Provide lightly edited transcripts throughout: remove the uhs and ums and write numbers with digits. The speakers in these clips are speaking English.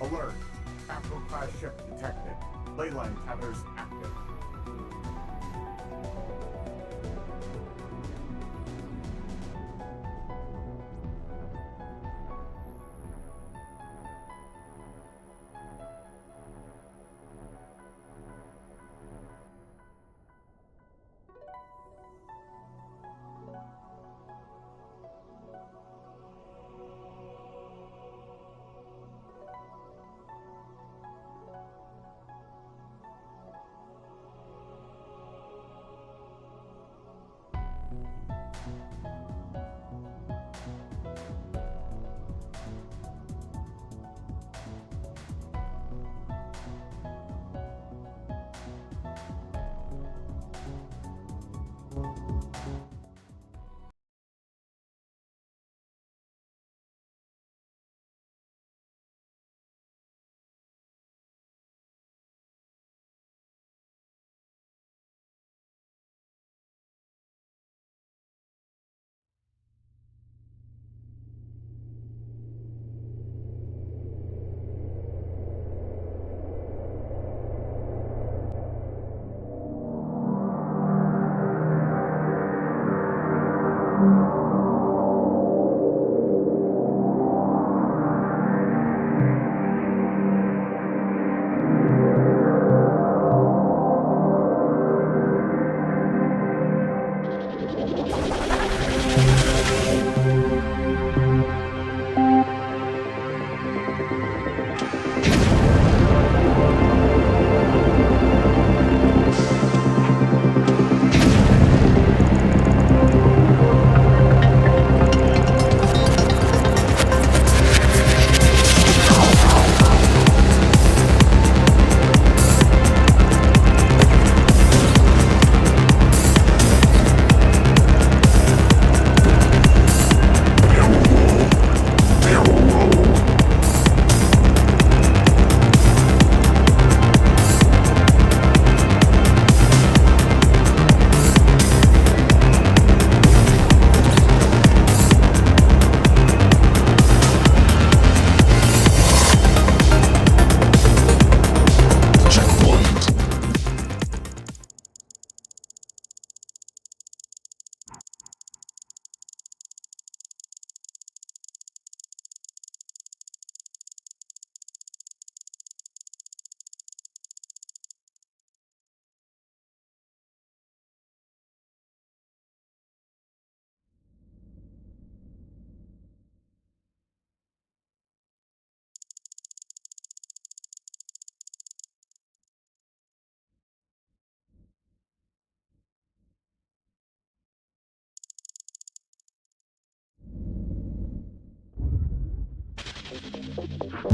Alert. Capital class ship detected. Leyline tethers active.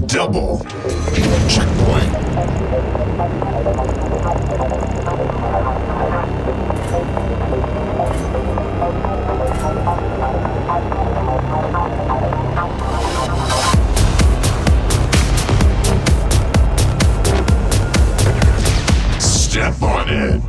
Double checkpoint. Step on it.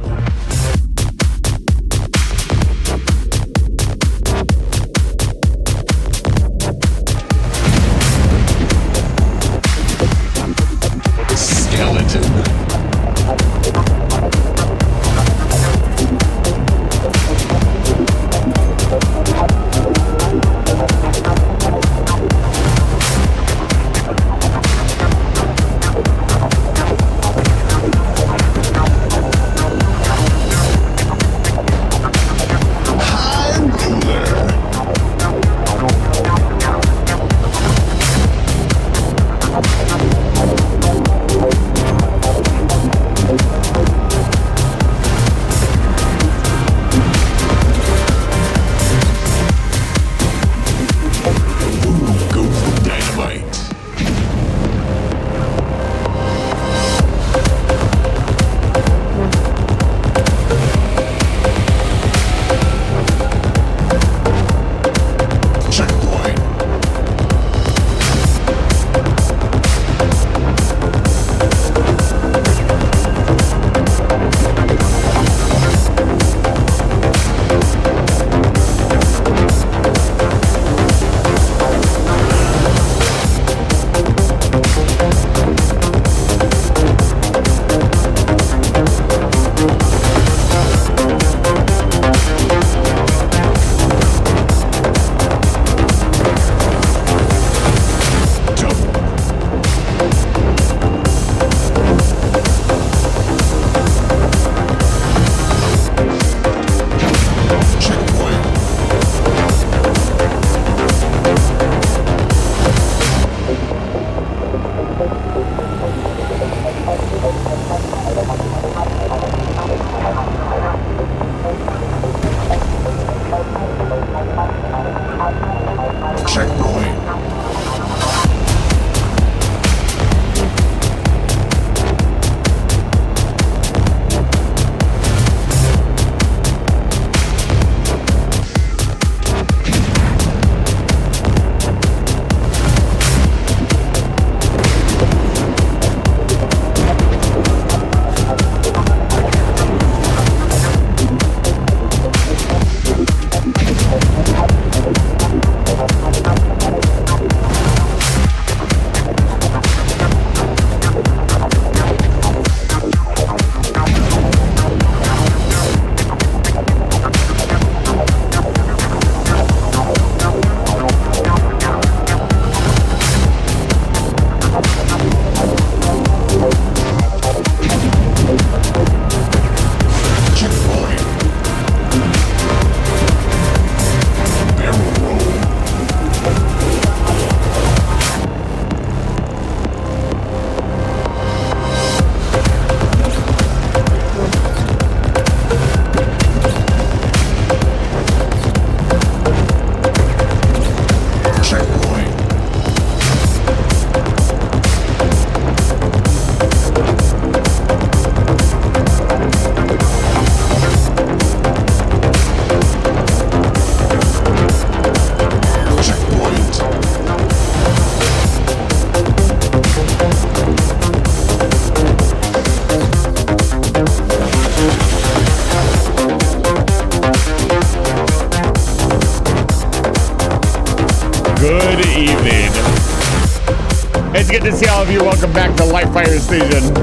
good to see all of you. Welcome back to Light Fire Station.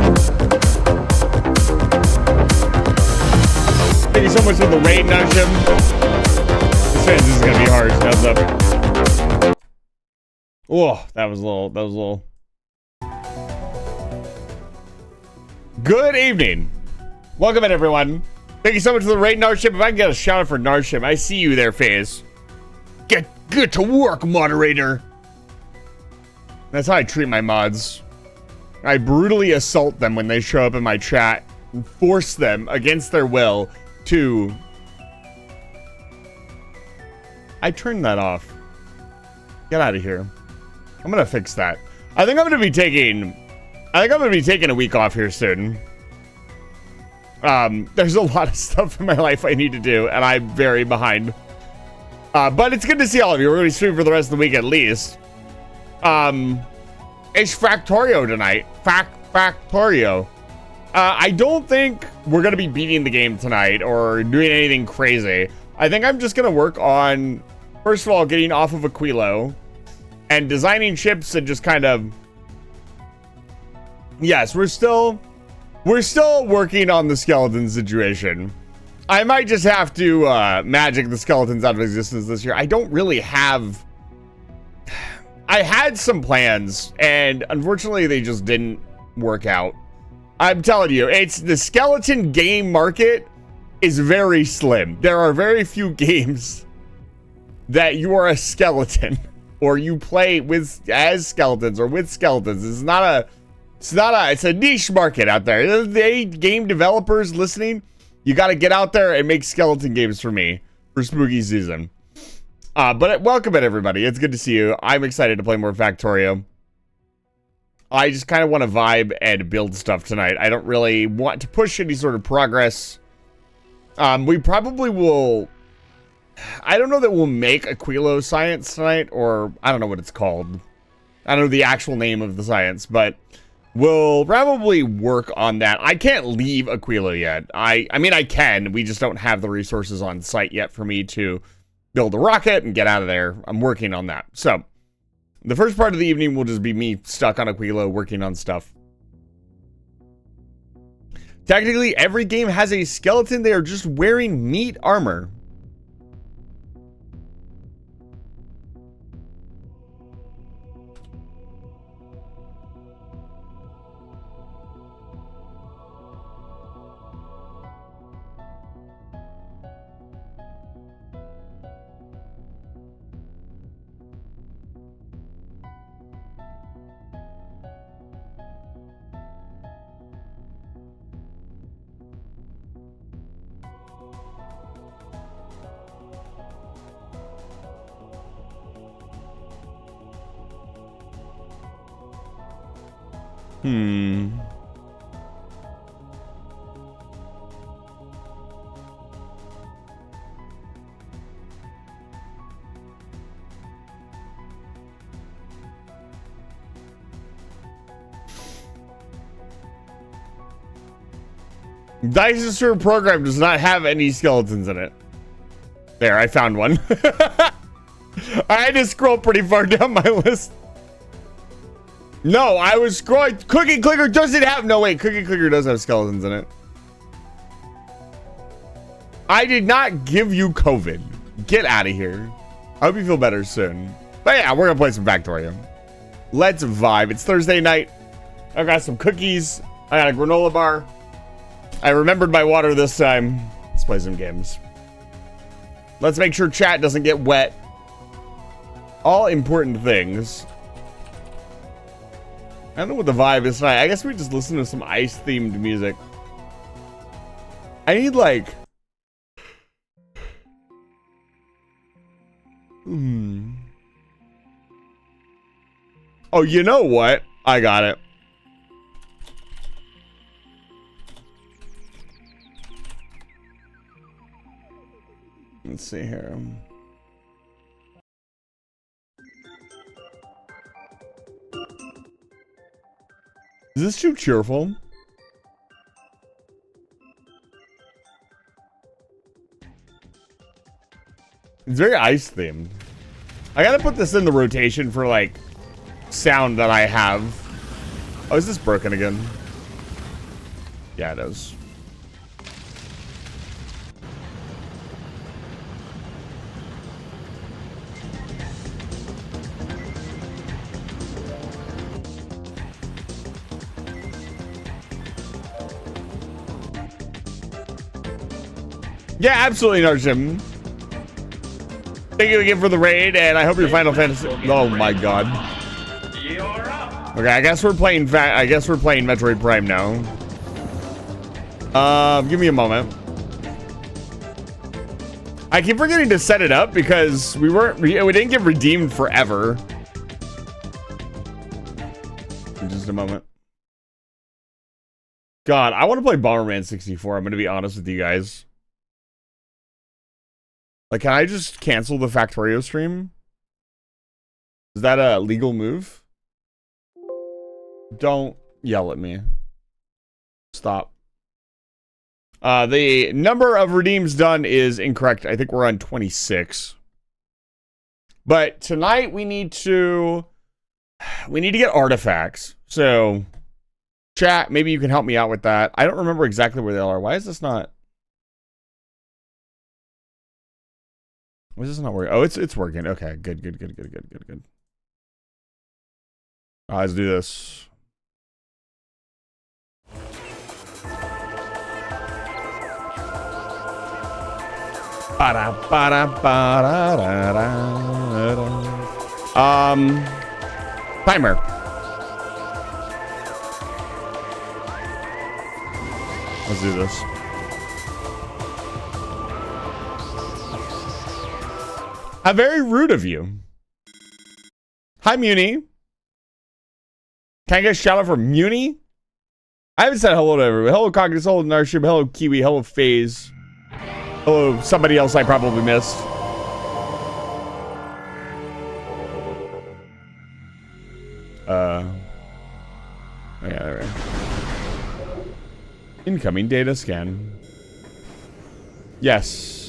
Thank you so much for the raid, Nashim. This is gonna be hard. Heads up. Oh, that was a little. Good evening. Welcome in, everyone. Thank you so much for the raid, Narship. If I can get a shout out for Narship, I see you there, Faze. Get to work, moderator. That's how I treat my mods. I brutally assault them when they show up in my chat and force them against their will to... I turned that off. Get out of here. I'm gonna fix that. I think I'm gonna be taking a week off here soon. There's a lot of stuff in my life I need to do, and I'm very behind. But it's good to see all of you. We're gonna be streaming for the rest of the week at least. It's Factorio tonight. Factorio. I don't think we're gonna be beating the game tonight or doing anything crazy. I think I'm just gonna work on, first of all, getting off of Aquilo and designing ships and just kind of... Yes, we're still working on the skeleton situation. I might just have to magic the skeletons out of existence this year. I don't really have... I had some plans, and unfortunately they just didn't work out. I'm telling you, it's the skeleton game market is very slim. There are very few games that you are a skeleton or you play with as skeletons or with skeletons. It's a niche market out there. The game developers listening, you got to get out there and make skeleton games for me for spooky season. But welcome in, everybody. It's good to see you. I'm excited to play more Factorio. I just kind of want to vibe and build stuff tonight. I don't really want to push any sort of progress. We probably will... I don't know that we'll make Aquilo Science tonight, or I don't know what it's called. I don't know the actual name of the science, but we'll probably work on that. I can't leave Aquilo yet. I mean, I can. We just don't have the resources on site yet for me to build a rocket and get out of there. I'm working on that. So, the first part of the evening will just be me stuck on Aquilo working on stuff. Technically, every game has a skeleton. They are just wearing meat armor. Dinosaur program does not have any skeletons in it. There, I found one. I had to scroll pretty far down my list. No, I was scrolling. Cookie Clicker doesn't have... No, wait. Cookie Clicker does have skeletons in it. I did not give you COVID. Get out of here. I hope you feel better soon. But yeah, we're going to play some Factorio. Let's vibe. It's Thursday night. I got some cookies. I got a granola bar. I remembered my water this time. Let's play some games. Let's make sure chat doesn't get wet. All important things. I don't know what the vibe is tonight. I guess we just listen to some ice-themed music. I need, like... Oh, you know what? I got it. Let's see here. Is this too cheerful? It's very ice themed. I gotta put this in the rotation for like sound that I have. Oh, is this broken again? Yeah, it is. Yeah, absolutely, Narjim. Thank you again for the raid, and I hope your Final Fantasy. Oh my God. Okay, I guess we're playing. Metroid Prime now. Give me a moment. I keep forgetting to set it up because we didn't get redeemed forever. In just a moment. God, I want to play Bomberman 64. I'm gonna be honest with you guys. Like, can I just cancel the Factorio stream? Is that a legal move? Don't yell at me. Stop. The number of redeems done is incorrect. I think we're on 26. But tonight we need to get artifacts. So, chat, maybe you can help me out with that. I don't remember exactly where they are. Why is this not? Was this not working? Oh, it's working. Okay, good. Let's do this. Timer. Let's do this. How very rude of you. Hi, Muni. Can I get a shout out for Muni? I haven't said hello to everyone. Hello, Cognitus. Hello, Narshib. Hello, Kiwi. Hello, FaZe. Hello, somebody else I probably missed. Yeah, there we go. Incoming data scan. Yes.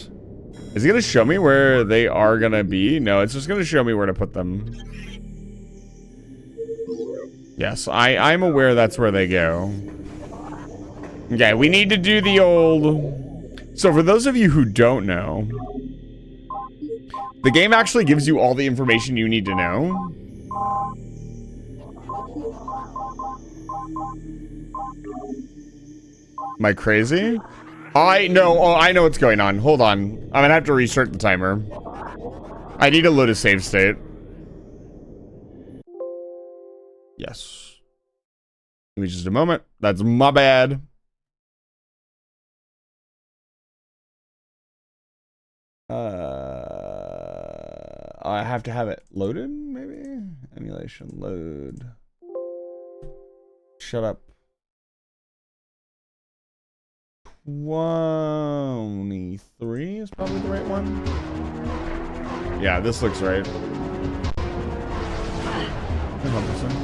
Is it going to show me where they are going to be? No, it's just going to show me where to put them. Yes, I'm aware that's where they go. Okay, we need to do the old... So for those of you who don't know, the game actually gives you all the information you need to know. Am I crazy? I know what's going on. Hold on. I'm gonna have to restart the timer. I need to load a save state. Yes. Give me just a moment. That's my bad. I have to have it loaded, maybe? Emulation load. Shut up. 23 is probably the right one. Yeah, this looks right. 100%.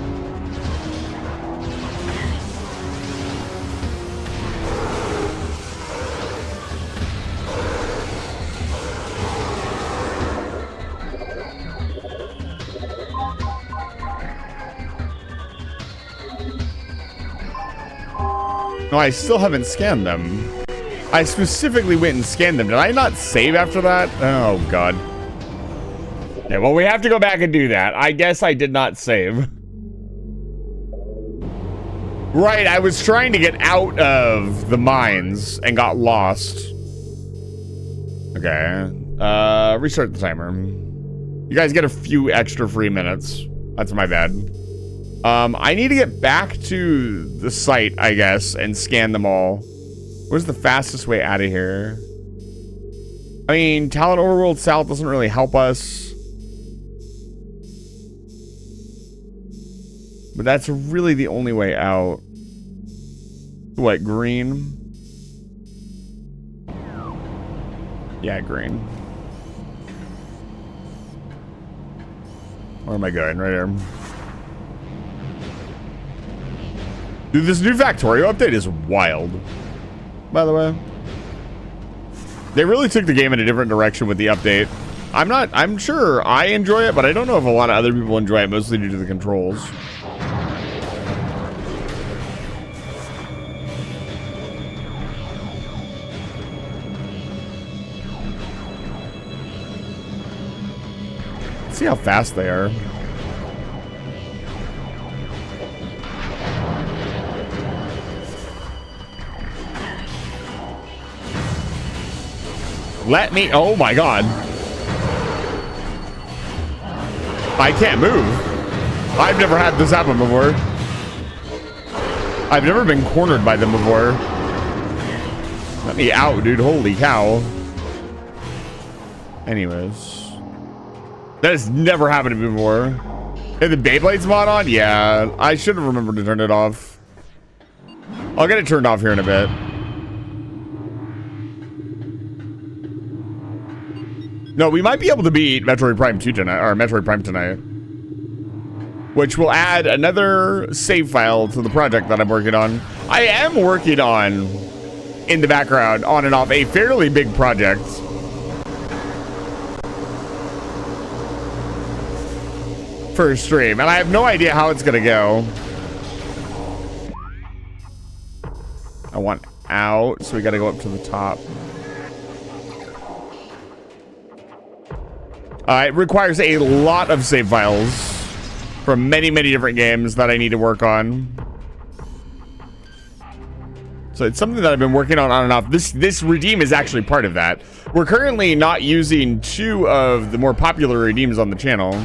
No, I still haven't scanned them. I specifically went and scanned them. Did I not save after that? Oh, God. Yeah, well, we have to go back and do that. I guess I did not save. Right, I was trying to get out of the mines and got lost. Okay. Restart the timer. You guys get a few extra free minutes. That's my bad. I need to get back to the site, I guess, and scan them all. Where's the fastest way out of here? I mean, Talon Overworld South doesn't really help us. But that's really the only way out. What, green? Yeah, green. Where am I going? Right here. Dude, this new Factorio update is wild. By the way, they really took the game in a different direction with the update. I'm sure I enjoy it, but I don't know if a lot of other people enjoy it, mostly due to the controls. See how fast they are. Let me, oh my god. I can't move. I've never had this happen before. I've never been cornered by them before. Let me out, dude. Holy cow. Anyways. That has never happened to me before. Hey, the Beyblade's mod on? Yeah. I should have remembered to turn it off. I'll get it turned off here in a bit. No, we might be able to beat Metroid Prime 2 tonight, or Metroid Prime tonight. Which will add another save file to the project that I'm working on. I am working on, in the background, on and off, a fairly big project. For a stream, and I have no idea how it's gonna go. I want out, so we gotta go up to the top. It requires a lot of save files from many, many different games that I need to work on. So it's something that I've been working on and off. This redeem is actually part of that. We're currently not using 2 of the more popular redeems on the channel.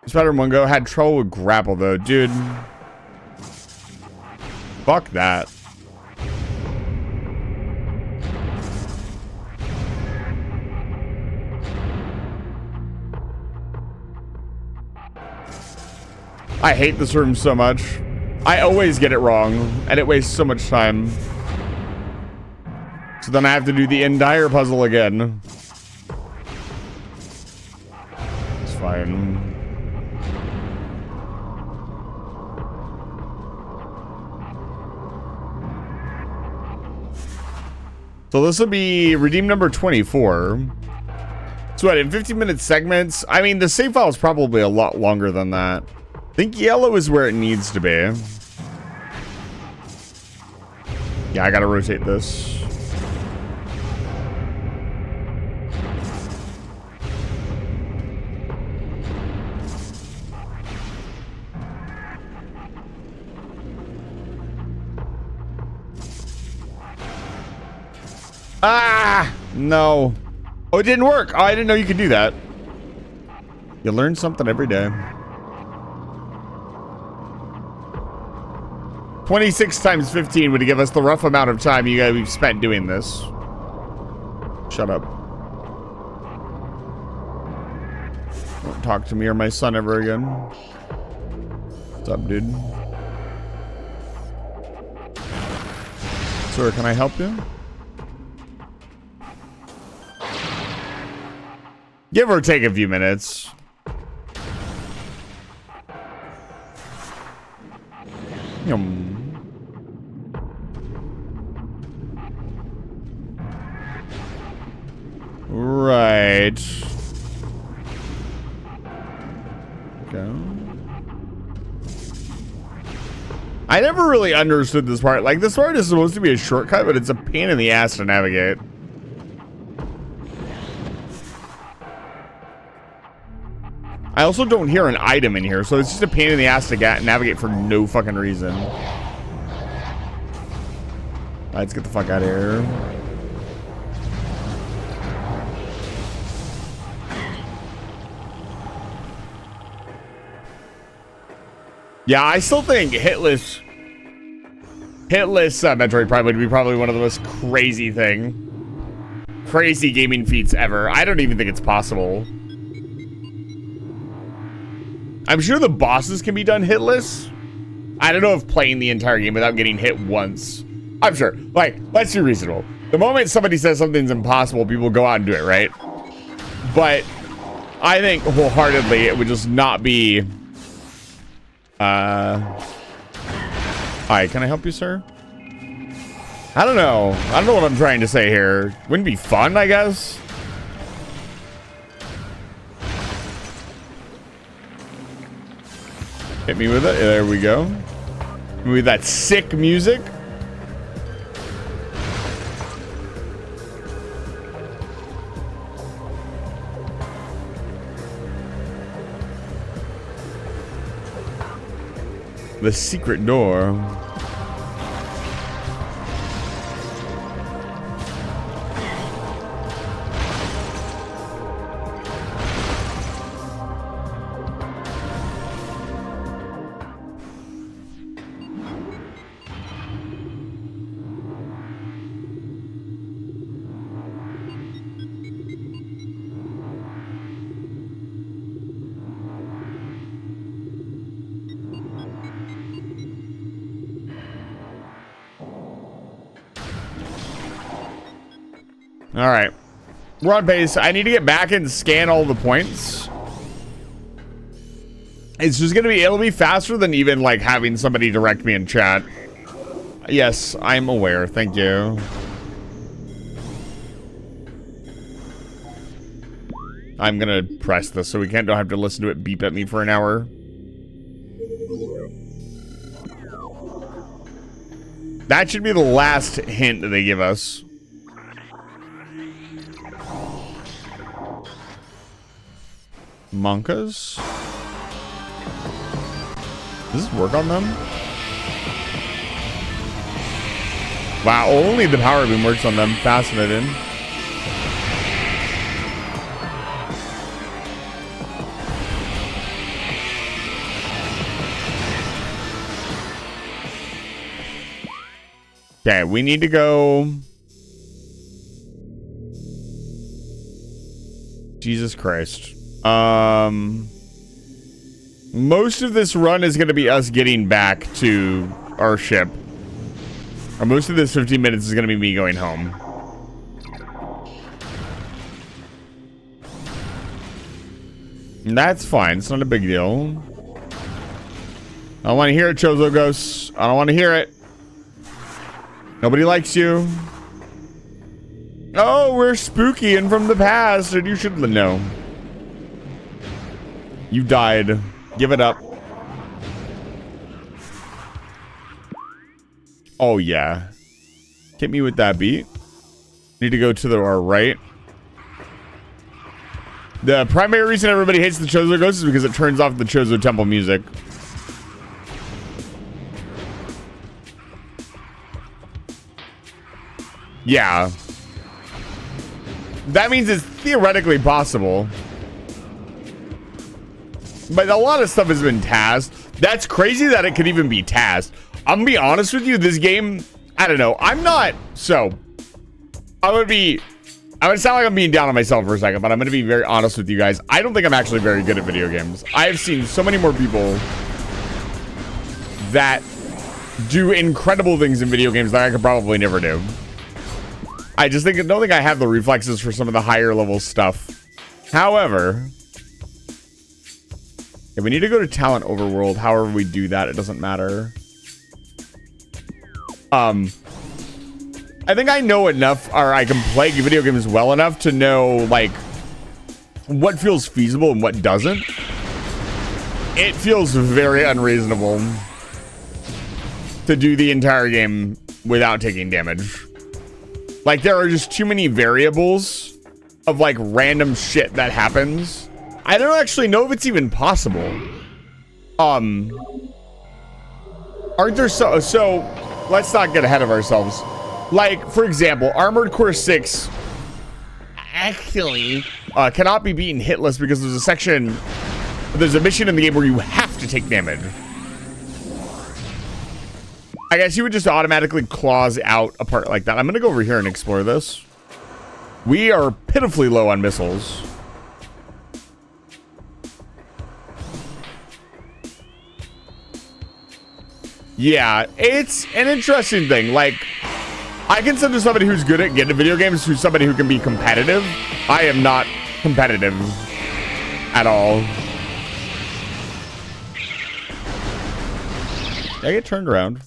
Spider-Man 1 Go had trouble with grapple though, dude. Fuck that. I hate this room so much. I always get it wrong, and it wastes so much time. So then I have to do the entire puzzle again. It's fine. So this will be redeem number 24. So what, in 15-minute segments? I mean, the save file is probably a lot longer than that. I think yellow is where it needs to be. Yeah, I gotta rotate this. Ah, no. Oh, it didn't work. Oh, I didn't know you could do that. You learn something every day. 26 times 15 would give us the rough amount of time we've spent doing this. Shut up. Don't talk to me or my son ever again. What's up, dude? Sir, can I help you? Give or take a few minutes. Right. Okay. I never really understood this part. Like, this part is supposed to be a shortcut, but it's a pain in the ass to navigate. I also don't hear an item in here, so it's just a pain in the ass to navigate for no fucking reason. Let's get the fuck out of here. Yeah, I still think hitless Metroid Prime would be probably one of the most crazy gaming feats ever. I don't even think it's possible. I'm sure the bosses can be done hitless. I don't know if playing the entire game without getting hit once. I'm sure. Like, let's be reasonable. The moment somebody says something's impossible, people go out and do it, right? But I think wholeheartedly it would just not be... Hi, can I help you, sir? I don't know. I don't know what I'm trying to say here. Wouldn't it be fun, I guess? Hit me with it. There we go. With that sick music. The secret door. All right, we're on base. I need to get back and scan all the points. It's just gonna be, it'll be faster than even like having somebody direct me in chat. Yes, I'm aware. Thank you. I'm gonna press this so we don't have to listen to it beep at me for an hour. That should be the last hint that they give us. Monkas? Does this work on them? Wow, only the power beam works on them. Fascinating. Okay, we need to go. Jesus Christ. Most of this run is going to be us getting back to our ship. Or most of this 15 minutes is going to be me going home. And that's fine. It's not a big deal. I don't want to hear it, Chozo Ghosts. I don't want to hear it. Nobody likes you. Oh, we're spooky and from the past, and you should know. You died. Give it up. Oh, yeah. Hit me with that beat. Need to go to our right. The primary reason everybody hates the Chozo Ghost is because it turns off the Chozo Temple music. Yeah. That means it's theoretically possible. But a lot of stuff has been tasked. That's crazy that it could even be tasked. I'm gonna be honest with you, this game, I don't know. I'm not, so, I would sound like I'm being down on myself for a second, but I'm gonna be very honest with you guys. I don't think I'm actually very good at video games. I have seen so many more people that do incredible things in video games that I could probably never do. I just don't think I have the reflexes for some of the higher level stuff. However, if we need to go to Talent Overworld, however we do that, it doesn't matter. I think I know enough, or I can play video games well enough to know, like, what feels feasible and what doesn't. It feels very unreasonable to do the entire game without taking damage. Like, there are just too many variables of, like, random shit that happens. I don't actually know if it's even possible. Aren't there so let's not get ahead of ourselves. Like, for example, Armored Core 6 actually cannot be beaten hitless because there's a mission in the game where you have to take damage. I guess you would just automatically clause out a part like that. I'm gonna go over here and explore this. We are pitifully low on missiles. Yeah, it's an interesting thing. Like, I consider somebody who's good at getting into video games who's somebody who can be competitive. I am not competitive at all. Did I get turned around?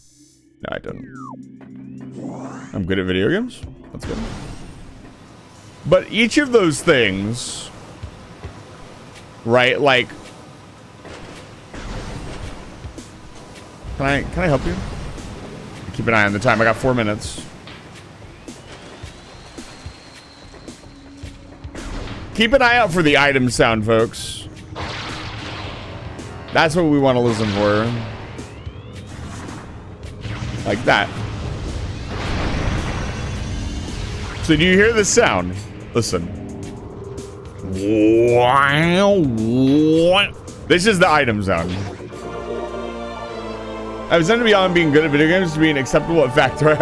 No, I didn't. I'm good at video games. That's good. But each of those things, right? Like, can I help you? Keep an eye on the time. I got 4 minutes. Keep an eye out for the item sound, folks. That's what we want to listen for. Like that. So do you hear this sound? Listen. This is the item sound. I was going to be on being good at video games to being acceptable at factor.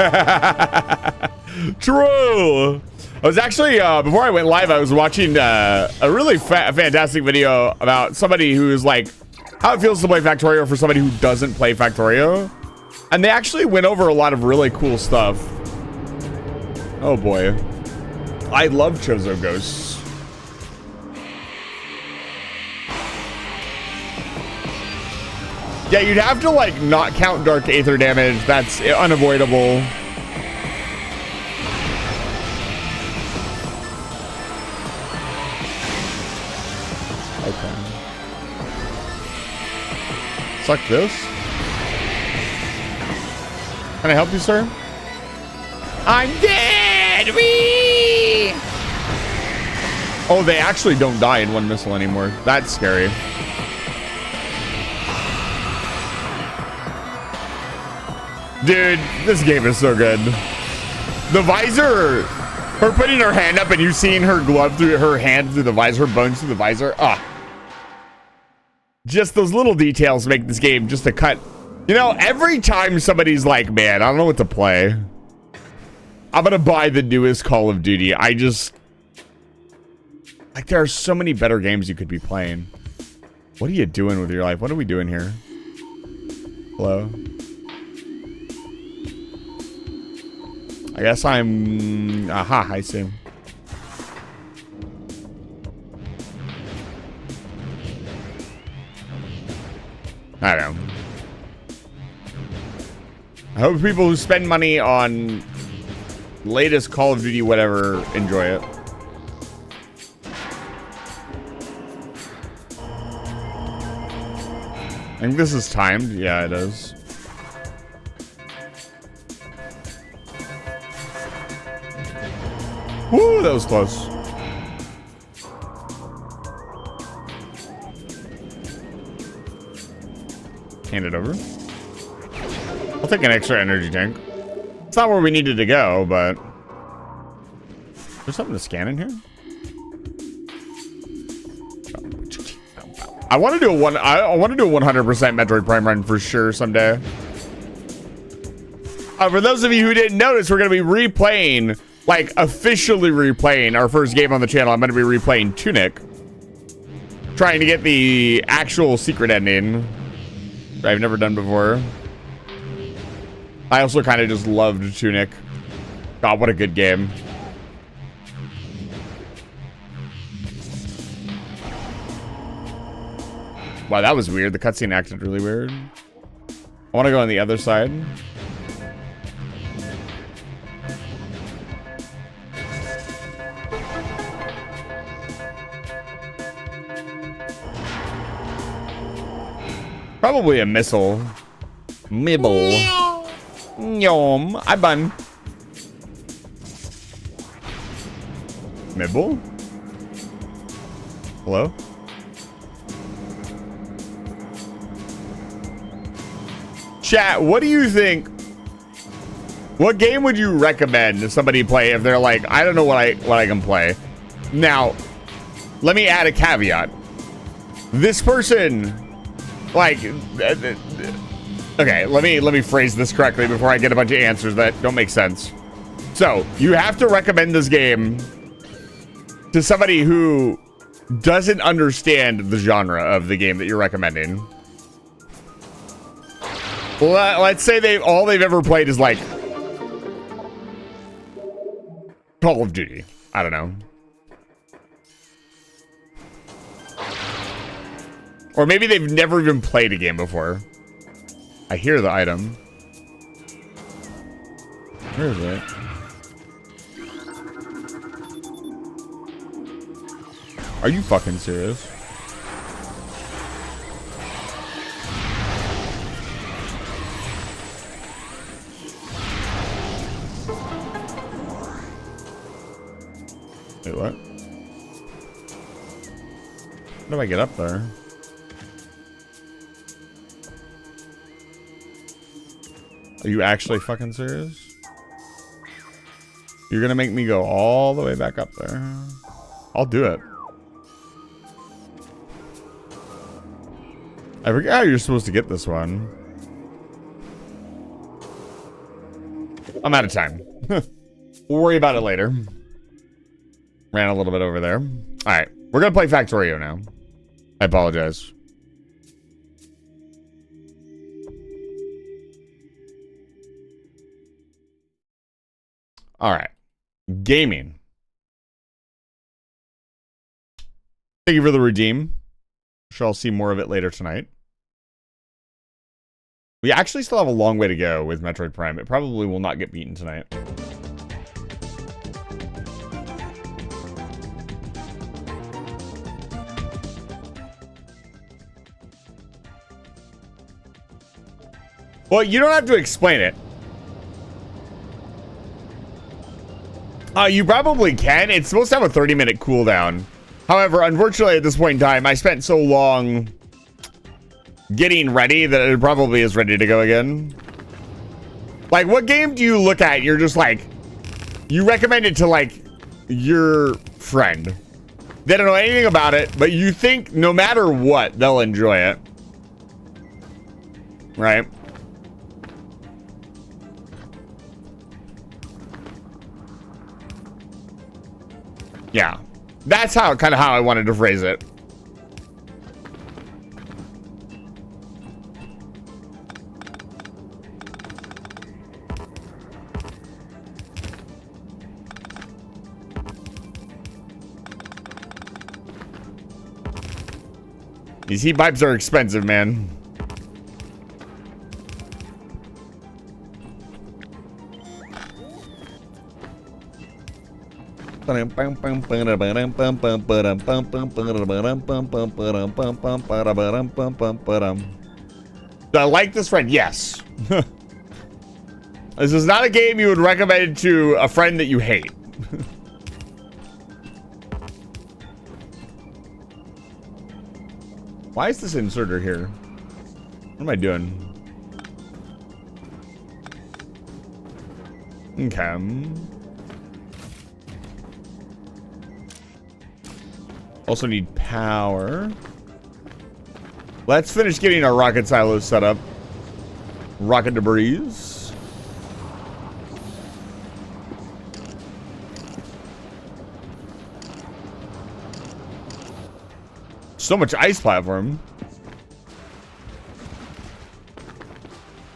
True. I was actually, before I went live, I was watching a really fantastic video about somebody who's like, how it feels to play Factorio for somebody who doesn't play Factorio. And they actually went over a lot of really cool stuff. Oh boy. I love Chozo Ghosts. Yeah, you'd have to like not count Dark Aether damage. That's unavoidable. Okay. Suck this. Can I help you, sir? I'm dead! Whee! Oh, they actually don't die in one missile anymore. That's scary. Dude, this game is so good. The visor, her putting her hand up and you seeing her glove through her hand through the visor, her bones through the visor. Ah. Just those little details make this game just a cut. You know, every time somebody's like, man, I don't know what to play, I'm gonna buy the newest Call of Duty. I just, like, there are so many better games you could be playing. What are you doing with your life? What are we doing here? Hello? I guess I'm, aha, I see. I don't know. I hope people who spend money on latest Call of Duty whatever enjoy it. I think this is timed. Yeah, it is. Woo, that was close. Hand it over. I'll take an extra energy tank. It's not where we needed to go, but there's something to scan in here. I want to do a 100% Metroid Prime run for sure someday. For those of you who didn't notice, we're going to be replaying, like officially replaying our first game on the channel. I'm going to be replaying Tunic, trying to get the actual secret ending that I've never done before. I also kind of just loved Tunic. God, what a good game. Wow, that was weird. The cutscene acted really weird. I want to go on the other side. Probably a missile. Mibble. Yum. I bun. Mibble? Hello? Chat, what do you think? What game would you recommend to somebody play if they're like, I don't know what I can play? Now, let me add a caveat. This person, like, okay, let me phrase this correctly before I get a bunch of answers that don't make sense. So, you have to recommend this game to somebody who doesn't understand the genre of the game that you're recommending. Let's say all they've ever played is like Call of Duty. I don't know. Or maybe they've never even played a game before. I hear the item. Where is it? Are you fucking serious? Wait, what? How do I get up there? Are you actually fucking serious? You're gonna make me go all the way back up there. I'll do it. I forget how you're supposed to get this one. I'm out of time. We'll worry about it later. Ran a little bit over there. Alright, we're gonna play Factorio now. I apologize. Alright. Gaming. Thank you for the redeem. Sure, I'll see more of it later tonight. We actually still have a long way to go with Metroid Prime. It probably will not get beaten tonight. Well, you don't have to explain it. You probably can. It's supposed to have a 30-minute cooldown. However, unfortunately, at this point in time, I spent so long getting ready that it probably is ready to go again. Like, what game do you look at? You're just like, you recommend it to, like, your friend. They don't know anything about it, but you think no matter what, they'll enjoy it. Right? Yeah. That's how kind of how I wanted to phrase it. These heat pipes are expensive, man. I like this friend, yes. This is not a game you would recommend to a friend that you hate. Why is this inserter here? What am I doing? Okay. Also need power. Let's finish getting our rocket silos set up. Rocket debris. So much ice platform.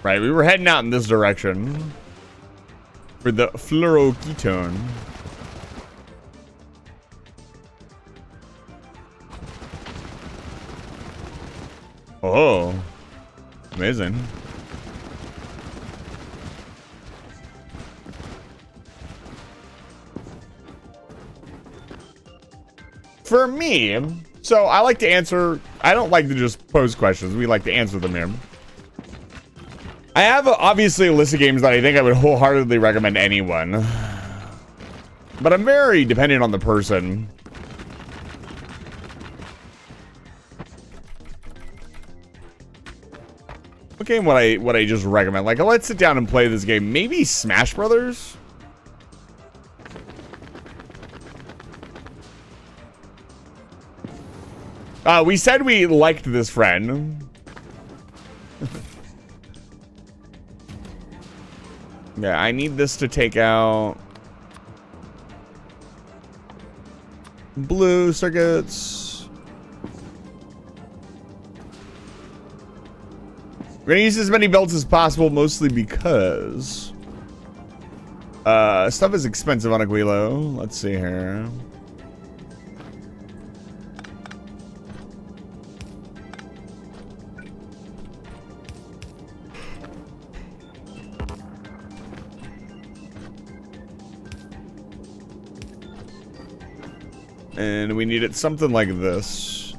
Right, we were heading out in this direction for the fluoroketone. Oh, amazing. For me, so I like to answer, I don't like to just pose questions. We like to answer them here. I have obviously a list of games that I think I would wholeheartedly recommend to anyone. But I'm very dependent on the person. What game would I just recommend? Like, let's sit down and play this game. Maybe Smash Brothers? We said we liked this friend. Yeah, I need this to take out blue circuits. We're gonna use as many belts as possible, mostly because stuff is expensive on Aquilo. Let's see here. And we needed something like this.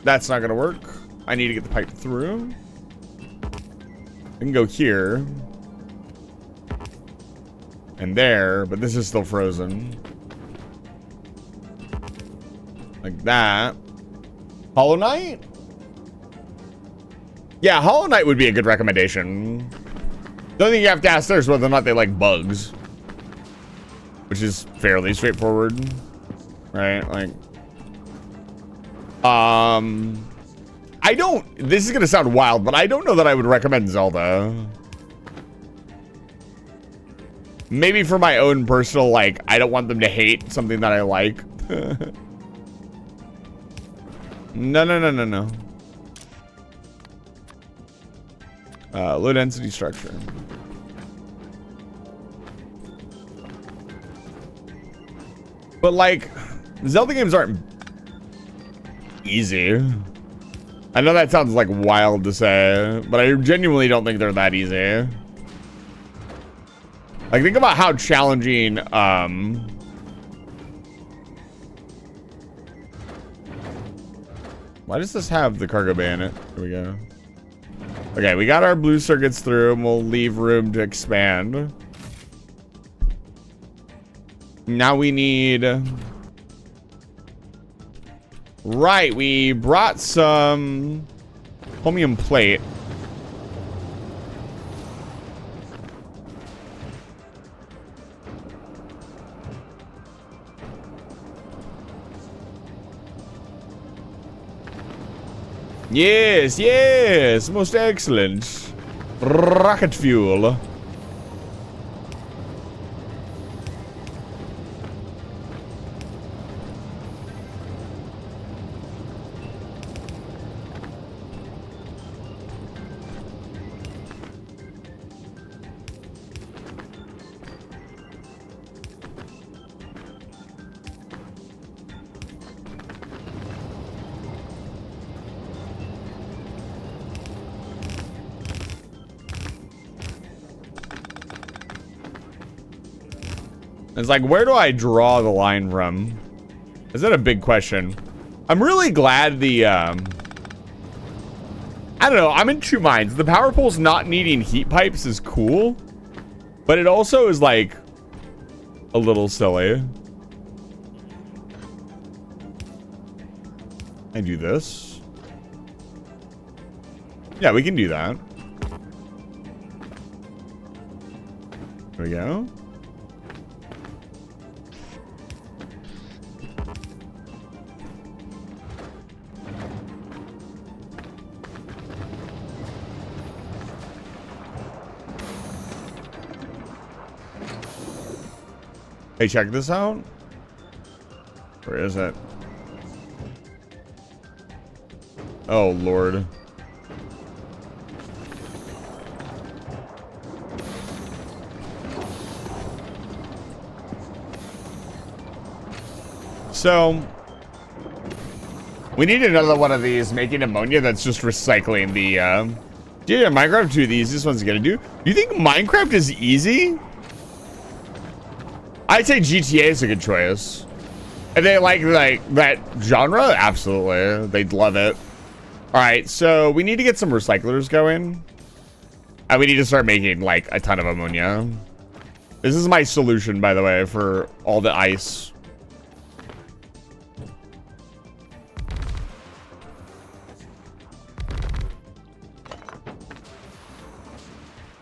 That's not gonna work. I need to get the pipe through. I can go here. And there, but this is still frozen. Like that. Hollow Knight? Yeah, Hollow Knight would be a good recommendation. The only thing you have to ask there is whether or not they like bugs. Which is fairly straightforward. Right? Like... I don't... This is gonna sound wild, but I don't know that I would recommend Zelda. Maybe for my own personal, like, I don't want them to hate something that I like. No. Low density structure. But like, Zelda games aren't easy. I know that sounds like wild to say, but I genuinely don't think they're that easy. Like, think about how challenging, why does this have the cargo bay in it? Here we go. Okay, we got our blue circuits through, and we'll leave room to expand. Now we need... Right, we brought some chromium plate. Yes, most excellent. Rocket fuel. It's like, where do I draw the line from? Is that a big question? I'm really glad the, I don't know, I'm in two minds. The power poles not needing heat pipes is cool, but it also is like a little silly. I do this. Yeah, we can do that. There we go. Hey, check this out. Where is it? Oh, Lord. So, we need another one of these, making ammonia that's just recycling the, yeah, Minecraft 2, the easiest one's gonna do. Do you think Minecraft is easy? I'd say GTA is a good choice. And they like that genre? Absolutely. They'd love it. Alright, so we need to get some recyclers going. And we need to start making like a ton of ammonia. This is my solution, by the way, for all the ice.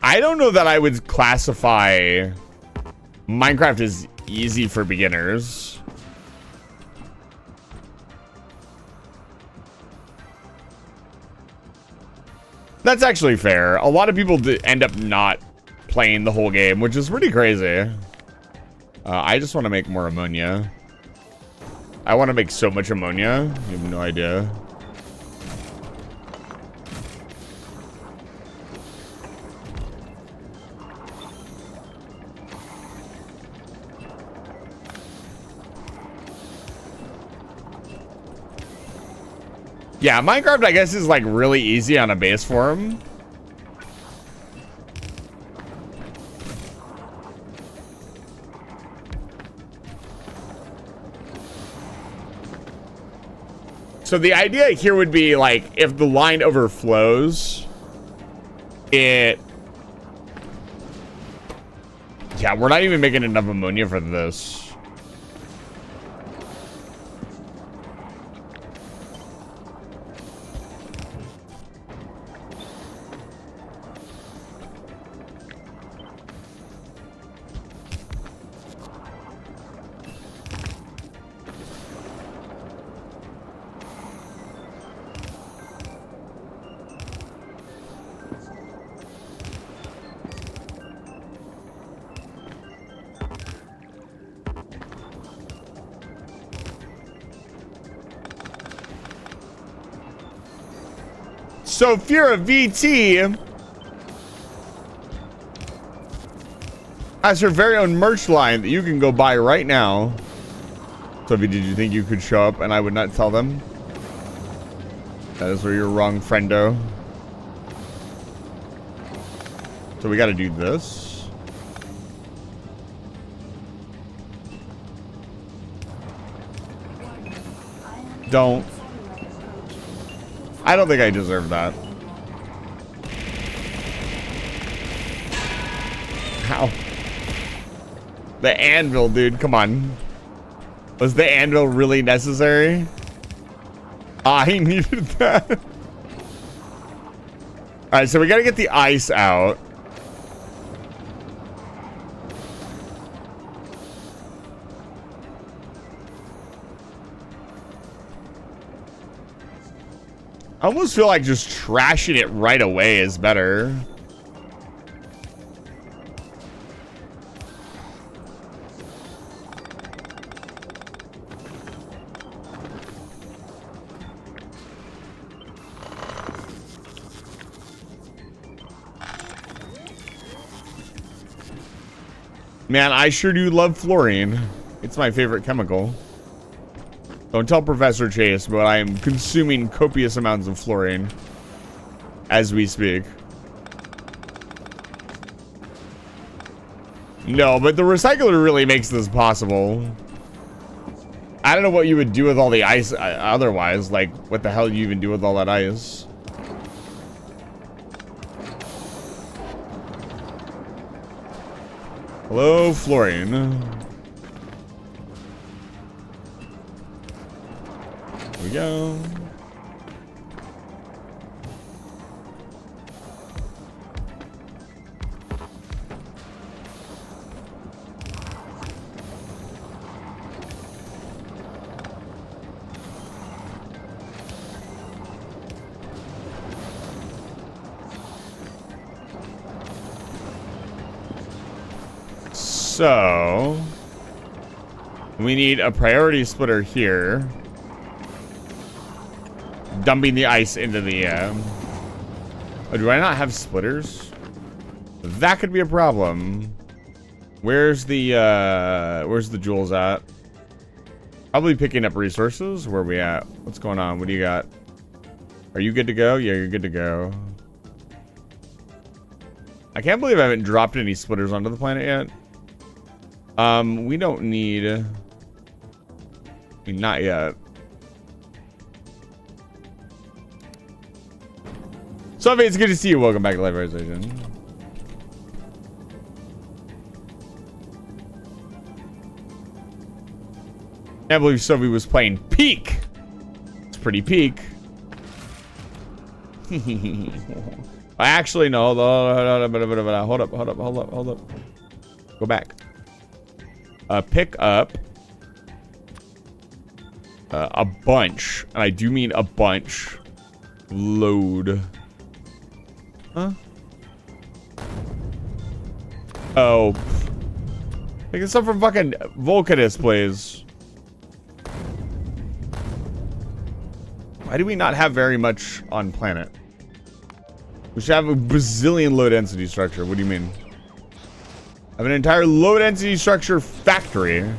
I don't know that I would classify Minecraft is easy for beginners. That's actually fair. A lot of people end up not playing the whole game, which is pretty crazy. I just want to make more ammonia. I want to make so much ammonia. You have no idea. Yeah, Minecraft, I guess, is like really easy on a base form. So the idea here would be like, if the line overflows, yeah, we're not even making enough ammonia for this. So Fira VT has her very own merch line that you can go buy right now. Sophie, did you think you could show up and I would not tell them? That is where you're wrong, friendo. So we got to do this. Don't. I don't think I deserve that. How? The anvil, dude. Come on. Was the anvil really necessary? I needed that. All right, so we got to get the ice out. I almost feel like just trashing it right away is better. Man, I sure do love fluorine. It's my favorite chemical. Don't tell Professor Chase, but I am consuming copious amounts of fluorine as we speak. No, but the recycler really makes this possible. I don't know what you would do with all the ice otherwise. Like, what the hell do you even do with all that ice? Hello, fluorine. Here we go. So we need a priority splitter here. Dumping the ice into the oh, do I not have splitters? That could be a problem. Where's the jewels at? Probably picking up resources. Where are we at? What's going on? What do you got? Are you good to go? Yeah, you're good to go. I can't believe I haven't dropped any splitters onto the planet yet. We don't need... I mean, not yet. Sophie, it's good to see you. Welcome back to Live Station. Can't believe Sophie was playing Peak. It's pretty peak. Actually, no. Hold up. Go back. Pick up a bunch, and I do mean a bunch. Load. Huh? Oh. Pick this up from fucking Volcanus, please. Why do we not have very much on planet? We should have a bazillion low density structure. What do you mean? I have an entire low density structure factory.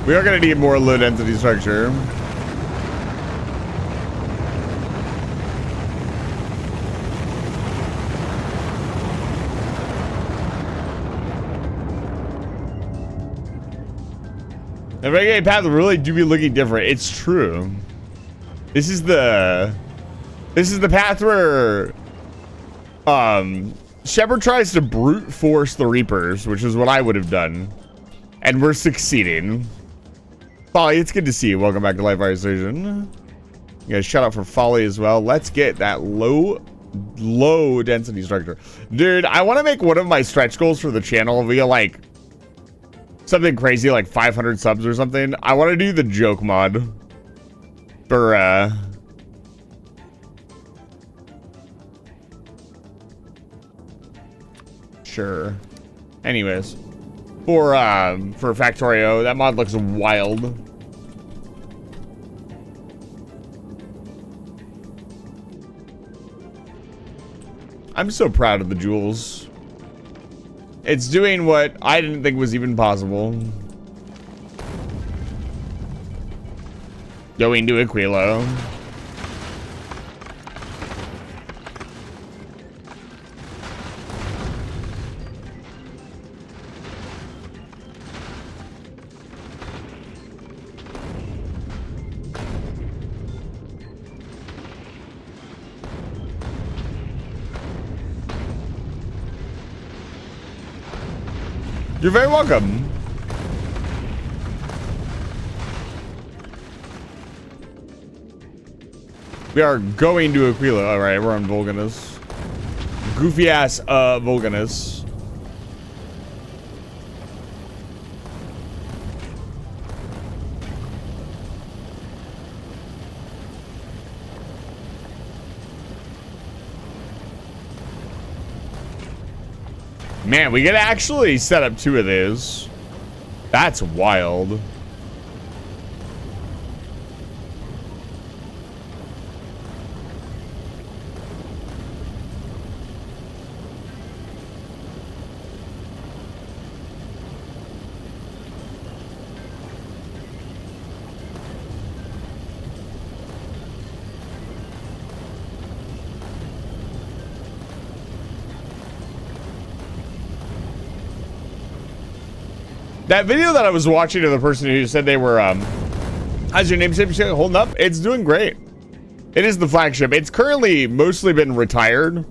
We are going to need more low density structure. The reggae path really do be looking different. It's true. This is the path where Shepard tries to brute force the Reapers, which is what I would have done. And we're succeeding. Folly, it's good to see you. Welcome back to Live Fire Station. You guys shout out for Folly as well. Let's get that low low density structure. Dude, I want to make one of my stretch goals for the channel via like something crazy like 500 subs or something. I want to do the joke mod for sure. Anyways, for Factorio, that mod looks wild. I'm so proud of the jewels. It's doing what I didn't think was even possible. Going to Aquilo. You're very welcome. We are going to Aquilo. All right, we're on Vulcanus. Goofy ass Vulcanus. Man, we could actually set up 2 of these. That's wild. That video that I was watching of the person who said they were, how's your name holding up? It's doing great. It is the flagship. It's currently mostly been retired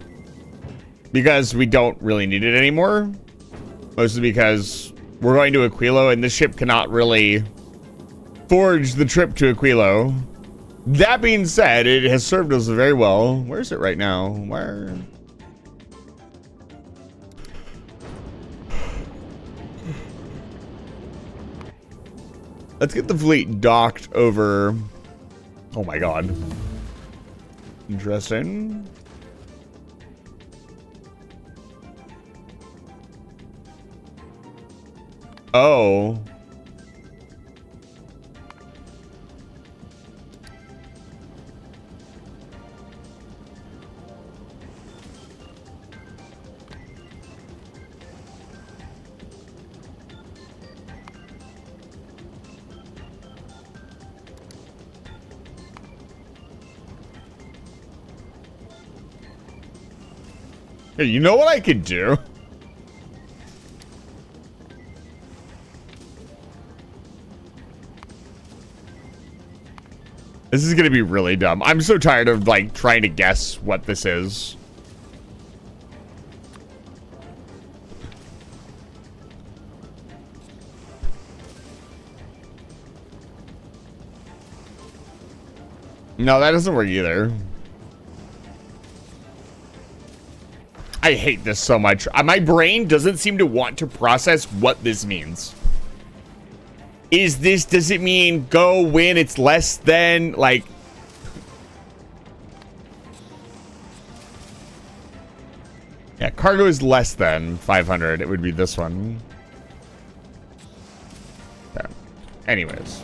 because we don't really need it anymore. Mostly because we're going to Aquilo and this ship cannot really forge the trip to Aquilo. That being said, it has served us very well. Where is it right now? Where? Let's get the fleet docked over. Oh my god. Interesting. Oh. Hey, you know what I could do? This is gonna be really dumb. I'm so tired of like trying to guess what this is. No, that doesn't work either. I hate this so much. My brain doesn't seem to want to process what this means. Does it mean go when it's less than, like... Yeah, cargo is less than 500. It would be this one. Yeah. Anyways.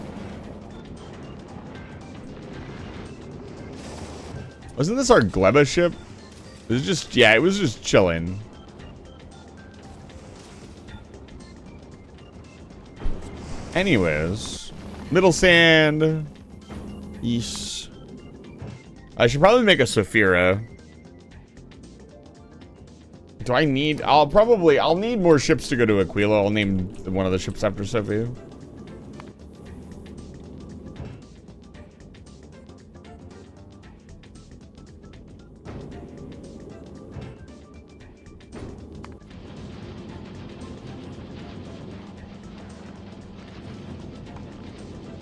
Wasn't this our Gleba ship? It was just, yeah, it was just chilling. Anyways, middle sand, east. I should probably make a Saphira. Do I need? I'll need more ships to go to Aquilo. I'll name one of the ships after Sophia.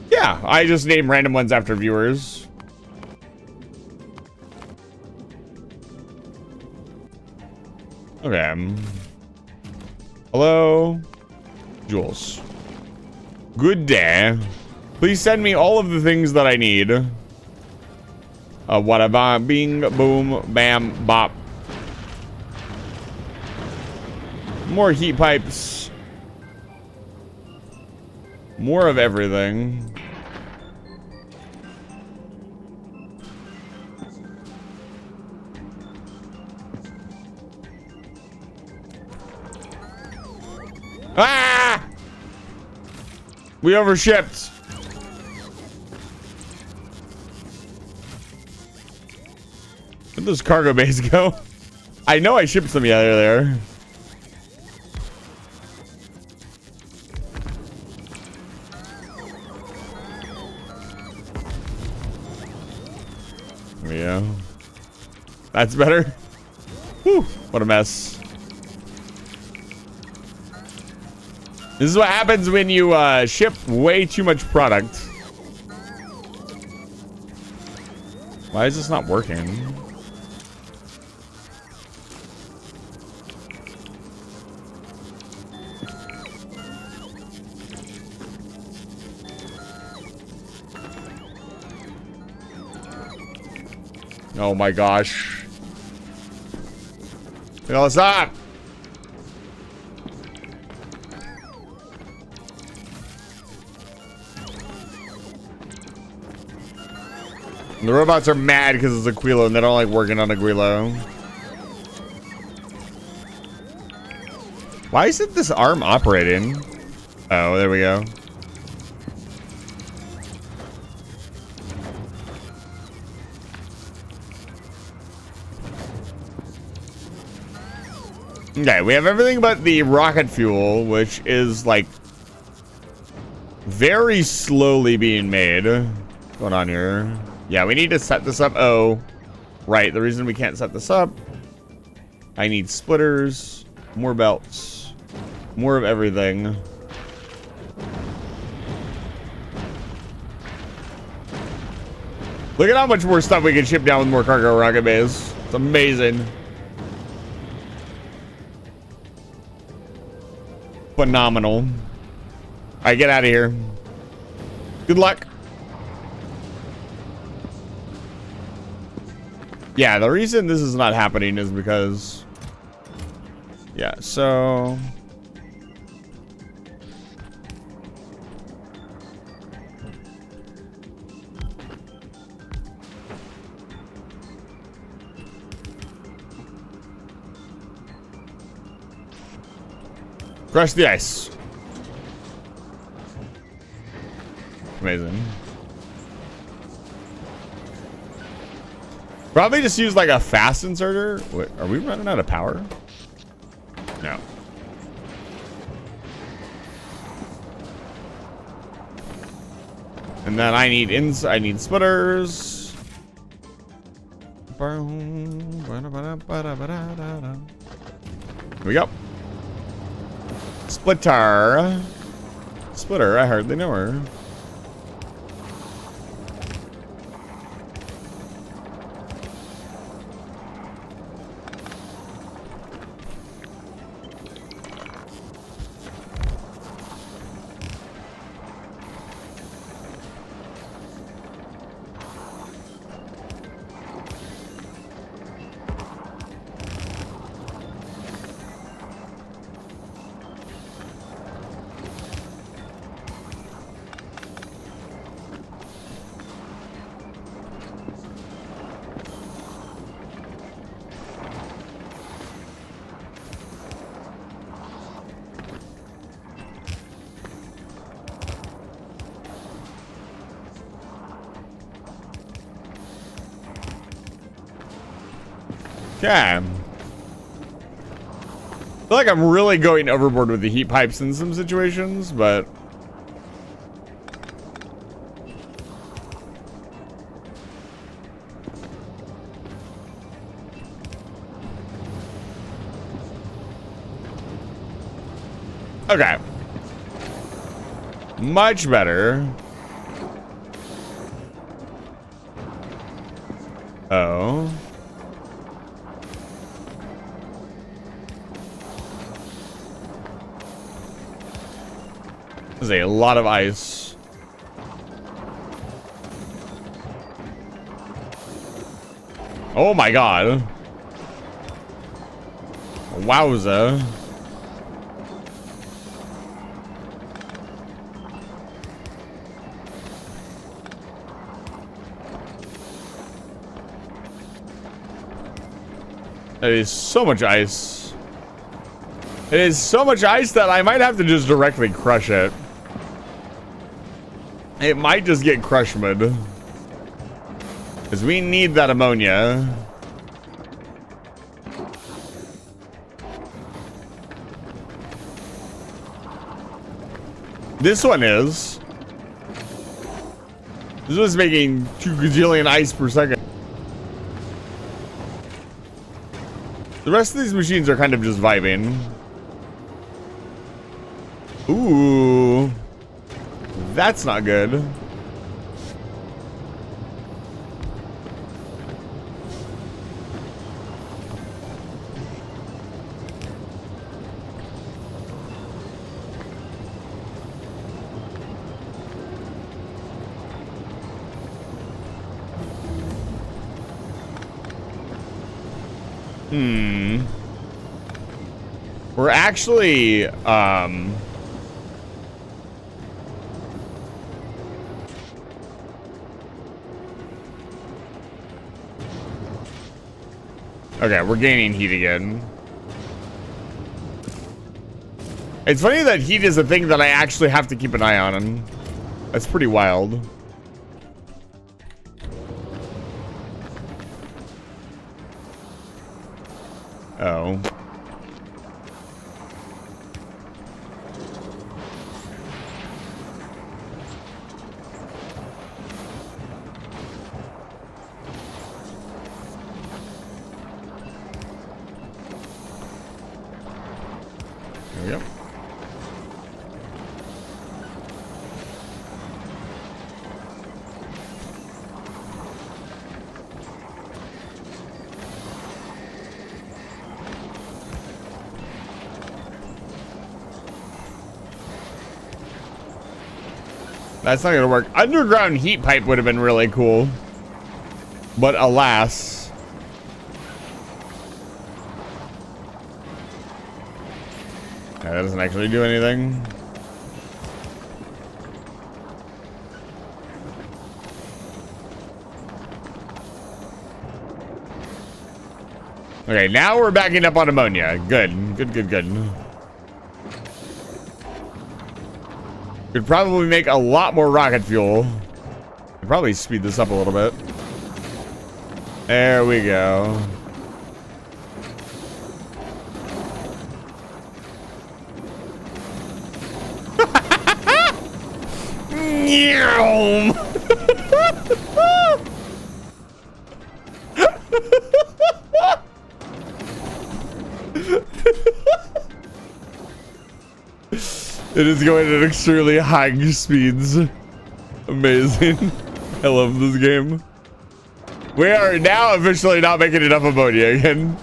Yeah, I just name random ones after viewers. Okay. Hello, Jules. Good day. Please send me all of the things that I need. What about bing, boom, bam, bop. More heat pipes. More of everything. Ah! We overshipped. Where'd those cargo bays go? I know I shipped some there. There we go. That's better. Whew, what a mess. This is what happens when you ship way too much product. Why is this not working? Oh my gosh. Look at all this up. The robots are mad because it's Aquilo and they don't like working on Aquilo. Why isn't this arm operating? Oh, there we go. Okay, we have everything but the rocket fuel, which is like very slowly being made. What's going on here? Yeah, we need to set this up. Oh, right. The reason we can't set this up, I need splitters, more belts, more of everything. Look at how much more stuff we can ship down with more cargo rocket bays. It's amazing. Phenomenal. All right, get out of here. Good luck. Yeah, the reason this is not happening is because... Yeah, so... Crush the ice. Amazing. Probably just use like a fast inserter. Wait, are we running out of power? No. And then I need splitters. Here we go. Splitter, I hardly know her. Okay. I feel like I'm really going overboard with the heat pipes in some situations, but... Okay. Much better. Oh. There's a lot of ice. Oh my god. Wowza. It is so much ice. It is so much ice that I might have to just directly crush it. It might just get crushment. Because we need that ammonia. This one is. This was making 2 gajillion ice per second. The rest of these machines are kind of just vibing. Ooh. That's not good. We're actually, okay, we're gaining heat again. It's funny that heat is a thing that I actually have to keep an eye on. That's pretty wild. Oh. There we go. That's not gonna work. Underground heat pipe would have been really cool. But alas. Yeah, that doesn't actually do anything. Okay, now we're backing up on ammonia. Good, good, good, good. Could probably make a lot more rocket fuel. Could probably speed this up a little bit. There we go. It is going at extremely high speeds. Amazing. I love this game. We are now officially not making enough ammonia again.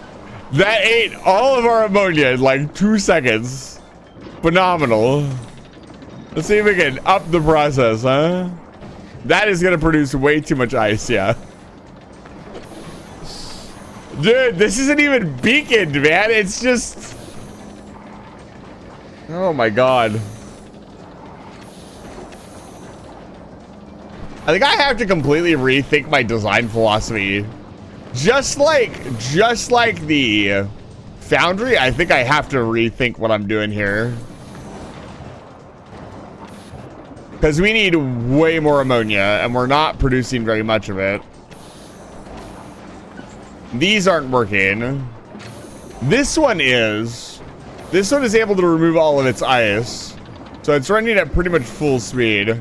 That ate all of our ammonia in like 2 seconds. Phenomenal. Let's see if we can up the process, huh? That is gonna produce way too much ice, yeah. Dude, this isn't even beaconed, man. It's just... Oh my god. I think I have to completely rethink my design philosophy. Just like the foundry, I think I have to rethink what I'm doing here. Because we need way more ammonia, and we're not producing very much of it. These aren't working. This one is. This one is able to remove all of its ice. So it's running at pretty much full speed.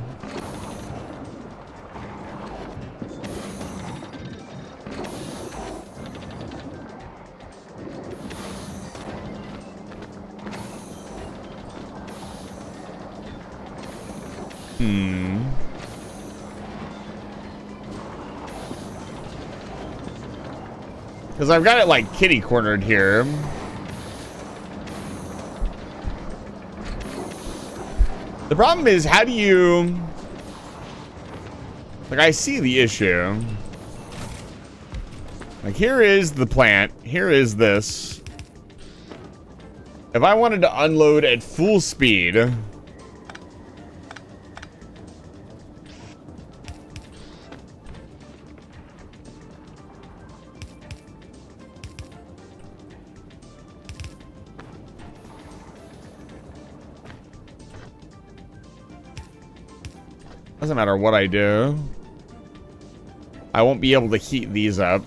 Because I've got it like kitty cornered here. The problem is, how do you... Like, I see the issue. Like, here is the plant. Here is this. If I wanted to unload at full speed... Doesn't matter what I do. I won't be able to heat these up.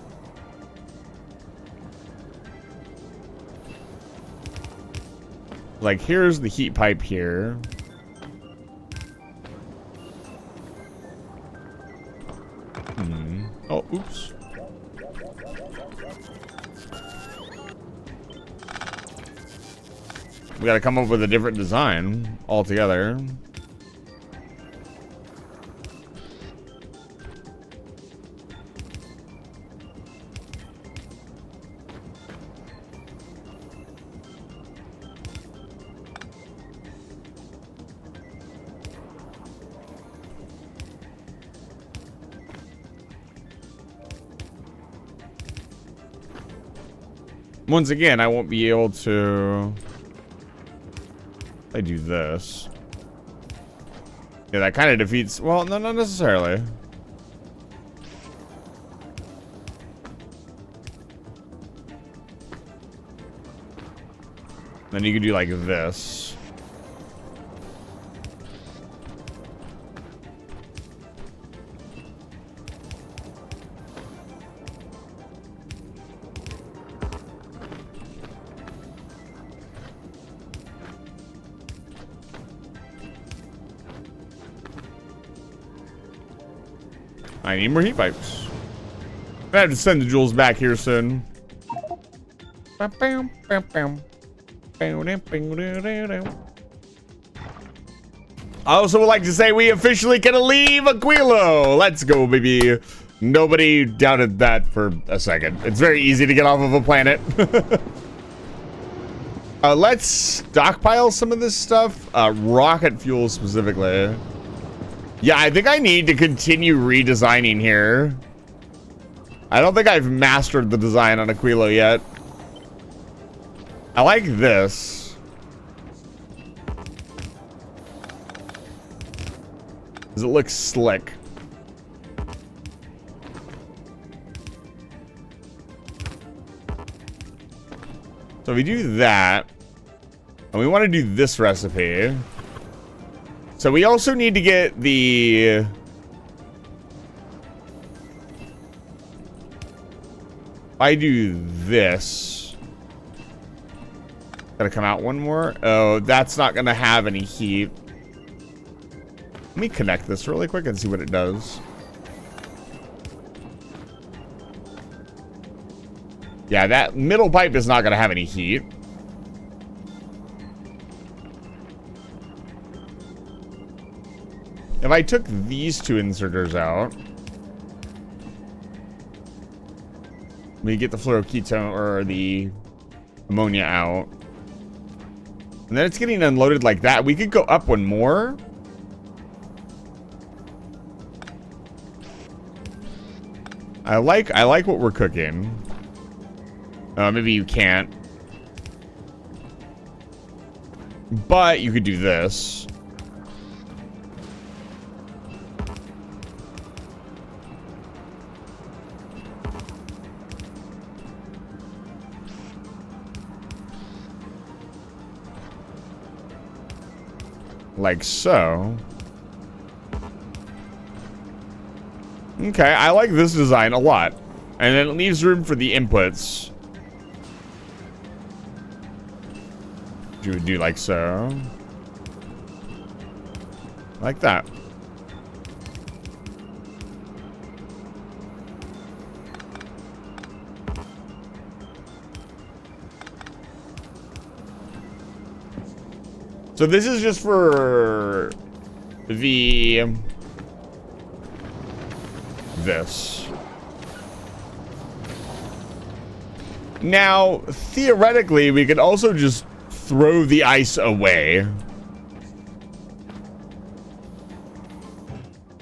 Like, here's the heat pipe here. Oh, oops. We gotta come up with a different design altogether. Once again, I won't be able to... I do this. Yeah, that kind of defeats... Well, no, not necessarily. Then you can do like this. I need more heat pipes. I have to send the jewels back here soon. I also would like to say we officially can leave Aquilo. Let's go, baby. Nobody doubted that for a second. It's very easy to get off of a planet. Let's stockpile some of this stuff. Rocket fuel specifically. Yeah, I think I need to continue redesigning here. I don't think I've mastered the design on Aquilo yet. I like this. Because it looks slick. So we do that. And we want to do this recipe. So we also need to get the... I do this. Gotta come out one more. Oh, that's not gonna have any heat. Let me connect this really quick and see what it does. Yeah, that middle pipe is not gonna have any heat. If I took these two inserters out, we get the fluoroketone or the ammonia out, and then it's getting unloaded like that. We could go up one more. I like what we're cooking. Maybe you can't, but you could do this. Like so. Okay, I like this design a lot. And then it leaves room for the inputs. You would do like so. Like that. So this is just for the this. Now, theoretically, we could also just throw the ice away.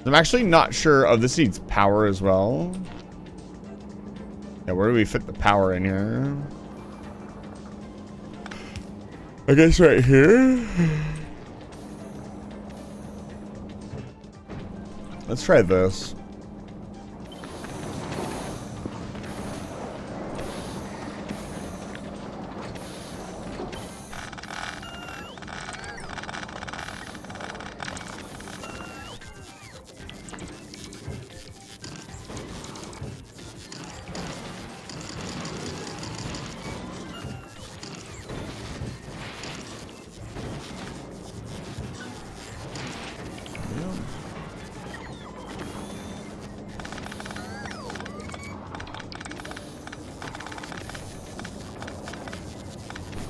I'm actually not sure. Oh, this needs power as well. Yeah, where do we fit the power in here? I guess right here. Let's try this.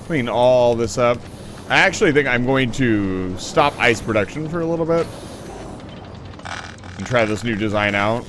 Clean all this up. I actually think I'm going to stop ice production for a little bit and try this new design out.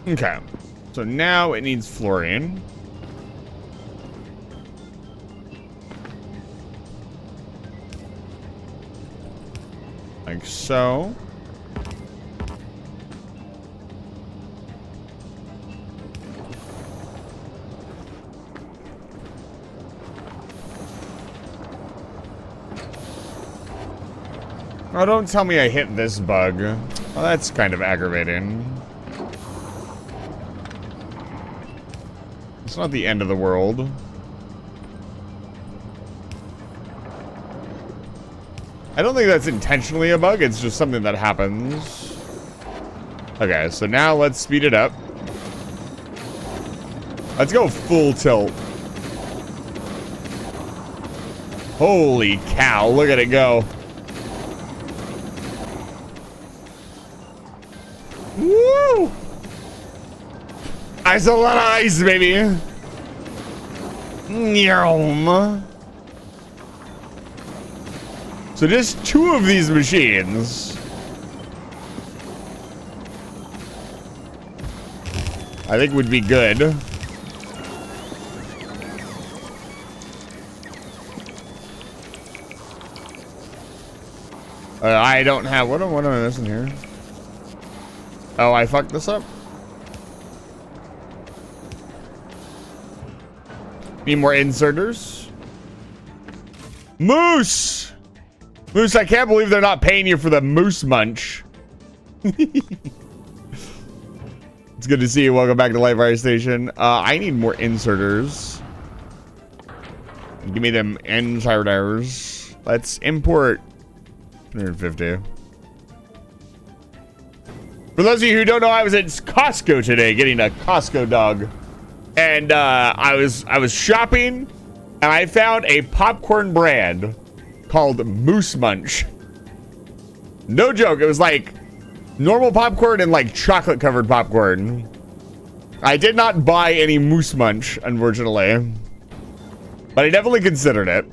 Okay, so now it needs fluorine. Like so. Oh, don't tell me I hit this bug. Well, that's kind of aggravating. It's not the end of the world. I don't think that's intentionally a bug. It's just something that happens. Okay, so now let's speed it up. Let's go full tilt. Holy cow, look at it go. Woo! Ice a lot of ice, baby. Nyom. So just 2 of these machines. I think would be good. I don't have, what am I missing here? Oh, I fucked this up. Need more inserters. Moose! Moose, I can't believe they're not paying you for the moose munch. It's good to see you. Welcome back to Live Fire Station. I need more inserters. Give me them inserters. Let's import 150. For those of you who don't know, I was at Costco today getting a Costco dog. And I was shopping, and I found a popcorn brand called Moose Munch. No joke, it was like normal popcorn and like chocolate covered popcorn. I did not buy any Moose Munch, unfortunately, but I definitely considered it.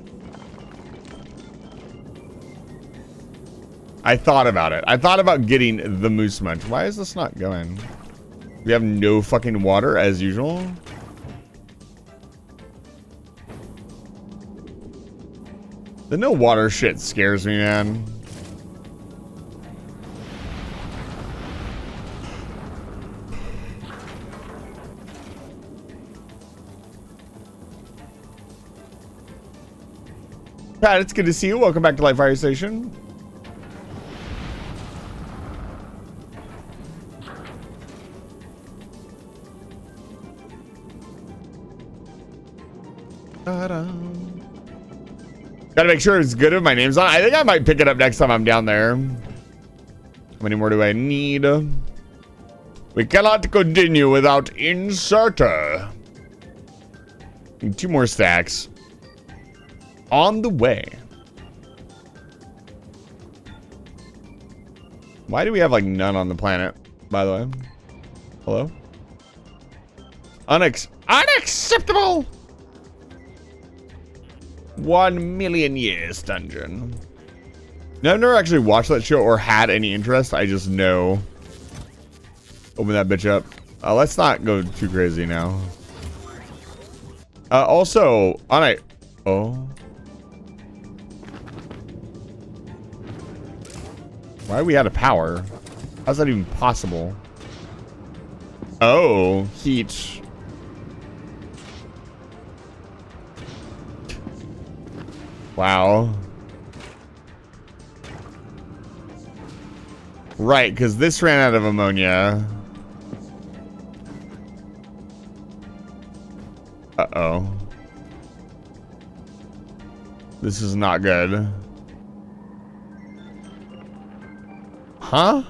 I thought about it. I thought about getting the Moose Munch. Why is this not going? We have no fucking water as usual. The no water shit scares me, man. Pat, it's good to see you. Welcome back to Live Fire Station. Gotta make sure it's good if my name's on. I think I might pick it up next time I'm down there. How many more do I need? We cannot continue without inserter. Need 2 more stacks. On the way. Why do we have like none on the planet, by the way? Hello? Unacceptable! 1 million years dungeon. Now, I've never actually watched that show or had any interest. I just know. Open that bitch up. Let's not go too crazy now. Also, oh. Why are we out of power? How's that even possible? Oh, heat. Wow. Right, because this ran out of ammonia. Uh-oh. This is not good. Huh?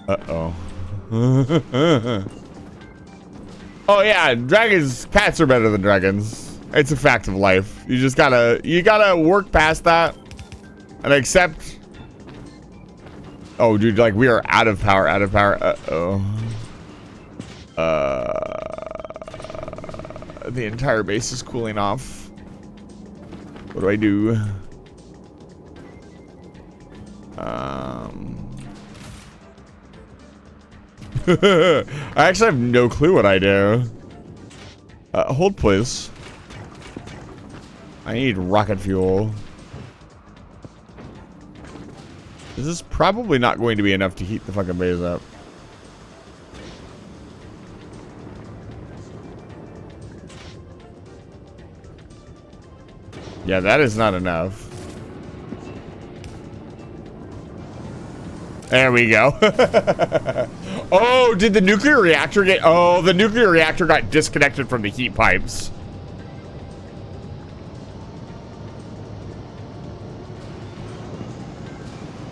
Uh-oh. Oh yeah, cats are better than dragons. It's a fact of life. You just gotta work past that and accept. Oh dude, like we are out of power. Uh-oh. The entire base is cooling off. What do I do? I actually have no clue what I do. Hold please. I need rocket fuel. This is probably not going to be enough to heat the fucking base up. Yeah, that is not enough. There we go. Oh, did the nuclear reactor get... Oh, the nuclear reactor got disconnected from the heat pipes.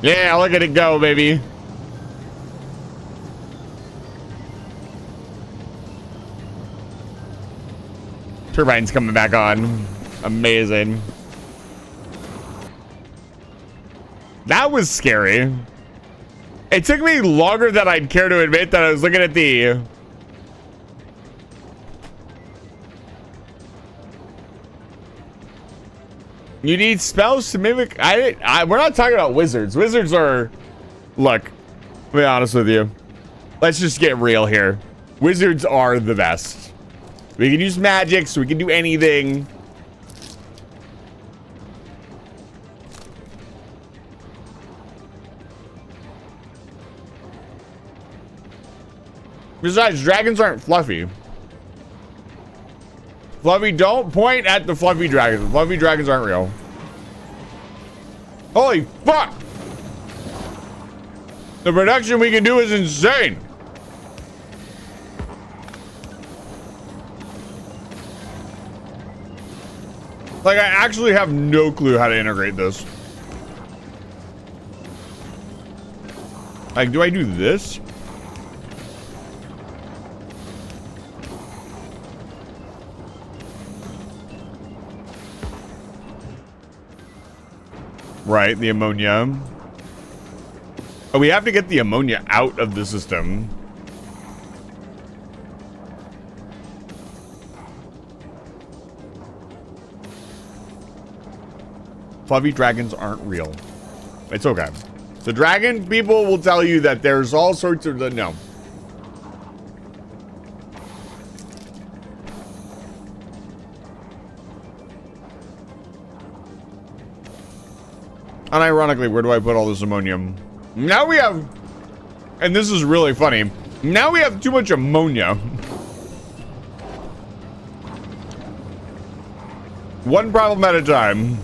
Yeah, look at it go, baby. Turbine's coming back on. Amazing. That was scary. It took me longer than I'd care to admit that I was looking at the... You need spells to mimic... we're not talking about wizards. Wizards are... Look, to be honest with you. Let's just get real here. Wizards are the best. We can use magic, so we can do anything. Besides, dragons aren't fluffy. Fluffy, don't point at the fluffy dragons. The fluffy dragons aren't real. Holy fuck! The production we can do is insane. Like, I actually have no clue how to integrate this. Like, do I do this? Right, the ammonia. Oh, we have to get the ammonia out of the system. Fluffy dragons aren't real. It's okay. The dragon people will tell you that there's all sorts of... No. Unironically, where do I put all this ammonium? Now we have... And this is really funny. Now we have too much ammonia. One problem at a time.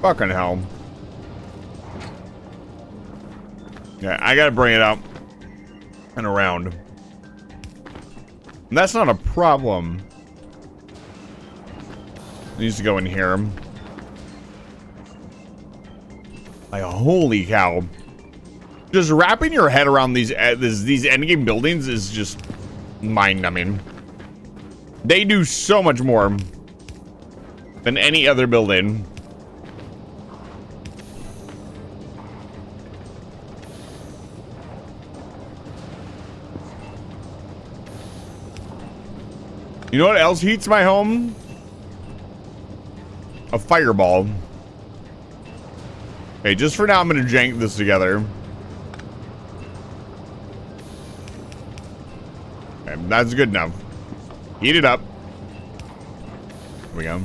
Fucking hell. Yeah, I gotta bring it up and around. And that's not a problem. It needs to go in here. Like, holy cow. Just wrapping your head around these endgame buildings is just mind-numbing. They do so much more than any other building. You know what else heats my home? A fireball. Okay, just for now, I'm gonna jank this together. Okay, that's good enough. Heat it up. Here we go.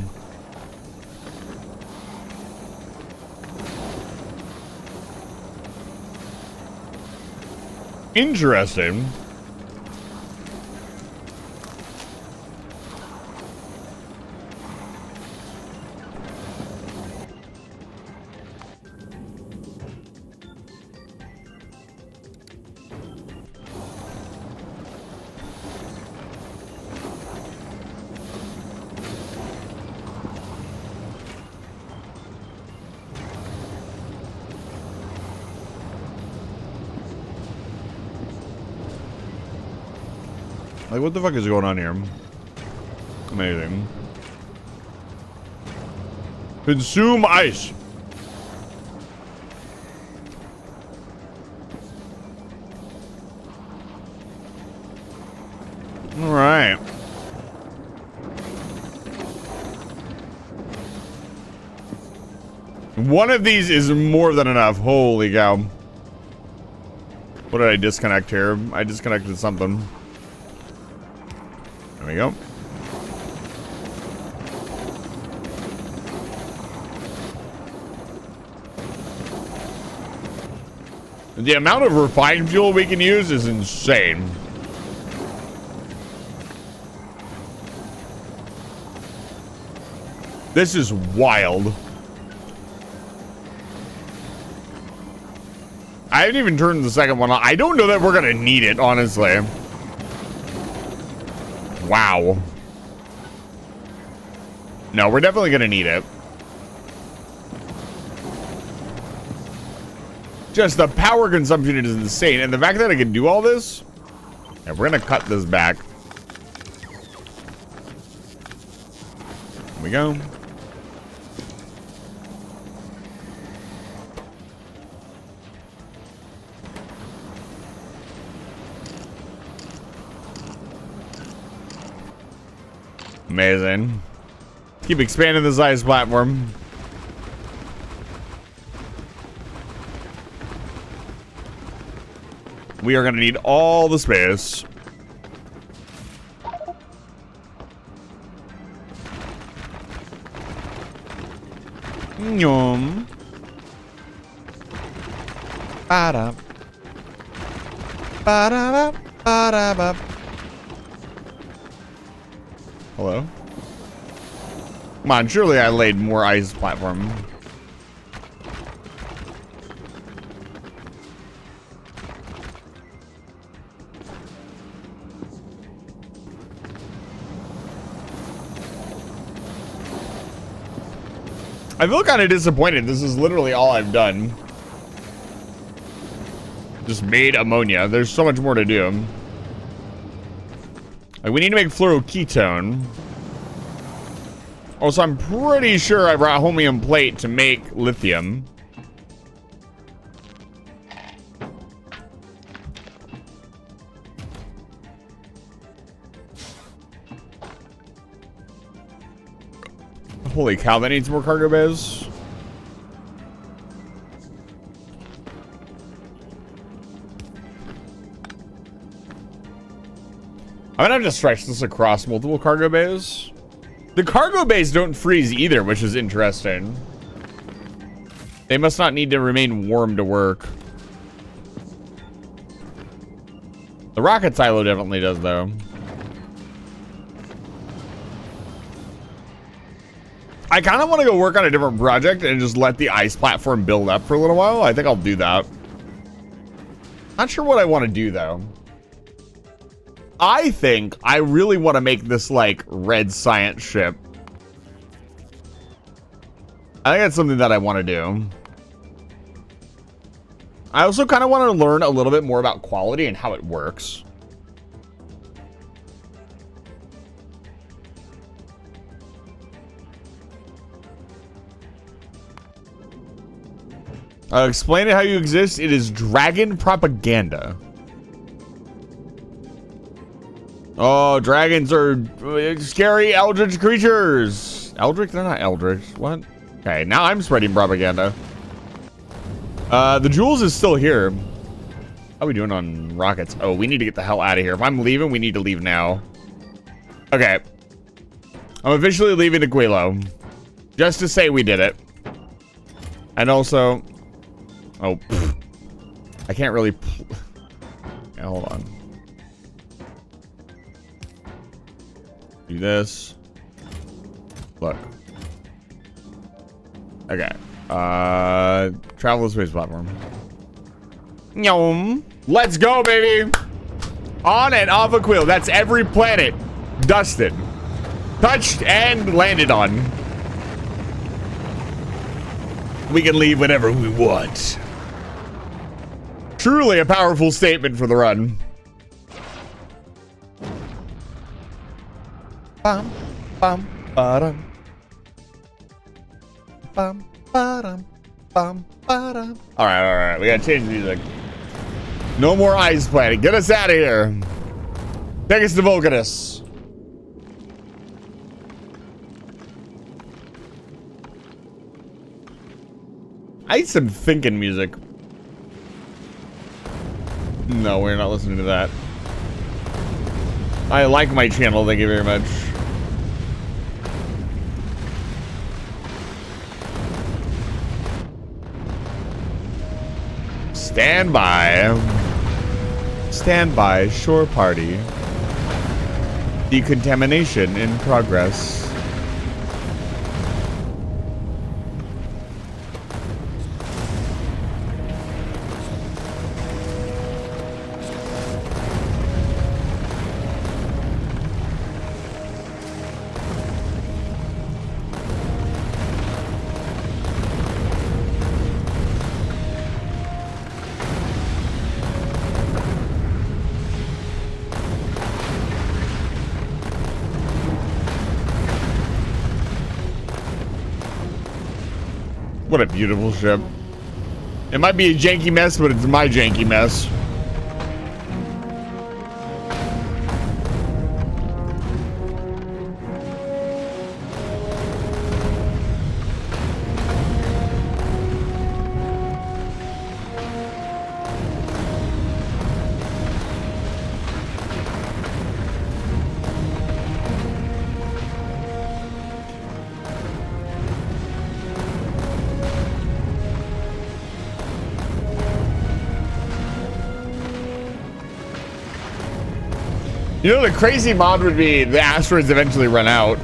Interesting. Like, what the fuck is going on here? Amazing. Consume ice. All right. One of these is more than enough. Holy cow. What did I disconnect here? I disconnected something. There we go. The amount of refined fuel we can use is insane. This is wild. I haven't even turned the second one on. I don't know that we're gonna need it, honestly. Wow. No, we're definitely gonna need it. Just the power consumption is insane, and the fact that I can do all this. Yeah, we're gonna cut this back. Here we go. Amazing. Keep expanding this ice platform. We are going to need all the space. Yum. Ba-da. Ba-da-ba. Ba-da-ba. Hello? Come on, surely I laid more ice platform. I feel kind of disappointed. This is literally all I've done. Just made ammonia. There's so much more to do. Like, we need to make fluoroketone. Also, I'm pretty sure I brought chromium plate to make lithium. Holy cow, that needs more cargo bays. I'm gonna have to stretch this across multiple cargo bays. The cargo bays don't freeze either, which is interesting. They must not need to remain warm to work. The rocket silo definitely does, though. I kind of want to go work on a different project and just let the ice platform build up for a little while. I think I'll do that. Not sure what I want to do, though. I think I really want to make this, like, red science ship. I think that's something that I want to do. I also kind of want to learn a little bit more about quality and how it works. Explain it how you exist. It is dragon propaganda. Oh, dragons are scary eldritch creatures. Eldritch? They're not eldritch. What? Okay, now I'm spreading propaganda. The jewels is still here. How are we doing on rockets? Oh, we need to get the hell out of here. If I'm leaving, we need to leave now. Okay. I'm officially leaving Aquilo. Just to say we did it. And also... Oh, pfft. I can't really... Yeah, hold on. Do this. Look. Okay. Travel the space platform. Nyom. Let's go, baby. On and off Aquilo. That's every planet dusted, touched, and landed on. We can leave whenever we want. Truly a powerful statement for the run. Bum, bum, ba-dum. Bum, ba-dum, bum, ba-dum. All right. We gotta change the music. No more Ice Planet. Get us out of here. Take us to Vulcanus. I need some thinking music. No, we're not listening to that. I like my channel, thank you very much. Stand by. Stand by, shore party. Decontamination in progress. What a beautiful ship. It might be a janky mess, but it's my janky mess. You know, the crazy mod would be the asteroids eventually run out.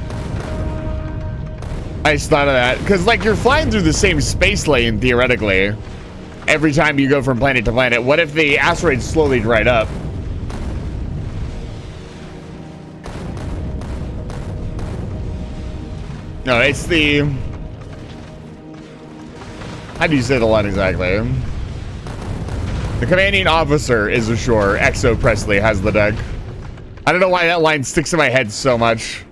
I just thought of that. Because, like, you're flying through the same space lane, theoretically, every time you go from planet to planet. What if the asteroids slowly dried up? No, it's the... How do you say the line exactly? The commanding officer is ashore. Exo Presley has the deck. I don't know why that line sticks in my head so much.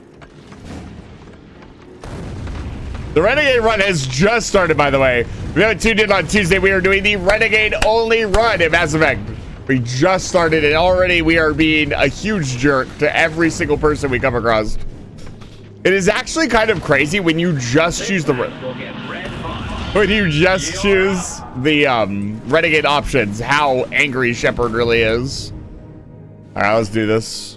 The Renegade run has just started, by the way. If you haven't tuned in on Tuesday, we are doing the Renegade only run in Mass Effect. We just started and already we are being a huge jerk to every single person we come across. It is actually kind of crazy when you just choose the Renegade options, how angry Shepard really is. All right, let's do this.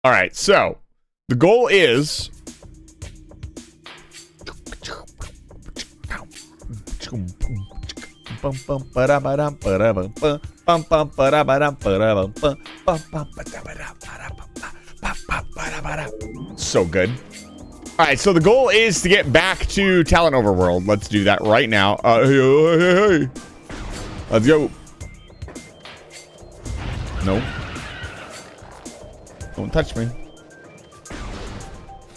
All right, so the goal is so good. All right, so the goal is to get back to Talon Overworld. Let's do that right now. Hey. Let's go. No. Don't touch me.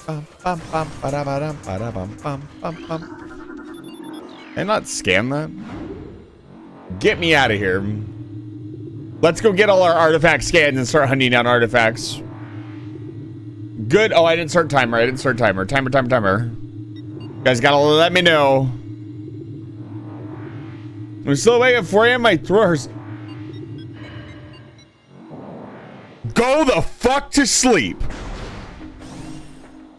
All And not scan that? Get me out of here. Let's go get all our artifact scans and start hunting down artifacts. Good. Oh, I didn't start timer. I didn't start timer. Timer. You guys gotta let me know. I'm still awake at 4 a.m. My throat hurts. Go the fuck to sleep.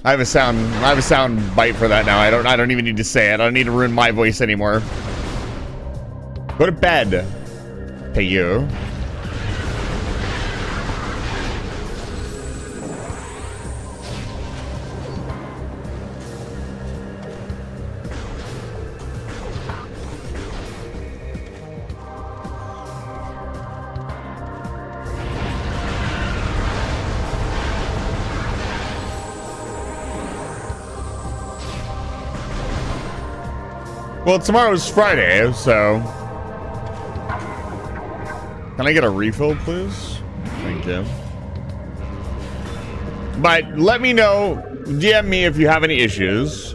I have a sound bite for that now. I don't even need to say it. I don't need to ruin my voice anymore. Go to bed. Hey, you. Well, tomorrow's Friday, so... Can I get a refill, please? Thank you. But let me know, DM me if you have any issues.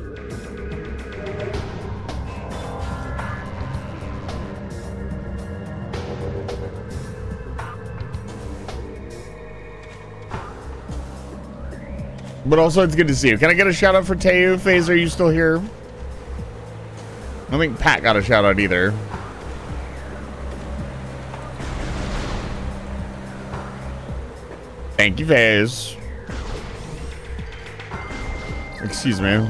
But also, it's good to see you. Can I get a shout out for Teo? FaZe, are you still here? I don't think Pat got a shout out either. Thank you, FaZe. Excuse me.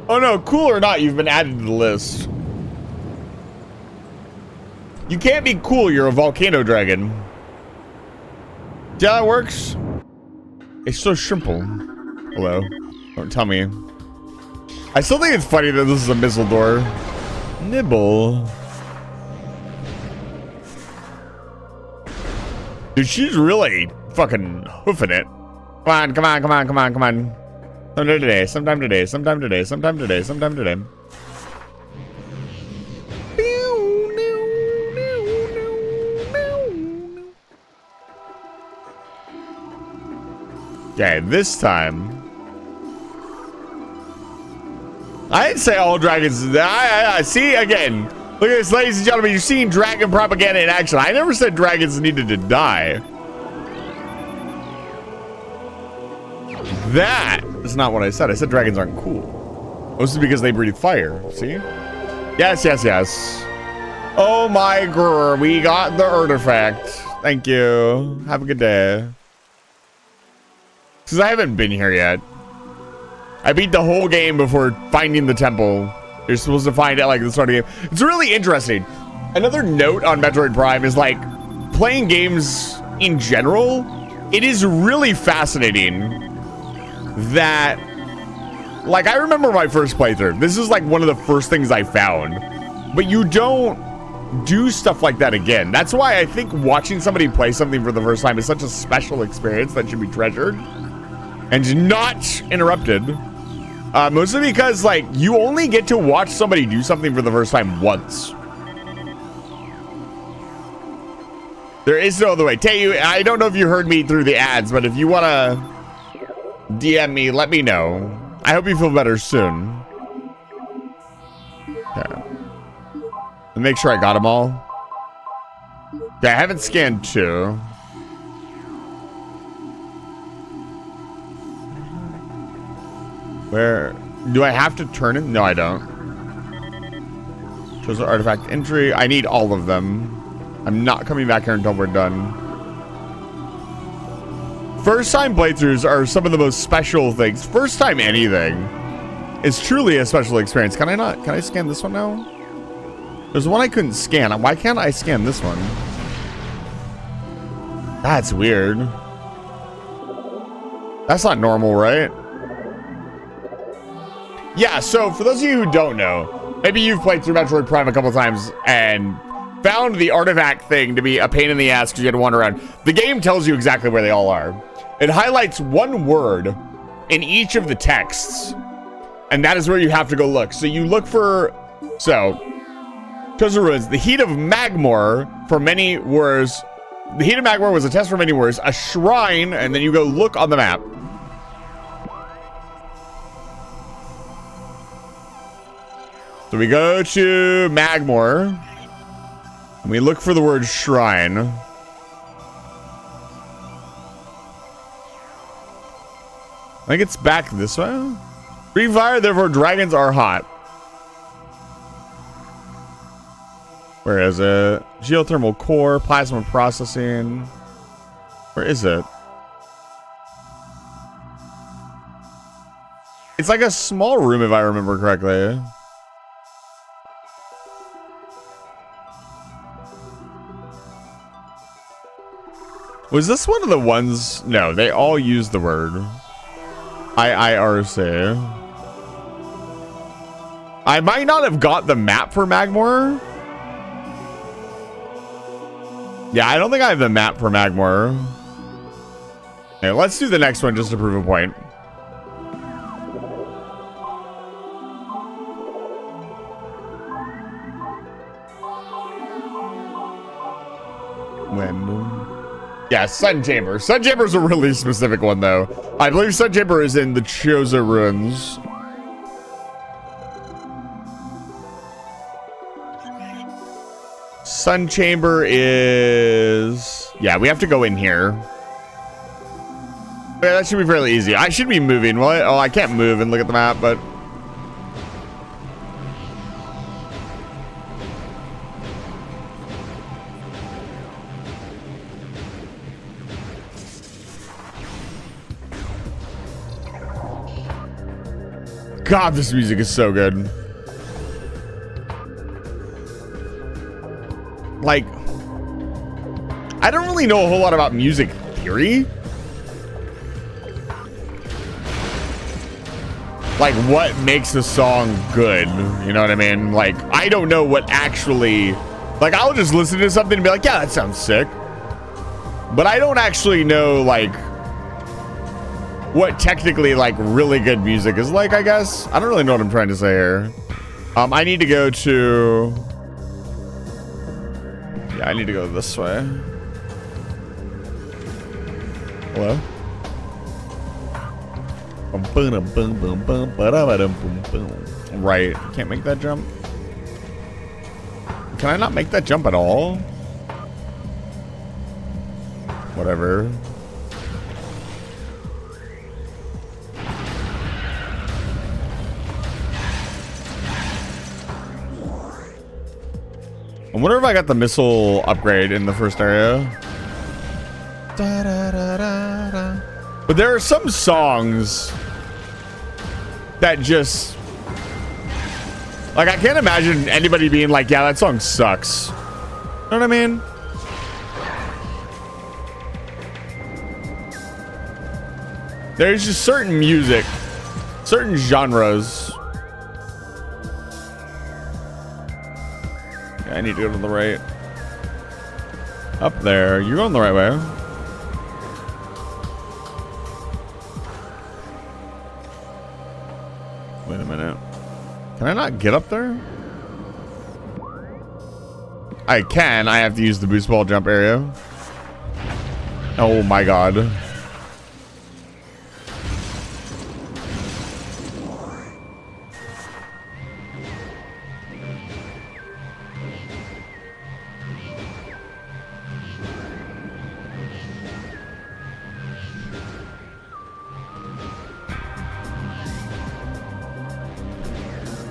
Oh no, cool or not, you've been added to the list. You can't be cool, you're a volcano dragon. See how that works? It's so simple. Hello. Don't tell me. I still think it's funny that this is a missile door. Nibble. Dude, she's really fucking hoofing it. Come on. Sometime today. Okay, this time. I didn't say all dragons. I see again. Look at this, ladies and gentlemen. You're seeing dragon propaganda in action. I never said dragons needed to die. That is not what I said. I said dragons aren't cool. Mostly because they breathe fire. See? Yes. Oh my grr. We got the artifact. Thank you. Have a good day. Because I haven't been here yet. I beat the whole game before finding the temple. You're supposed to find it like at the start of the game. It's really interesting. Another note on Metroid Prime is like playing games in general. It is really fascinating that, like, I remember my first playthrough. This is like one of the first things I found. But you don't do stuff like that again. That's why I think watching somebody play something for the first time is such a special experience that should be treasured and not interrupted. Mostly because, like, you only get to watch somebody do something for the first time once. There is no other way. Teo, I don't know if you heard me through the ads, but if you want to DM me, let me know. I hope you feel better soon. Okay. And make sure I got them all. Okay, I haven't scanned 2. Where do I have to turn it? No, I don't. Chosen artifact entry. I need all of them. I'm not coming back here until we're done. First time playthroughs are some of the most special things. First time anything is truly a special experience. Can I scan this one now? There's one I couldn't scan. Why can't I scan this one? That's weird. That's not normal, right? Yeah, so for those of you who don't know, maybe you've played through Metroid Prime a couple times and found the artifact thing to be a pain in the ass because you had to wander around. The game tells you exactly where they all are. It highlights one word in each of the texts And that is where you have to go look. So you look for, Chosen Ruins. The Heat of Magmor for many wars. The Heat of Magmor was a test for many wars. A shrine, and then you go look on the map. So we go to Magmor. And we look for the word shrine. I think it's back this way. Free fire, therefore dragons are hot. Where is it? Geothermal core, plasma processing. Where is it? It's like a small room if I remember correctly. Was this one of the ones? No, they all use the word IIRC. I might not have got the map for Magmor. Yeah, I don't think I have the map for Magmor. Okay, let's do the next one just to prove a point. Yeah, Sun Chamber. Sun Chamber is a really specific one, though. I believe Sun Chamber is in the Chosen Ruins. Sun Chamber is... Yeah, we have to go in here. Yeah, that should be fairly easy. I should be moving. Well, I can't move and look at the map, but... God, this music is so good. Like, I don't really know a whole lot about music theory. Like, what makes a song good? You know what I mean? Like, I don't know what actually... Like, I'll just listen to something and be like, yeah, that sounds sick. But I don't actually know, like... what technically like really good music is like, I guess. I don't really know what I'm trying to say here. I need to go to... Yeah, I need to go this way. Hello? Right. Can't make that jump. Can I not make that jump at all? Whatever. I wonder if I got the missile upgrade in the first area. But there are some songs that just... Like, I can't imagine anybody being like, yeah, that song sucks. You know what I mean? There's just certain music, certain genres. I need to go to the right. Up there. You're going the right way. Wait a minute. Can I not get up there? I can. I have to use the boost ball jump area. Oh my god.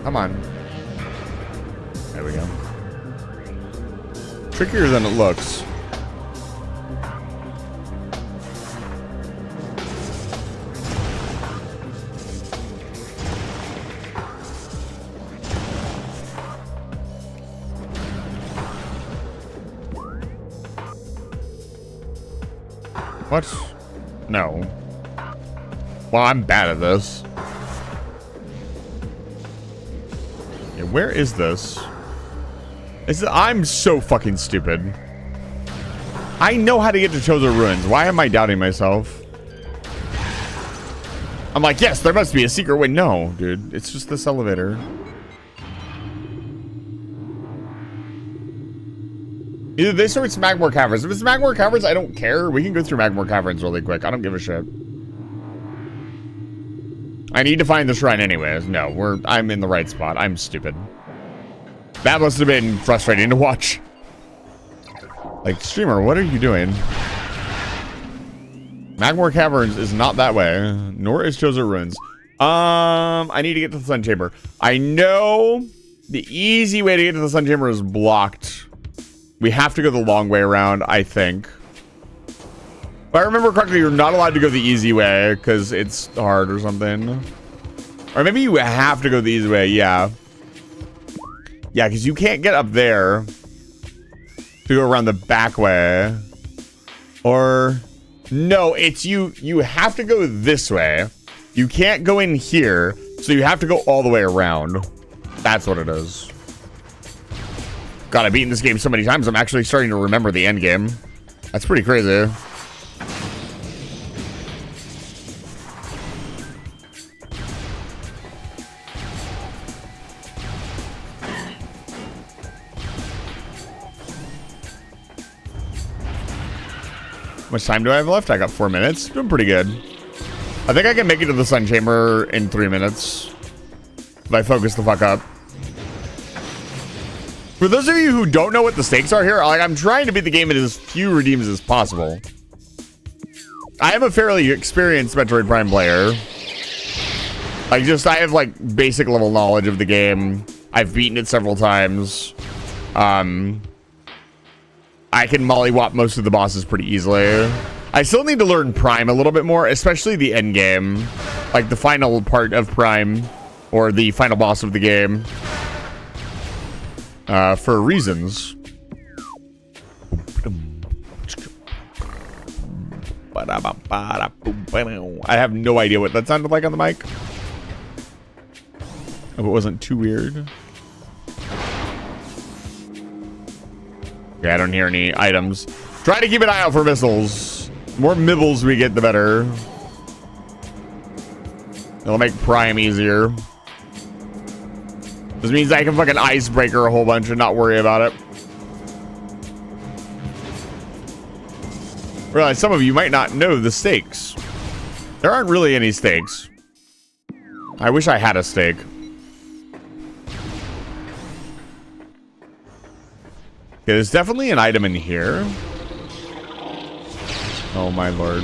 Come on. There we go. Trickier than it looks. What? No. Well, I'm bad at this. Where is this? I'm so fucking stupid. I know how to get to Chosen Ruins. Why am I doubting myself? I'm like, yes, there must be a secret way. No, dude, it's just this elevator. Either this or it's Magmore Caverns. If it's Magmore Caverns, I don't care. We can go through Magmore Caverns really quick. I don't give a shit. I need to find the shrine anyways. No, I'm in the right spot. I'm stupid. That must have been frustrating to watch. Like, streamer, what are you doing? Magmore Caverns is not that way, nor is Chozo Ruins. I need to get to the Sun Chamber. I know the easy way to get to the Sun Chamber is blocked. We have to go the long way around, I think. If I remember correctly, you're not allowed to go the easy way because it's hard or something. Or maybe you have to go the easy way, yeah. Yeah, because you can't get up there to go around the back way. Or, no, it's you have to go this way. You can't go in here, so you have to go all the way around. That's what it is. God, I've beaten this game so many times, I'm actually starting to remember the end game. That's pretty crazy. How much time do I have left? I got 4 minutes. Doing pretty good. I think I can make it to the Sun Chamber in 3 minutes. If I focus the fuck up. For those of you who don't know what the stakes are here, like, I'm trying to beat the game in as few redeems as possible. I am a fairly experienced Metroid Prime player. I have like basic level knowledge of the game. I've beaten it several times. I can mollywop most of the bosses pretty easily. I still need to learn Prime a little bit more, especially the end game. Like the final part of Prime, or the final boss of the game. For reasons. I have no idea what that sounded like on the mic. If it wasn't too weird. Yeah, I don't hear any items. Try to keep an eye out for missiles. The more mibbles we get, the better. It'll make Prime easier. This means I can fucking icebreaker a whole bunch and not worry about it. Realize some of you might not know the stakes. There aren't really any stakes. I wish I had a stake. Okay, there's definitely an item in here. Oh my lord.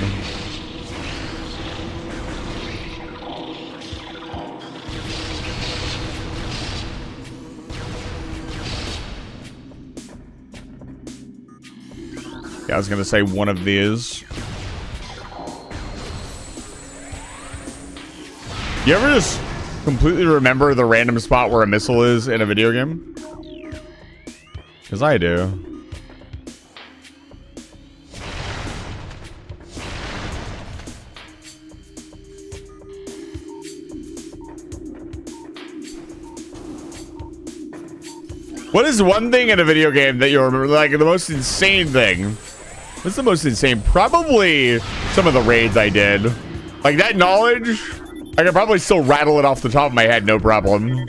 Yeah, I was gonna say one of these. You ever just completely remember the random spot where a missile is in a video game? Because I do. What is one thing in a video game that you remember, like the most insane thing? What's the most insane? Probably some of the raids I did. Like that knowledge, I could probably still rattle it off the top of my head, no problem.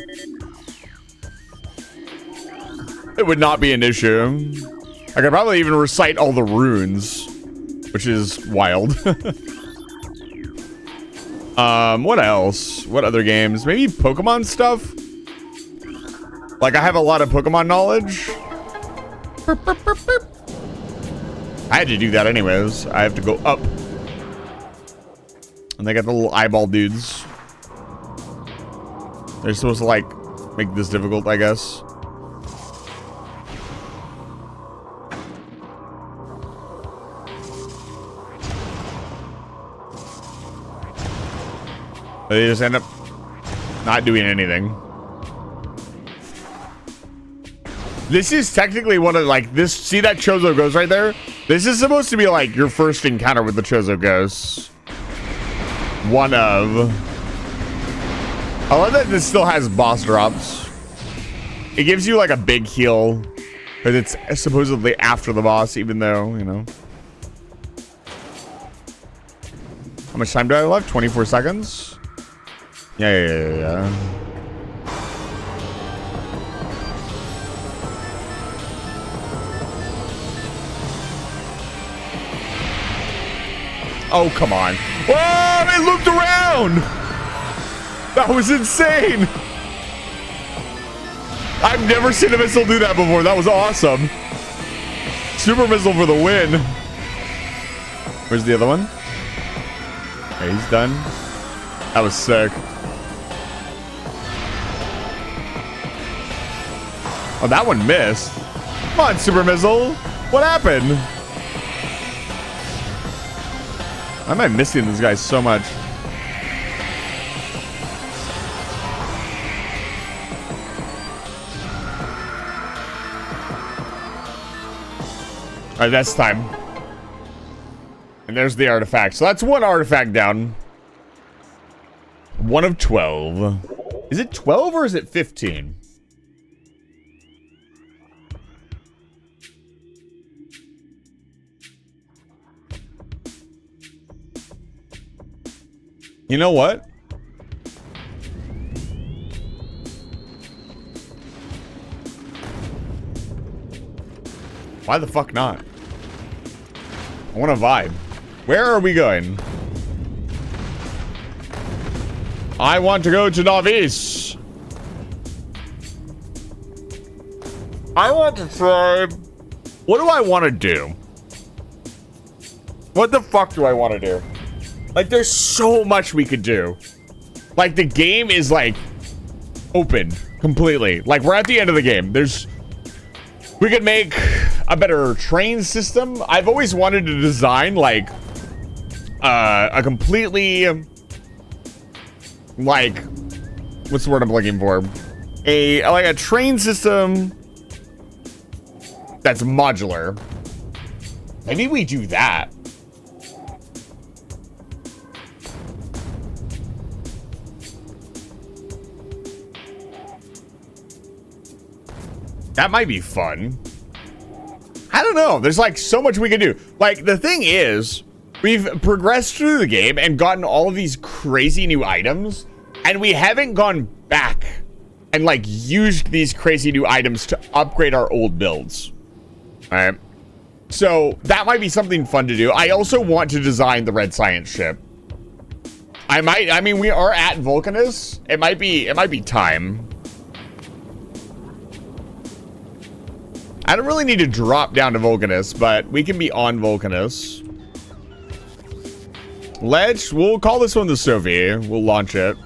It would not be an issue. I could probably even recite all the runes, which is wild. What else? What other games? Maybe Pokemon stuff? Like, I have a lot of Pokemon knowledge. I had to do that anyways. I have to go up. And they got the little eyeball dudes. They're supposed to, like, make this difficult, I guess. They just end up not doing anything. This is technically one of, like, this, see that Chozo Ghost right there? This is supposed to be, like, your first encounter with the Chozo Ghosts. One of. I love that this still has boss drops. It gives you, like, a big heal. But it's supposedly after the boss, even though, you know. How much time do I have left? 24 seconds? Yeah. Oh, come on. Oh, it looped around! That was insane! I've never seen a missile do that before. That was awesome. Super missile for the win. Where's the other one? Okay, he's done. That was sick. Oh, that one missed. Come on, super missile. What happened? Why am I missing this guy so much? All right, that's time. And there's the artifact. So that's one artifact down. 1 of 12. Is it 12 or is it 15? You know what? Why the fuck not? I want to vibe. Where are we going? I want to go to Novice. I want to try... What do I want to do? What the fuck do I want to do? Like, there's so much we could do. Like, the game is, like, open completely. Like, we're at the end of the game. We could make a better train system. I've always wanted to design, like, a completely, like, what's the word I'm looking for? Like a train system that's modular. Maybe we do that. That might be fun. I don't know. There's like so much we can do. Like the thing is, we've progressed through the game and gotten all of these crazy new items, and we haven't gone back and like used these crazy new items to upgrade our old builds. All right. So that might be something fun to do. I also want to design the Red Science ship. I mean, we are at Vulcanus. It might be time. I don't really need to drop down to Vulcanus, but we can be on Vulcanus. We'll call this one the Sophie. We'll launch it.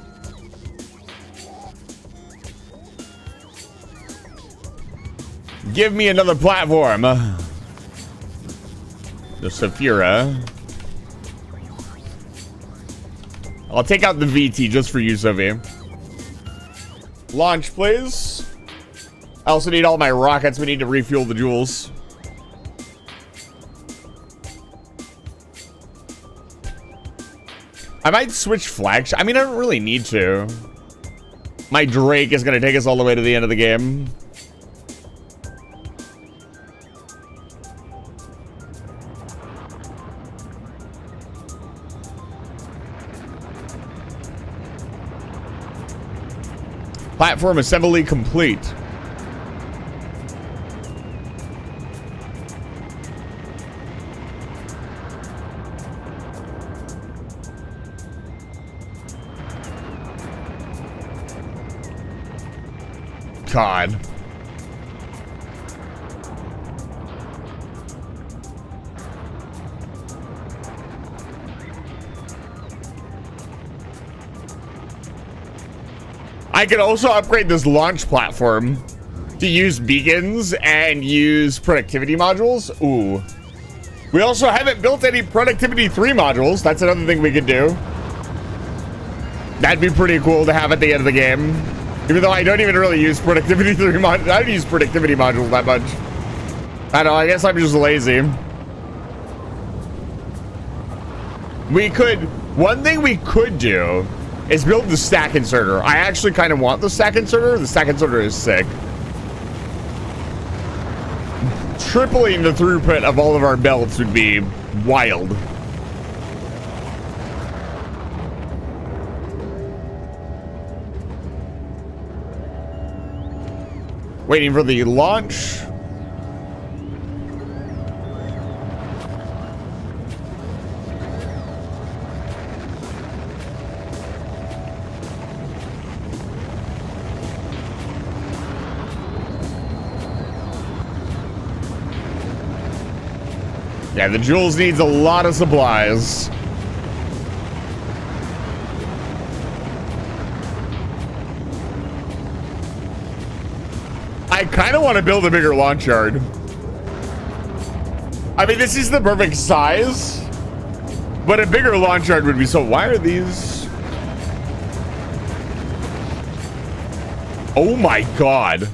Give me another platform. The Saphira. I'll take out the VT just for you, Sophie. Launch, please. I also need all my rockets. We need to refuel the jewels. I might switch flags. I mean, I don't really need to. My Drake is going to take us all the way to the end of the game. Platform assembly complete. God. I could also upgrade this launch platform to use beacons and use productivity modules. Ooh. We also haven't built any productivity 3 modules. That's another thing we could do. That'd be pretty cool to have at the end of the game. Even though I don't even really use productivity 3 modules. I don't use productivity modules that much. I know, I guess I'm just lazy. One thing we could do is build the stack inserter. I actually kind of want the stack inserter. The stack inserter is sick. Tripling the throughput of all of our belts would be wild. Waiting for the launch. Yeah, the Jules needs a lot of supplies. I kind of want to build a bigger launch yard. I mean, this is the perfect size, but a bigger launch yard would be so... Why are these... Oh my god.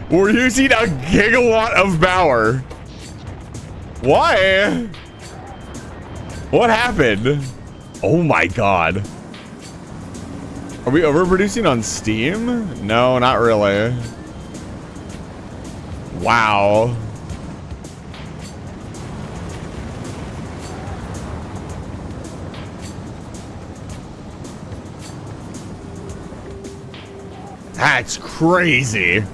We're using a gigawatt of power. Why? What happened? Oh my god. Are we overproducing on Steam? No, not really. Wow. That's crazy.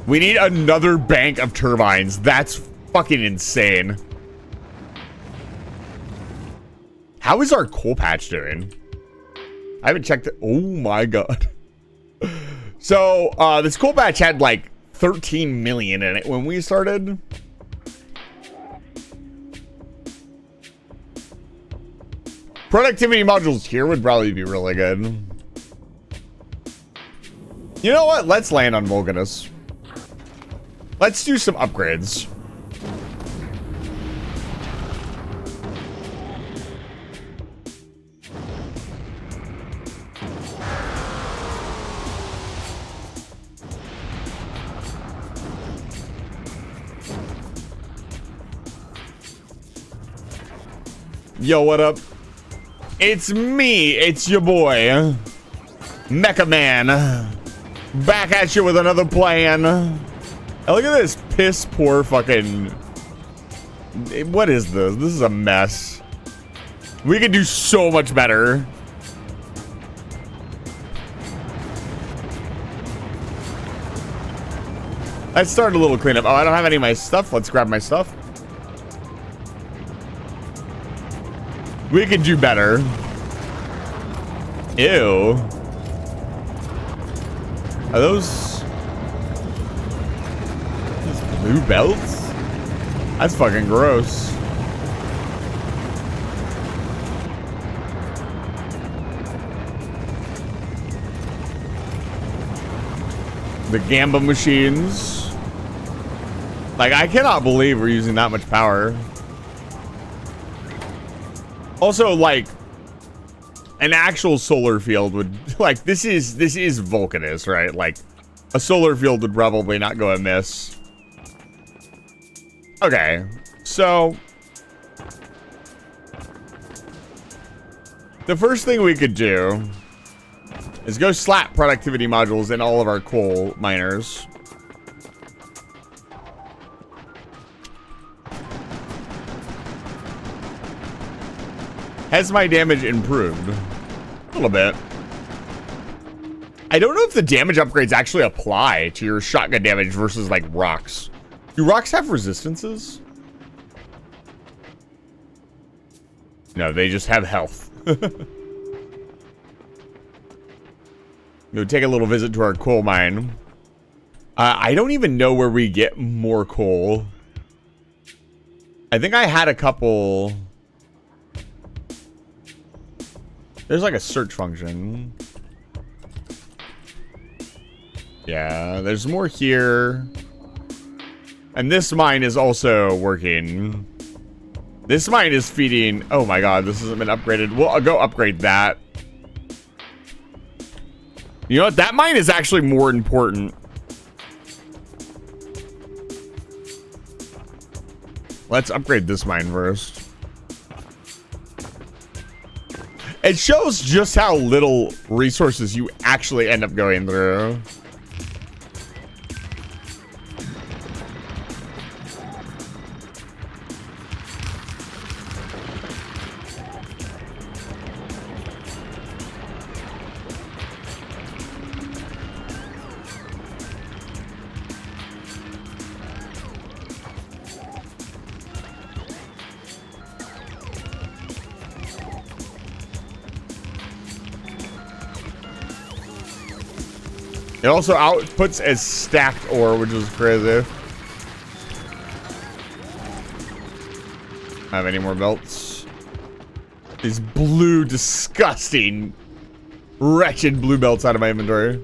We need another bank of turbines. That's fucking insane. How is our coal patch doing? I haven't checked it. Oh my god. So, this coal patch had like 13 million in it when we started. Productivity modules here would probably be really good. You know what? Let's land on Vulcanus. Let's do some upgrades. Yo, what up? It's me. It's your boy, Mecha Man. Back at you with another plan. Oh, look at this piss poor fucking... What is this? This is a mess. We could do so much better. Let's start a little cleanup. Oh, I don't have any of my stuff. Let's grab my stuff. We could do better. Ew. Are those... blue belts? That's fucking gross. The Gamba machines. Like, I cannot believe we're using that much power. Also, like, an actual solar field would, like, this is Vulcanus, right? Like, a solar field would probably not go amiss. Okay, so the first thing we could do is go slap productivity modules in all of our coal miners. Has my damage improved? A little bit. I don't know if the damage upgrades actually apply to your shotgun damage versus like rocks. Do rocks have resistances? No, they just have health. Go take a little visit to our coal mine. I don't even know where we get more coal. I think I had a couple... There's like a search function. Yeah, there's more here. And this mine is also working. This mine is feeding... Oh my god, this hasn't been upgraded. Well, I'll go upgrade that. You know what? That mine is actually more important. Let's upgrade this mine first. It shows just how little resources you actually end up going through. It also outputs as stacked ore, which is crazy. Have any more belts? These blue, disgusting, wretched blue belts out of my inventory.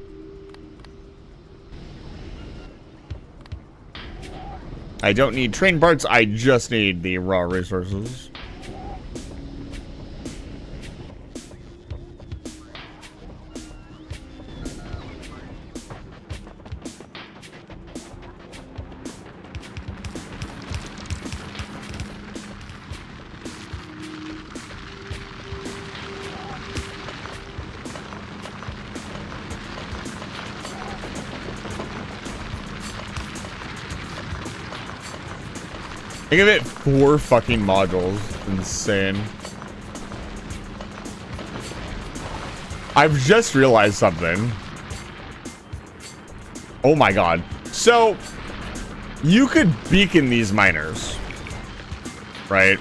I don't need train parts, I just need the raw resources. I give it 4 fucking modules. Insane. I've just realized something. Oh my god. So, you could beacon these miners. Right?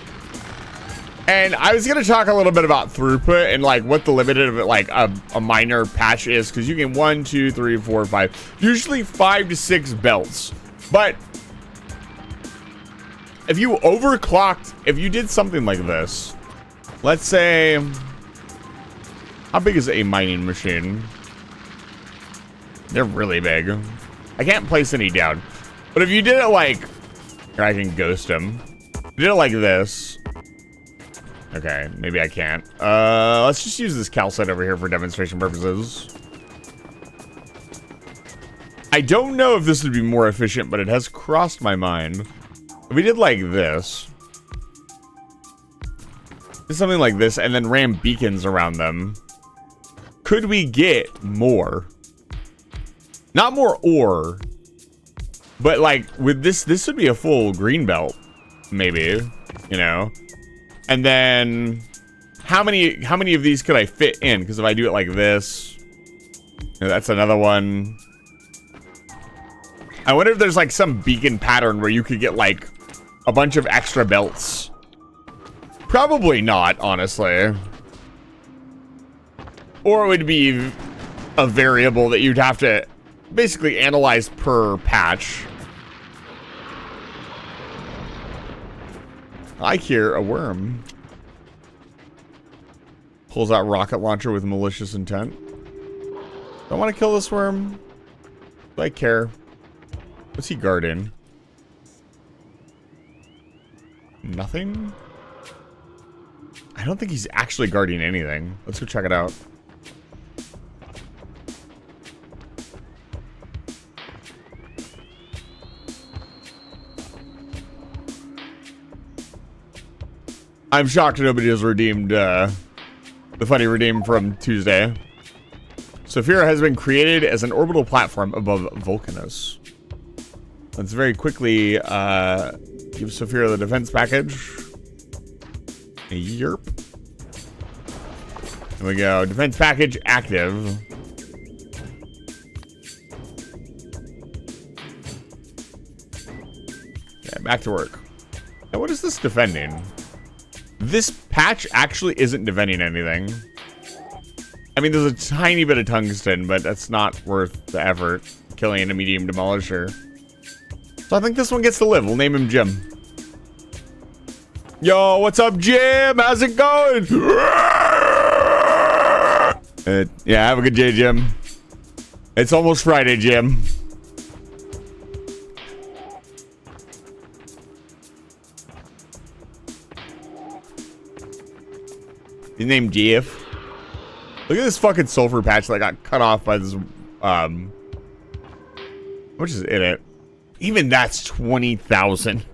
And I was going to talk a little bit about throughput and like what the limit of like a miner patch is. Because you can 1, 2, 3, 4, 5. Usually 5 to 6 belts. But if you overclocked, if you did something like this, let's say, how big is a mining machine? They're really big. I can't place any down. But if you did it like, here, I can ghost them. You did it like this. Okay, maybe I can't. Let's just use this calcite over here for demonstration purposes. I don't know if this would be more efficient, but it has crossed my mind. If we did like this, something like this, and then ran beacons around them, could we get more? Not more ore, but like with this would be a full green belt, maybe, you know? And then how many of these could I fit in? Because if I do it like this, you know, that's another one. I wonder if there's like some beacon pattern where you could get like a bunch of extra belts. Probably not, honestly. Or it would be a variable that you'd have to basically analyze per patch. I hear a worm. Pulls out rocket launcher with malicious intent. Do I want to kill this worm? Do I care? What's he guarding? Nothing? I don't think he's actually guarding anything. Let's go check it out. I'm shocked nobody has redeemed the funny redeem from Tuesday. Sophia has been created as an orbital platform above Vulcanus. Let's very quickly give Sophia the defense package. Yerp. There we go. Defense package active. Okay, back to work. Now, what is this defending? This patch actually isn't defending anything. I mean, there's a tiny bit of tungsten, but that's not worth the effort. Killing a medium demolisher. So I think this one gets to live. We'll name him Jim. Yo, what's up, Jim? How's it going? Yeah, have a good day, Jim. It's almost Friday, Jim. His name Jeff. Look at this fucking sulfur patch that got cut off by this, which is in it. Even that's 20,000.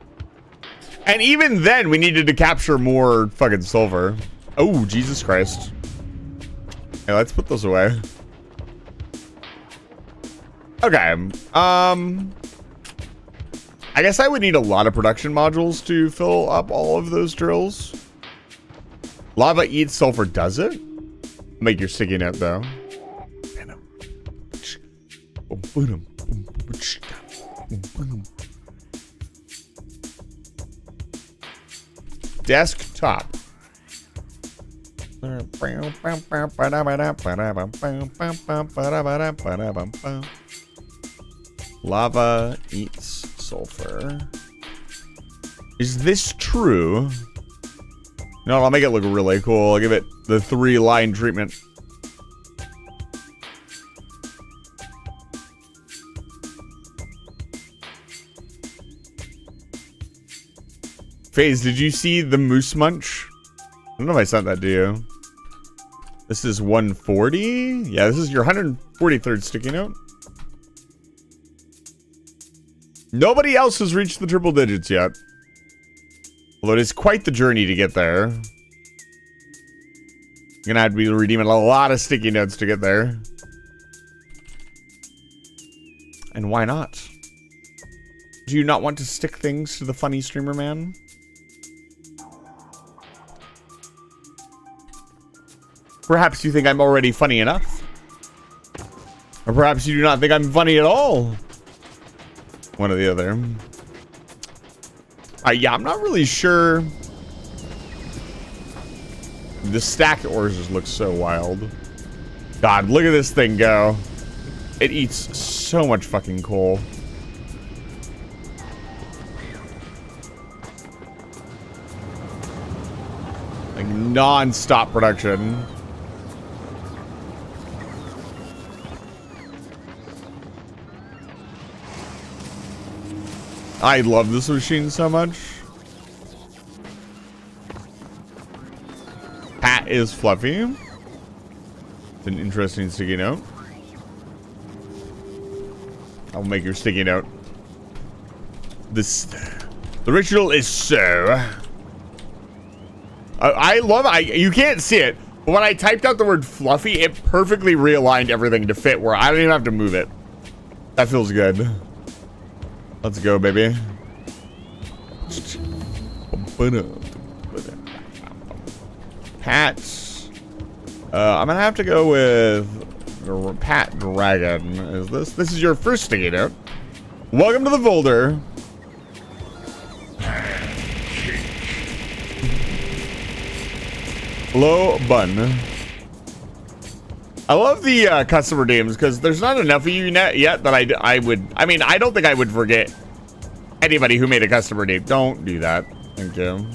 And even then, we needed to capture more fucking sulfur. Oh, Jesus Christ. Hey, let's put those away. Okay. I guess I would need a lot of production modules to fill up all of those drills. Lava eats sulfur, does it? Make your sticky note, though. Desktop. Lava eats sulfur. Is this true? No, I'll make it look really cool. I'll give it the 3-line treatment. FaZe, did you see the Moose Munch? I don't know if I sent that to you. This is 140? Yeah, this is your 143rd sticky note. Nobody else has reached the triple digits yet. Although it is quite the journey to get there. You're gonna have to be redeeming a lot of sticky notes to get there. And why not? Do you not want to stick things to the funny streamer man? Perhaps you think I'm already funny enough. Or perhaps you do not think I'm funny at all. One or the other. Yeah, I'm not really sure. The stacked ores just looks so wild. God, look at this thing go. It eats so much fucking coal. Like non-stop production. I love this machine so much. Pat is fluffy. It's an interesting sticky note. I'll make your sticky note. The ritual is so. I love it. You can't see it, but when I typed out the word fluffy, it perfectly realigned everything to fit where I don't even have to move it. That feels good. Let's go, baby. Pat. I'm gonna have to go with Pat Dragon. Is this? This is your first sticky note. Welcome to the folder. Hello, Bun. I love the custom redeems because there's not enough of you yet that I would. I mean, I don't think I would forget anybody who made a custom redeem. Don't do that. Thank you.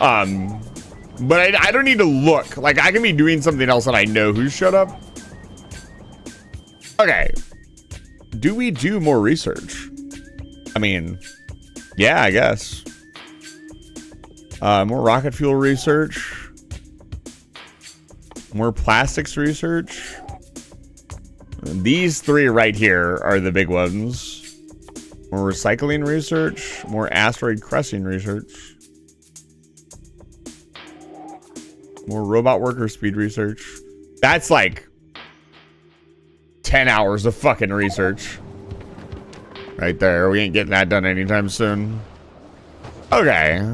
But I don't need to look. Like, I can be doing something else and I know who showed up. Okay. Do we do more research? I mean, yeah, I guess. More rocket fuel research. More plastics research. These three right here are the big ones. More recycling research. More asteroid crushing research. More robot worker speed research. That's like 10 hours of fucking research. Right there. We ain't getting that done anytime soon. Okay.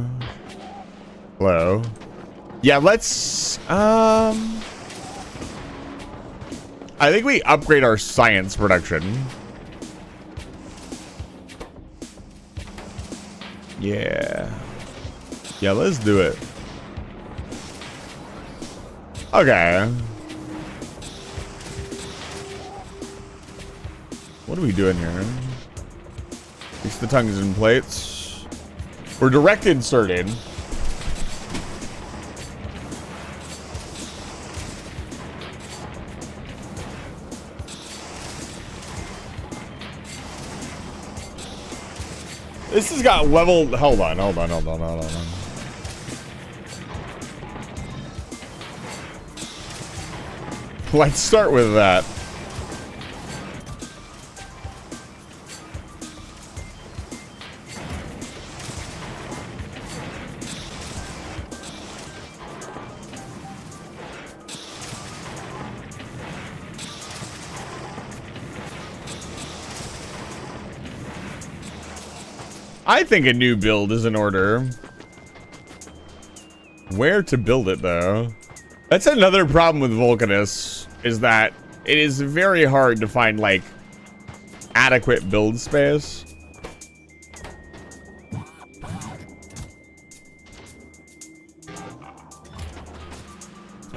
Hello. Yeah, let's... I think we upgrade our science production. Yeah. Yeah, let's do it. Okay. What are we doing here? Fix the tungsten plates. We're direct inserted. This has got level. Hold on. Let's start with that. I think a new build is in order. Where to build it, though? That's another problem with Vulcanus, is that it is very hard to find, like, adequate build space.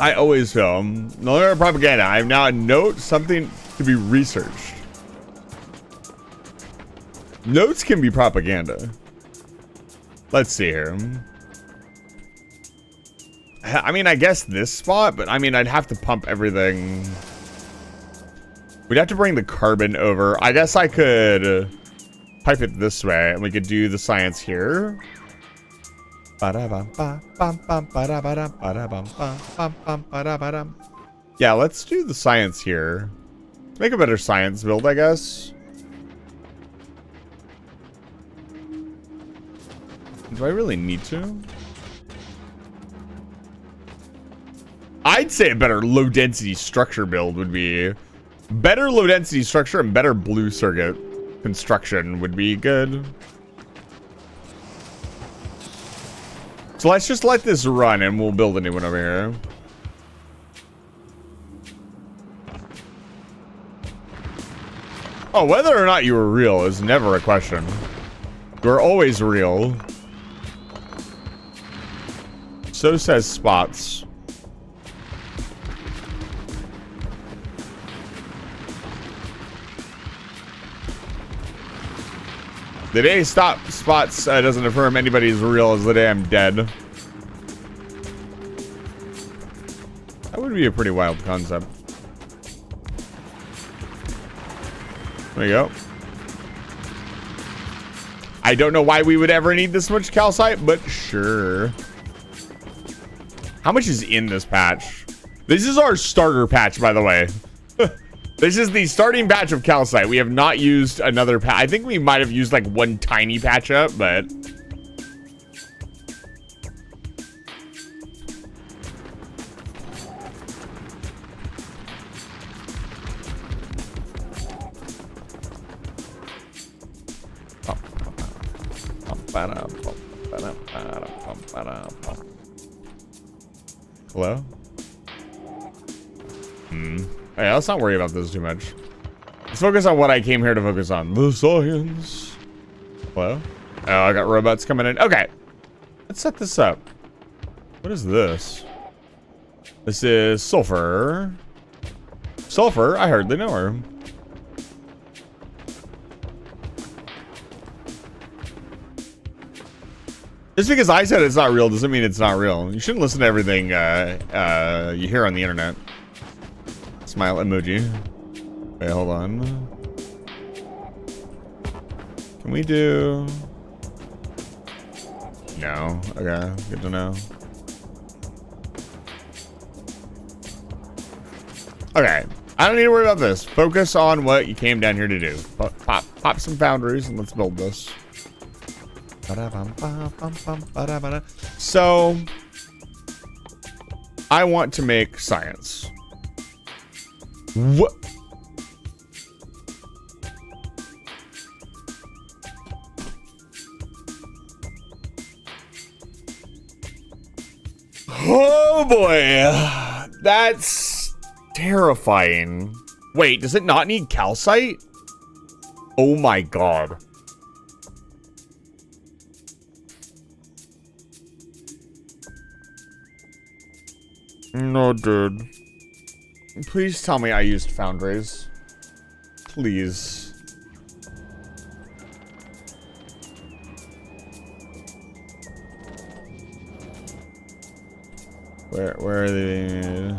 I always film. No longer propaganda. I now note something to be researched. Notes can be propaganda. Let's see here. I mean, I guess this spot, but I mean, I'd have to pump everything. We'd have to bring the carbon over. I guess I could pipe it this way, and we could do the science here. Yeah, let's do the science here. Make a better science build, I guess. Do I really need to? I'd say a better low density structure build would be better low density structure and better blue circuit construction would be good. So let's just let this run and we'll build a new one over here. Oh, whether or not you were real is never a question. You're always real. So says Spots. The day Spots doesn't affirm anybody is real is the day I'm dead. That would be a pretty wild concept. There you go. I don't know why we would ever need this much calcite, but sure. How much is in this patch? This is our starter patch, by the way. This is the starting patch of calcite. We have not used another patch. I think we might have used like one tiny patch up, but... Hello? Hey, let's not worry about this too much. Let's focus on what I came here to focus on. The science. Hello? Oh, I got robots coming in. Okay. Let's set this up. What is this? This is sulfur. Sulfur? I hardly know her. Just because I said it's not real doesn't mean it's not real. You shouldn't listen to everything you hear on the internet. Smile emoji. Wait, hold on. Can we do... No. Okay, good to know. Okay, I don't need to worry about this. Focus on what you came down here to do. Pop some foundries and let's build this. So, I want to make science. What? Oh boy, that's terrifying. Wait, does it not need calcite? Oh my god. No, dude. Please tell me I used foundries. Please. Where are they?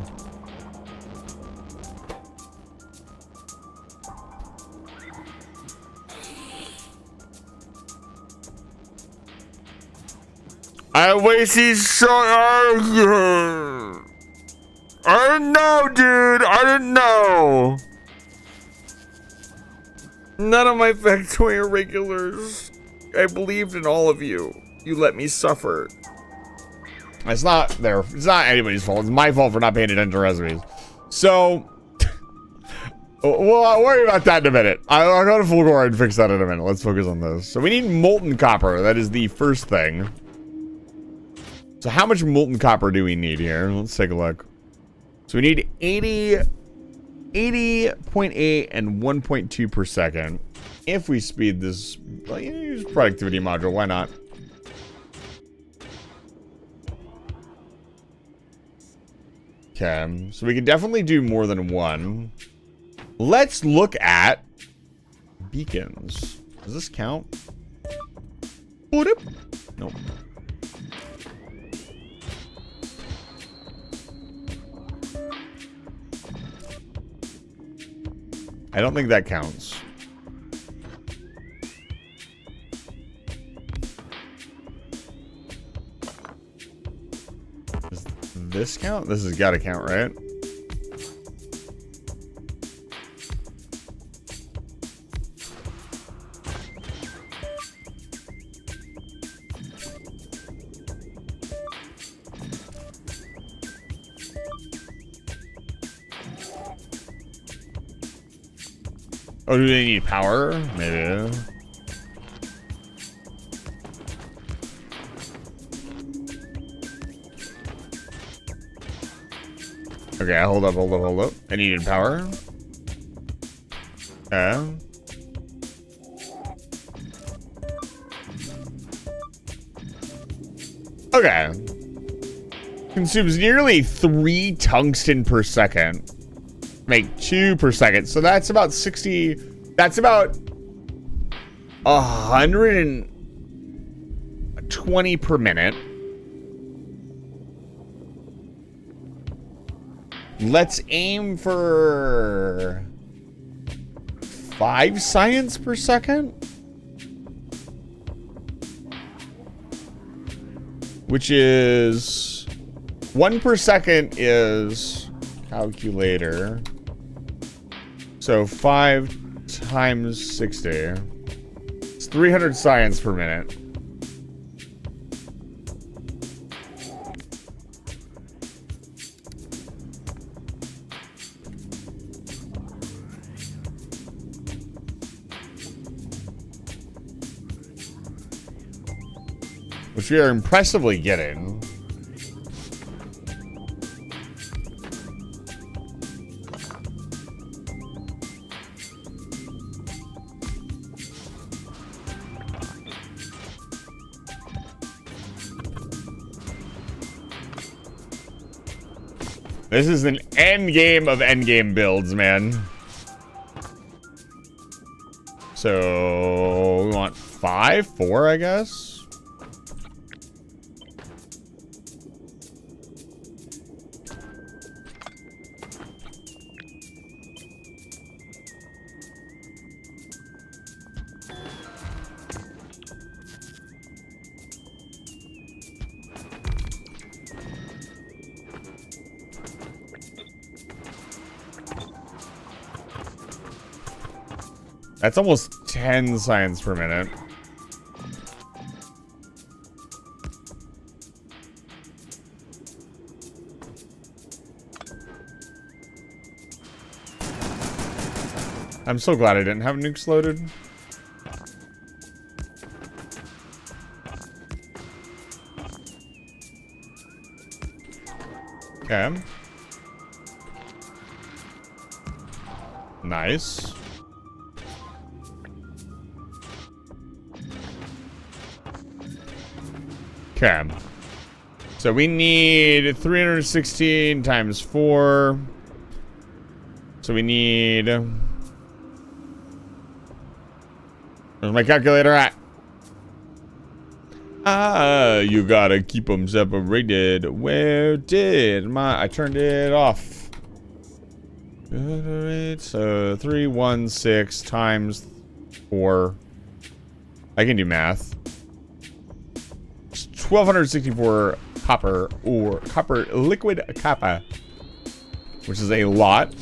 I wasted so. I didn't know, dude. I didn't know. None of my factoid irregulars. I believed in all of you. You let me suffer. It's not anybody's fault. It's my fault for not paying attention to recipes. So, well, I'll worry about that in a minute. I'll go to Fulgore and fix that in a minute. Let's focus on this. So we need molten copper. That is the first thing. So how much molten copper do we need here? Let's take a look. So we need 80.8 and 1.2 per second. If we speed this, well, use productivity module, why not? Okay, so we can definitely do more than one. Let's look at beacons. Does this count? Nope. I don't think that counts. Does this count? This has got to count, right? Oh, do they need power? Maybe. Okay, hold up. I needed power. Okay. Consumes nearly 3 tungsten per second. Make 2 per second. So that's about 60. That's about 120 per minute. Let's aim for 5 science per second. Which is 1 per second is calculator. So 5 times 60. It's 300 science per minute. Which we are impressively getting. This is an endgame of endgame builds, man. So we want 4, I guess. That's almost 10 science per minute. I'm so glad I didn't have nukes loaded. Okay. Nice. Okay. So we need 316 times 4. So we need... Where's my calculator at? You gotta keep them separated. Where did my... I turned it off. So 316 times 4. I can do math. 1,264 copper or copper liquid copper, which is a lot.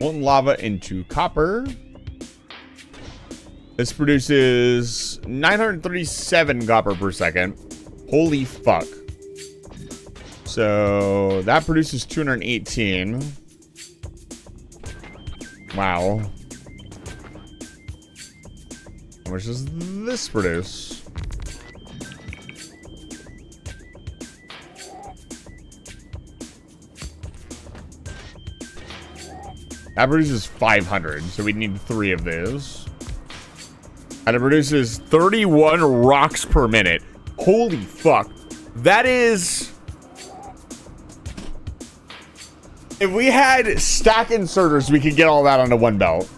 Molten lava into copper. This produces 937 copper per second. Holy fuck. So that produces 218. Wow. How much does this produce? That produces 500, so we need 3 of those. And it produces 31 rocks per minute. Holy fuck. That is... If we had stack inserters, we could get all that onto one belt.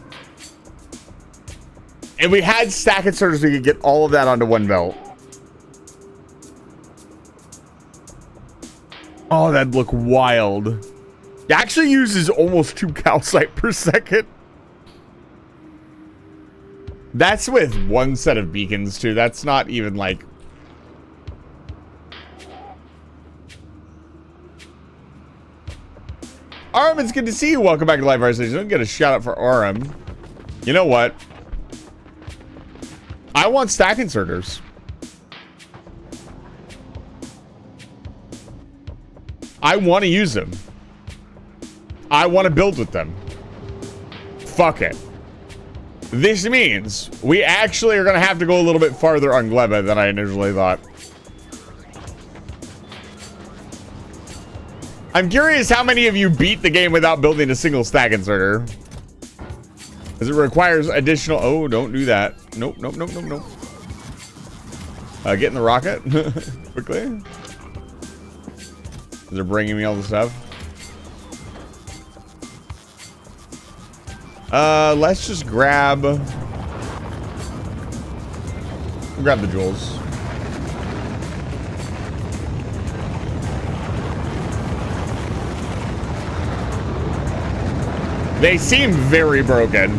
If we had stack inserters, we could get all of that onto one belt. Oh, that'd look wild. It actually uses almost 2 calcite per second. That's with one set of beacons, too. That's not even like... Aram, it's good to see you. Welcome back to Live Fire Station. Don't get a shout out for Aram. You know what? I want stack inserters. I want to use them. I want to build with them. Fuck it. This means we actually are going to have to go a little bit farther on Gleba than I initially thought. I'm curious how many of you beat the game without building a single stack inserter. Because it requires additional... Oh, don't do that. Nope, nope, nope, nope, nope. Get in the rocket. Quickly. They're bringing me all the stuff. Let's just grab the jewels. They seem very broken.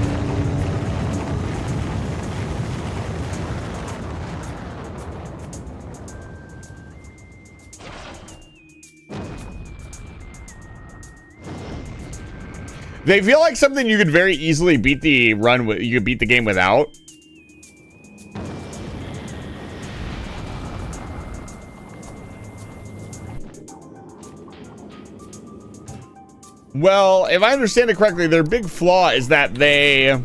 They feel like something you could very easily beat the run with. You could beat the game without. Well, if I understand it correctly, their big flaw is that they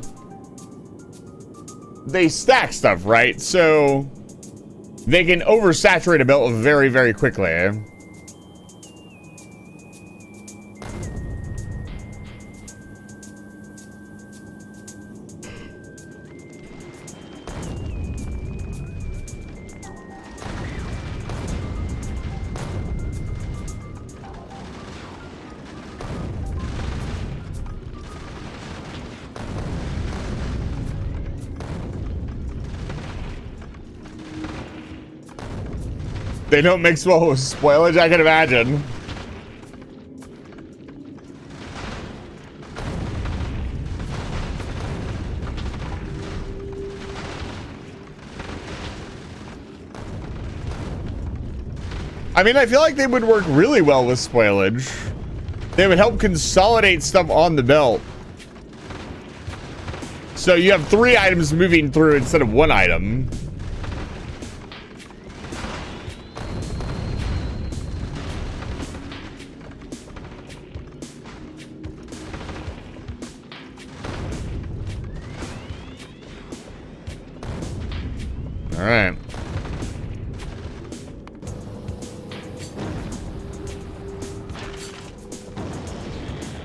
stack stuff, right? So they can oversaturate a belt very, very quickly. They don't mix well with spoilage, I can imagine. I mean, I feel like they would work really well with spoilage. They would help consolidate stuff on the belt. So you have 3 items moving through instead of 1 item. All right.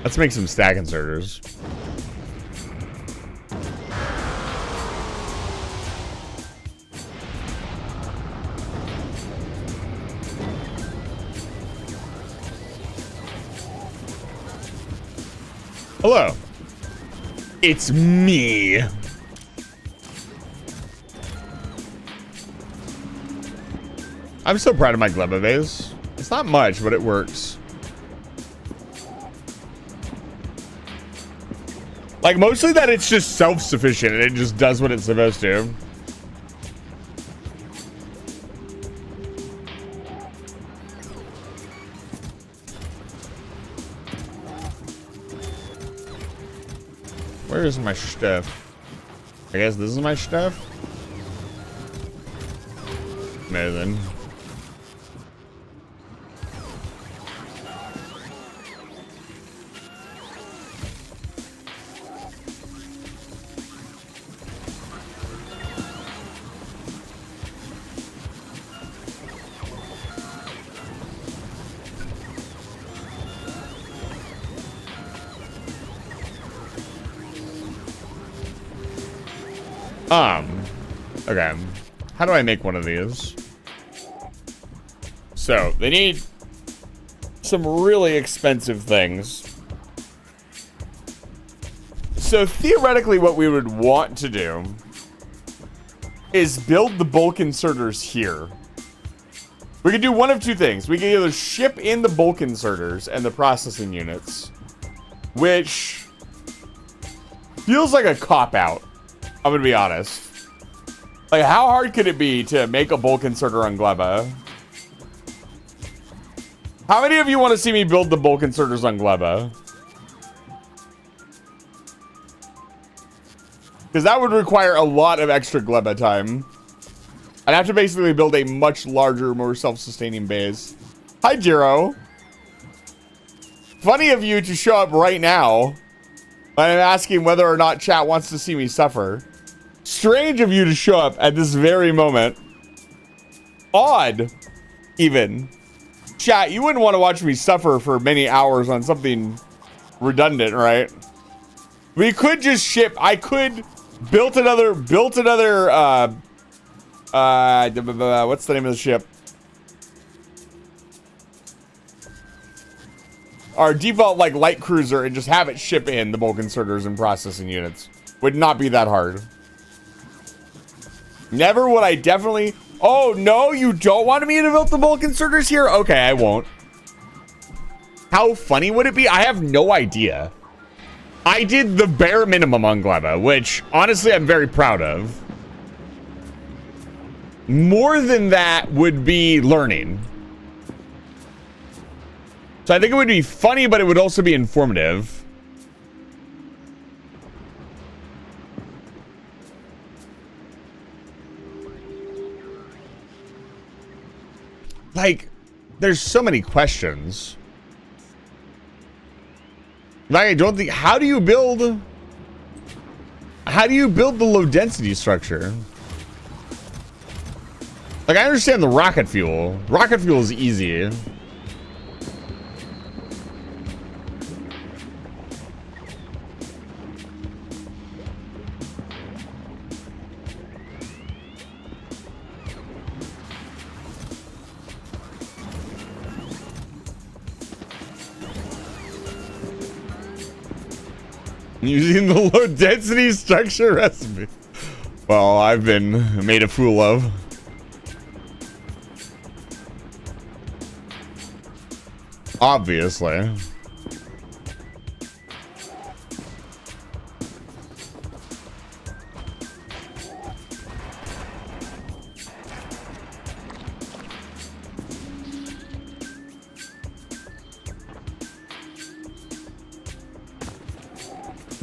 Let's make some stack inserters. Hello. It's me. I'm so proud of my Gleba vase. It's not much, but it works. Like, mostly that it's just self-sufficient and it just does what it's supposed to. Where is my stuff? I guess this is my stuff? No, then. Okay. How do I make one of these? So, they need some really expensive things. So, theoretically, what we would want to do is build the bulk inserters here. We could do one of two things. We can either ship in the bulk inserters and the processing units, which feels like a cop-out. I'm gonna be honest. Like, how hard could it be to make a bulk inserter on Gleba? How many of you want to see me build the bulk inserters on Gleba? Because that would require a lot of extra Gleba time. I'd have to basically build a much larger, more self-sustaining base. Hi, Jiro. Funny of you to show up right now when I'm asking whether or not chat wants to see me suffer. Strange of you to show up at this very moment. Odd, even. Chat, you wouldn't want to watch me suffer for many hours on something redundant, right? We could just ship. I could build another, what's the name of the ship? Our default, like, light cruiser, and just have it ship in the bulk inserters and processing units. Would not be that hard. Never would I definitely... Oh, no, you don't want me to build the bulk inserters here? Okay, I won't. How funny would it be? I have no idea. I did the bare minimum on Gleba, which, honestly, I'm very proud of. More than that would be learning. So I think it would be funny, but it would also be informative. Like, there's so many questions. Like, I don't think... How do you build the low density structure? Like, I understand the rocket fuel. Rocket fuel is easy. Using the low density structure recipe. Well, I've been made a fool of. Obviously.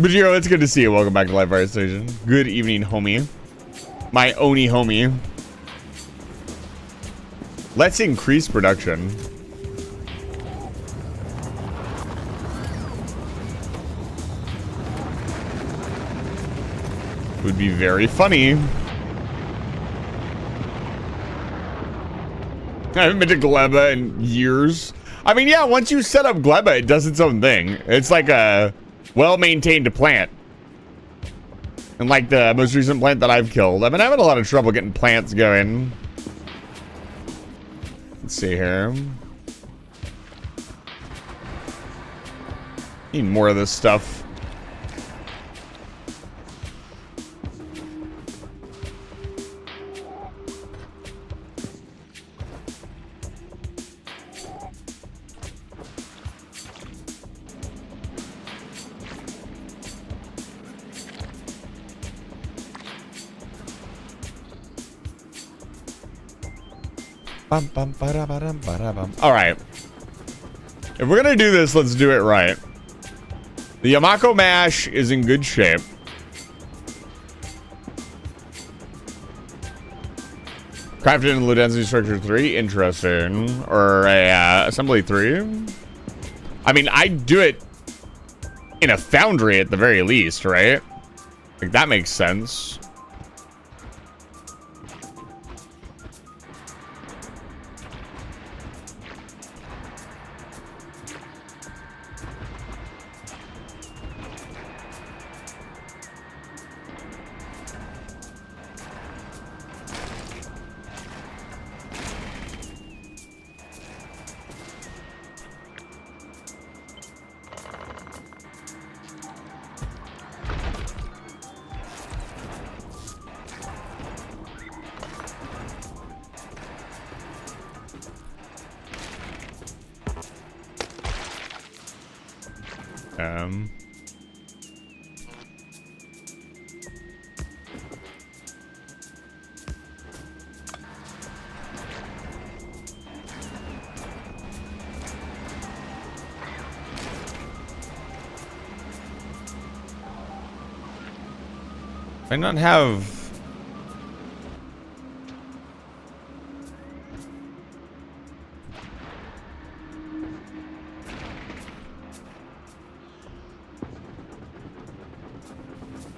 Bajiro, it's good to see you. Welcome back to Live Fire Station. Good evening, homie. My Oni homie. Let's increase production. Would be very funny. I haven't been to Gleba in years. I mean, yeah, once you set up Gleba, it does its own thing. It's like a well-maintained plant. And like the most recent plant that I've killed. I've been having a lot of trouble getting plants going. Let's see here. Need more of this stuff. All right. If we're gonna do this, let's do it right. The Yamako mash is in good shape. Crafted in low density structure 3, interesting. Or a assembly 3. I mean, I'd do it in a foundry at the very least, right? Like, that makes sense. I not have...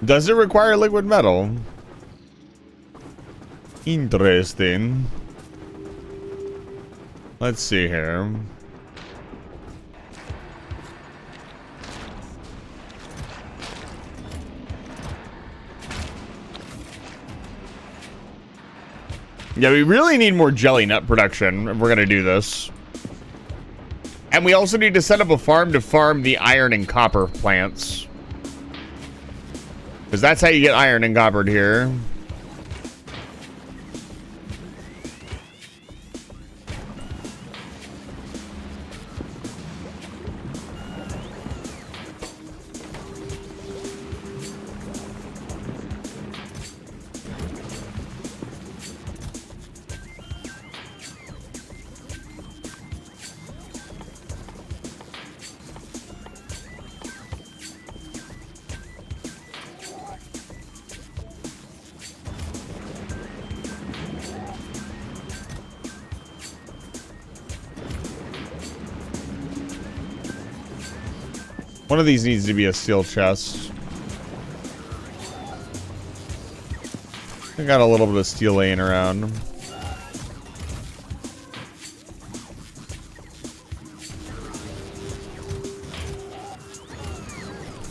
Does it require liquid metal? Interesting. Let's see here. Yeah, we really need more jelly nut production if we're gonna do this. And we also need to set up a farm to farm the iron and copper plants. Because that's how you get iron and copper here. One of these needs to be a steel chest. I got a little bit of steel laying around.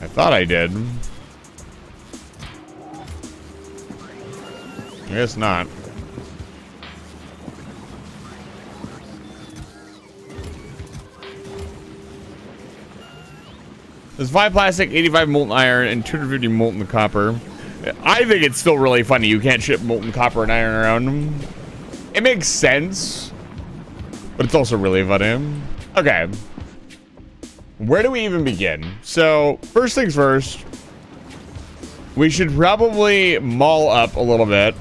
I thought I did. I guess not. There's 5 plastic, 85 molten iron, and 250 molten copper. I think it's still really funny you can't ship molten copper and iron around. It makes sense, but it's also really funny. Okay. Where do we even begin? So, first things first, we should probably mall up a little bit.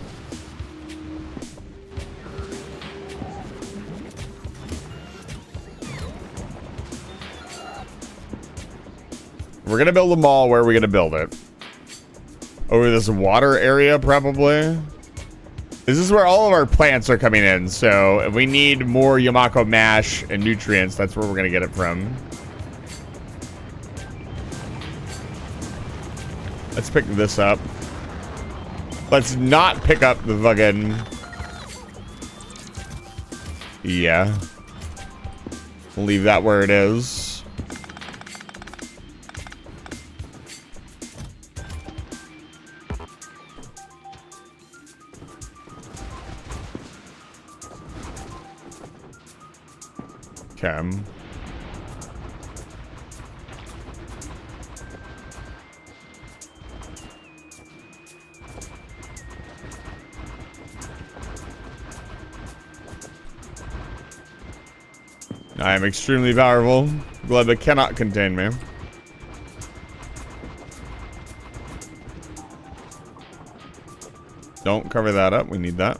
We're gonna build a mall. Where are we gonna build it? Over this water area, probably. This is where all of our plants are coming in. So if we need more Yamako mash and nutrients, that's where we're gonna get it from. Let's pick this up. Let's not pick up the fucking... Yeah. We'll leave that where it is. Okay. I am extremely powerful. Gleba cannot contain me. Don't cover that up. We need that.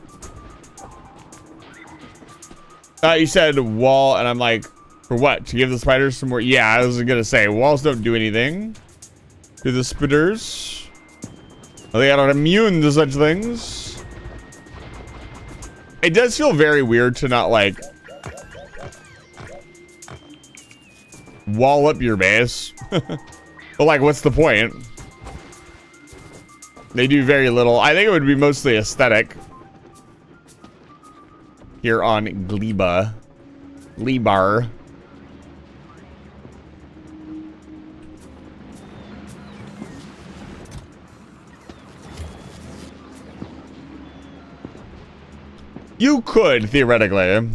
You said wall, and I'm like, for what? To give the spiders some more? Yeah, I was gonna say, walls don't do anything. Do the spiders? They are immune to such things. It does feel very weird to not, like, wall up your base. But, like, what's the point? They do very little. I think it would be mostly aesthetic. Here on Gleba. Glebar. You could, theoretically.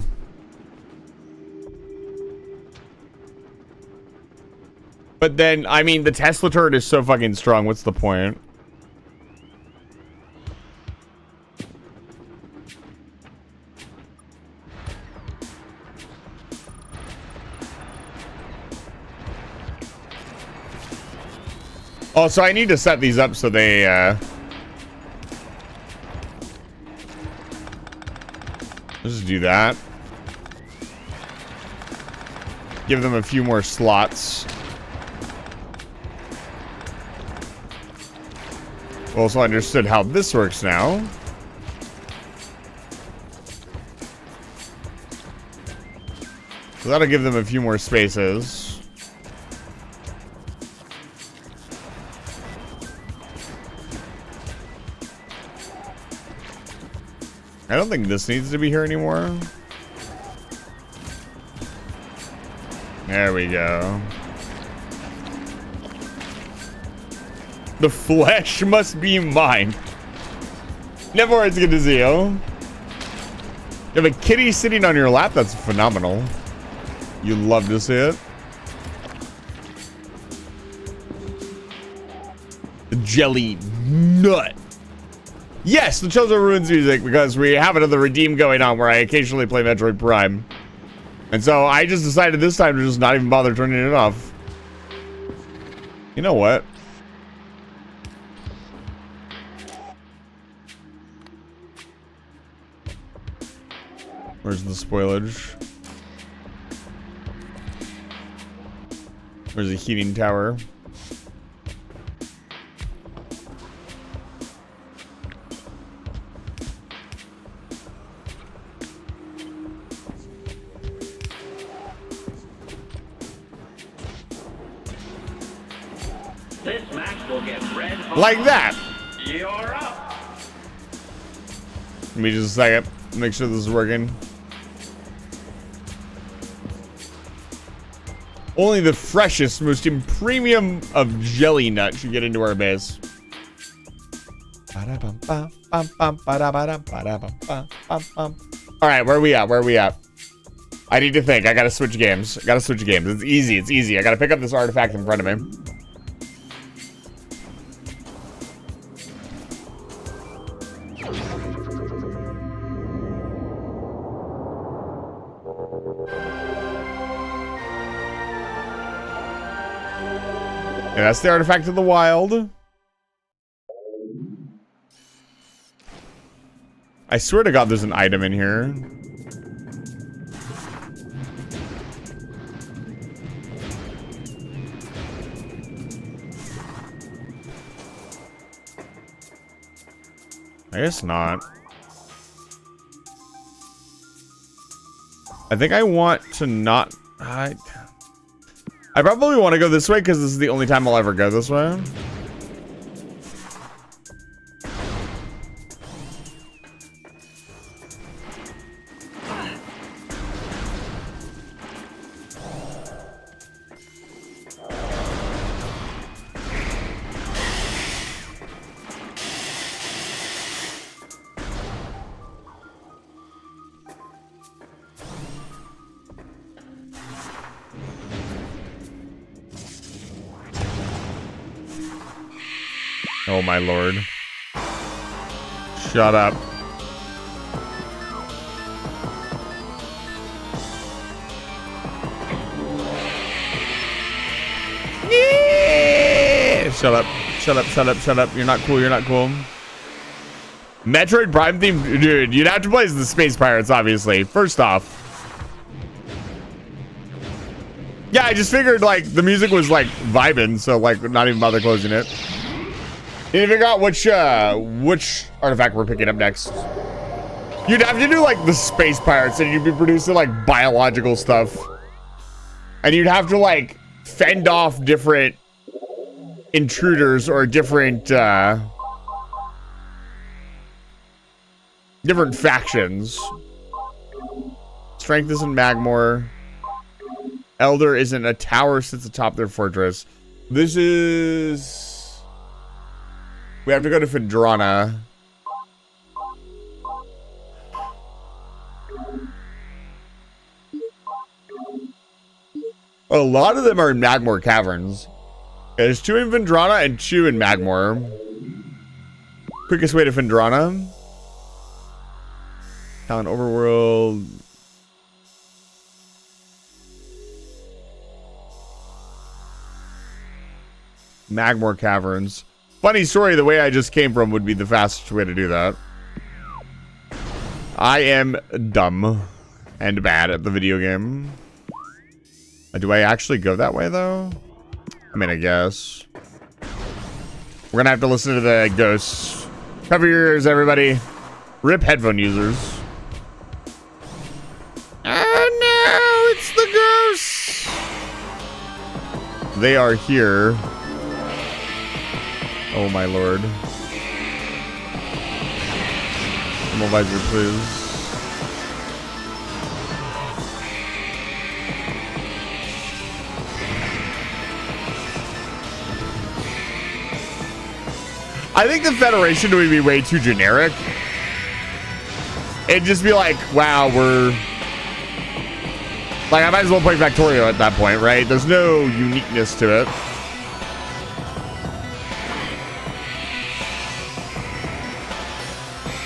But then, I mean, the Tesla turret is so fucking strong. What's the point? Oh, so I need to set these up so they, let's just do that. Give them a few more slots. Also understood how this works now. So that'll give them a few more spaces. I don't think this needs to be here anymore. There we go. The flesh must be mine. Never, it's good to see you. You have a kitty sitting on your lap. That's phenomenal. You love to see it. The jelly nut. Yes, the Chosen Ruins music, because we have another redeem going on where I occasionally play Metroid Prime. And so I just decided this time to just not even bother turning it off. You know what? Where's the spoilage? Where's the heating tower? This match will get red hot. Like that. You're up. Give me just a second. Make sure this is working. Only the freshest, most premium of jelly nut should get into our base. Alright, where are we at? Where are we at? I need to think. I gotta switch games. It's easy. It's easy. I gotta pick up this artifact in front of me. Yeah, that's the artifact of the wild. I swear to God, there's an item in here. I guess not. I think I want to not... I probably want to go this way because this is the only time I'll ever go this way. Oh my lord. Shut up. Yeah! Shut up. Shut up, shut up, shut up. You're not cool, you're not cool. Metroid Prime theme, dude, you'd have to play as the Space Pirates, obviously. First off. Yeah, I just figured, like, the music was, like, vibing, so, like, not even bother closing it. Need to figure out which artifact we're picking up next. You'd have to do like the Space Pirates, and you'd be producing like biological stuff, and you'd have to like fend off different intruders or different factions. Strength isn't Magmore. Elder isn't. A tower sits atop their fortress. This is... We have to go to Phendrana. A lot of them are in Magmore Caverns. There's 2 in Phendrana and 2 in Magmore. Quickest way to Phendrana. Town Overworld. Magmore Caverns. Funny story, the way I just came from would be the fastest way to do that. I am dumb and bad at the video game. Do I actually go that way, though? I mean, I guess. We're gonna have to listen to the ghosts. Cover your ears, everybody. Rip headphone users. Oh, no, it's the ghosts. They are here. Oh, my lord. Thermal visor, please. I think the Federation would be way too generic. It'd just be like, wow, we're... Like, I might as well play Factorio at that point, right? There's no uniqueness to it.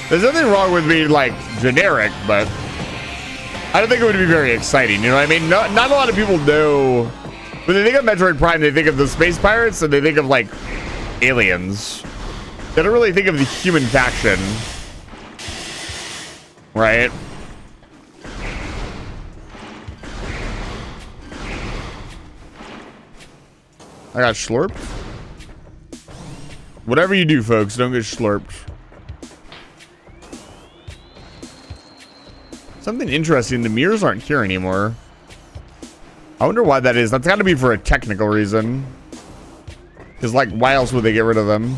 There's nothing wrong with being, like, generic, but I don't think it would be very exciting, you know what I mean? Not a lot of people know... When they think of Metroid Prime, they think of the space pirates, and they think of, like, aliens. They don't really think of the human faction. Right? I got slurped. Whatever you do, folks, don't get slurped. Something interesting, the mirrors aren't here anymore. I wonder why that is. That's got to be for a technical reason. Because, like, why else would they get rid of them?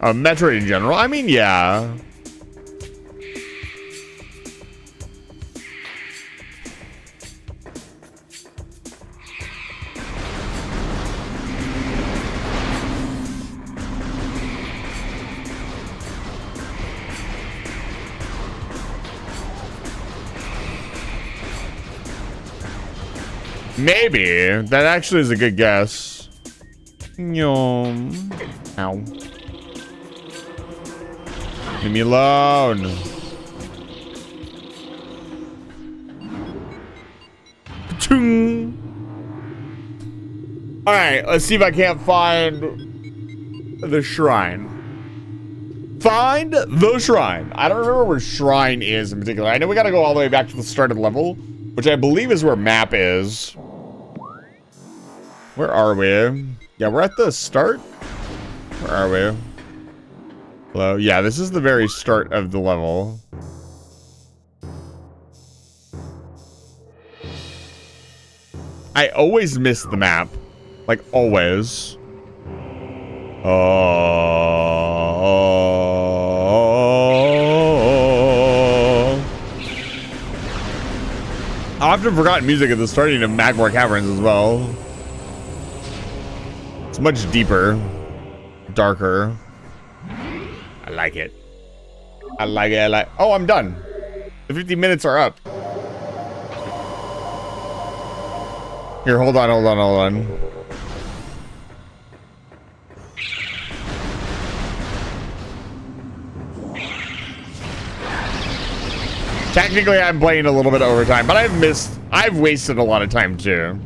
Metroid in general? I mean, yeah. Maybe. That actually is a good guess. Yum. Ow. Leave me alone. Alright, let's see if I can't find the shrine. Find the shrine. I don't remember where shrine is in particular. I know we gotta go all the way back to the start of the level, which I believe is where map is. Where are we? Yeah, we're at the start. Where are we? Hello? Yeah, this is the very start of the level. I always miss the map. Like, always. I often forgotten music at the starting of Magmore Caverns as well. It's much deeper. Darker. I like it. I like it. Oh, I'm done. The 50 minutes are up. Here, hold on. Technically, I'm playing a little bit overtime, but I've wasted a lot of time too.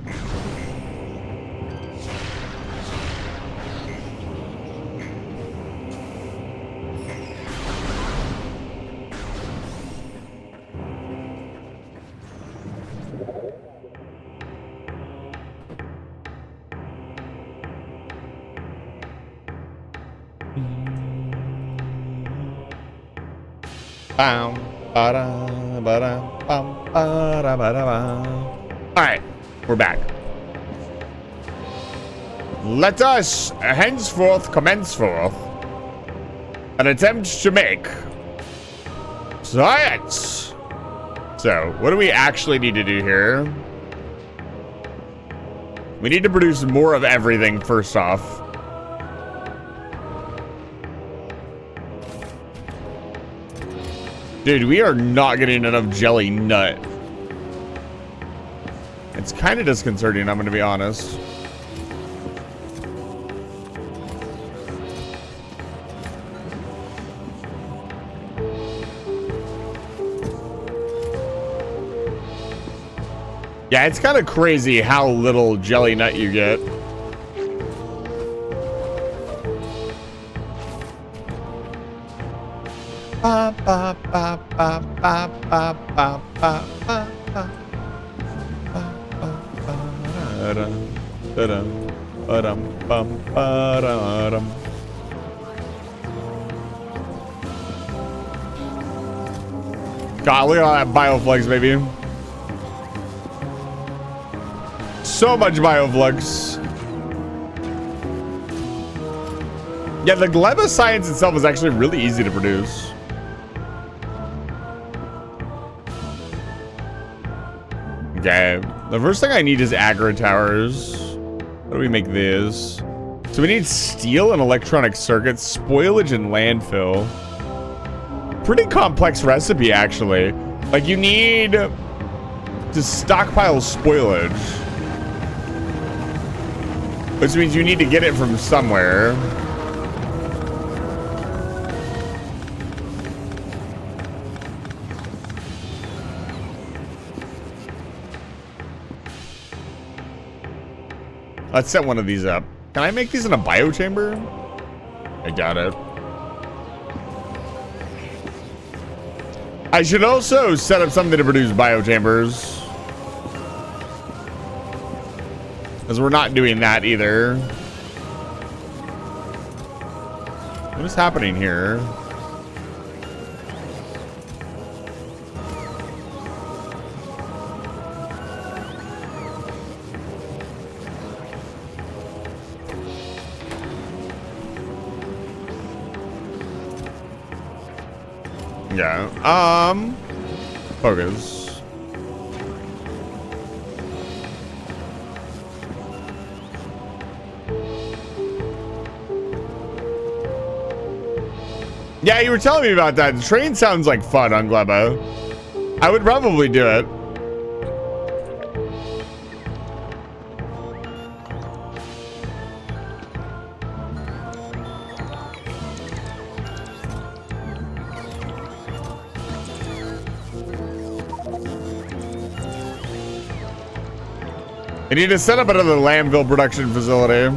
Alright, we're back. Let us henceforth commence forth an attempt to make science. So, what do we actually need to do here? We need to produce more of everything first off. Dude, we are not getting enough jelly nut. It's kind of disconcerting, I'm going to be honest. Yeah, it's kind of crazy how little jelly nut you get. Ba, ba, ba, ba, ba, ba, ba, ba, ba, ba. God, look at all that bioflux, baby. So much bioflux. Yeah, the gleba science itself is actually really easy to produce. Okay, the first thing I need is aggro towers. How do we make this? So we need steel and electronic circuits, spoilage and landfill. Pretty complex recipe, actually. Like, you need to stockpile spoilage, which means you need to get it from somewhere. Let's set one of these up. Can I make these in a biochamber? I doubt it. I should also set up something to produce biochambers, because we're not doing that either. What is happening here? Yeah, focus. Yeah, you were telling me about that. The train sounds like fun on Glebo. I would probably do it. I need to set up another landfill production facility.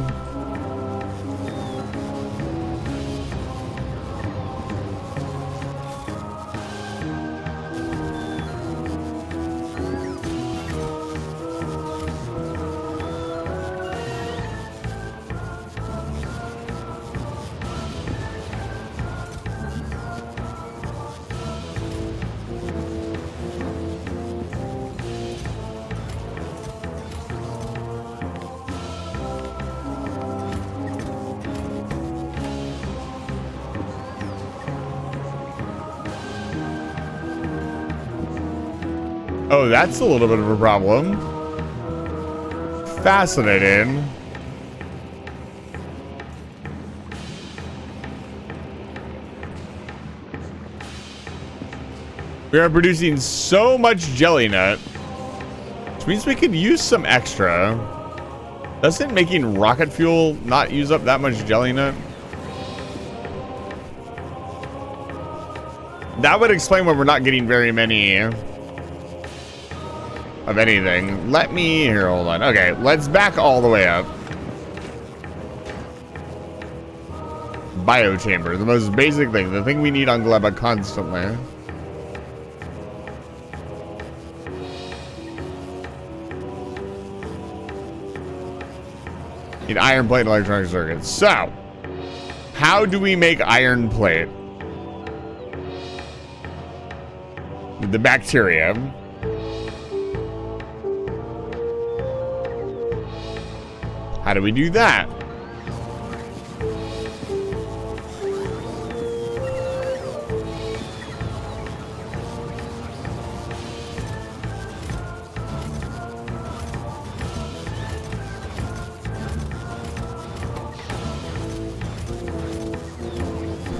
Oh, that's a little bit of a problem. Fascinating. We are producing so much jelly nut, which means we could use some extra. Doesn't making rocket fuel not use up that much jelly nut? That would explain why we're not getting very many of anything. Let me, here, hold on. Okay, let's back all the way up. Biochamber, the most basic thing, the thing we need on Gleba constantly. Need iron plate and electronic circuits. So, how do we make iron plate? The bacterium. How do we do that?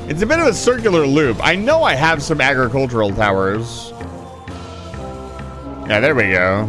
It's a bit of a circular loop. I know I have some agricultural towers. Yeah, there we go.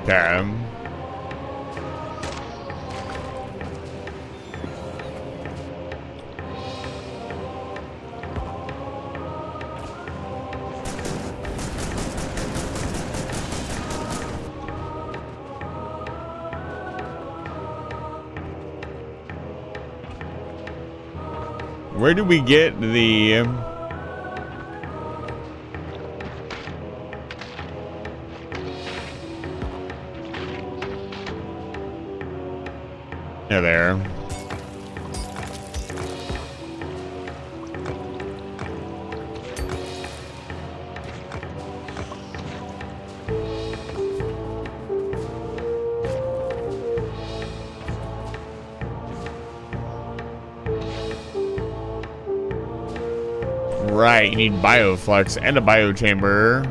Okay. Where do we get the... Yeah, there. Right, you need bioflux and a biochamber.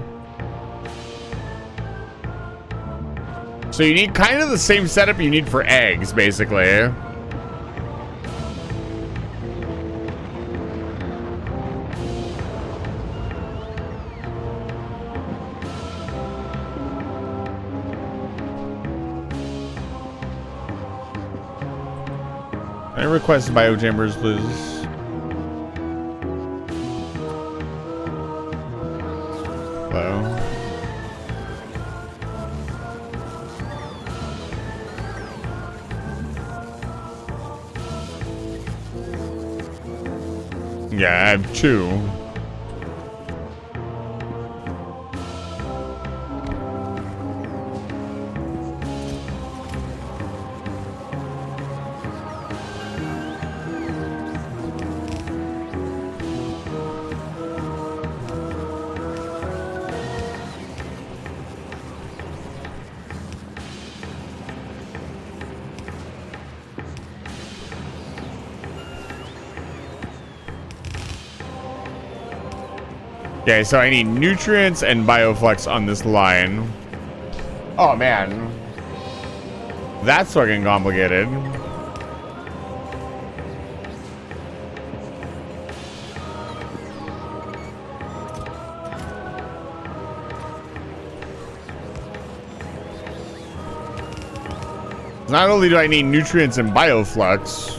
So you need kind of the same setup you need for eggs, basically. I request biochambers, please. Hello. Yeah, I have 2. Okay, so I need nutrients and bioflex on this line. Oh, man. That's fucking complicated. Not only do I need nutrients and bioflux,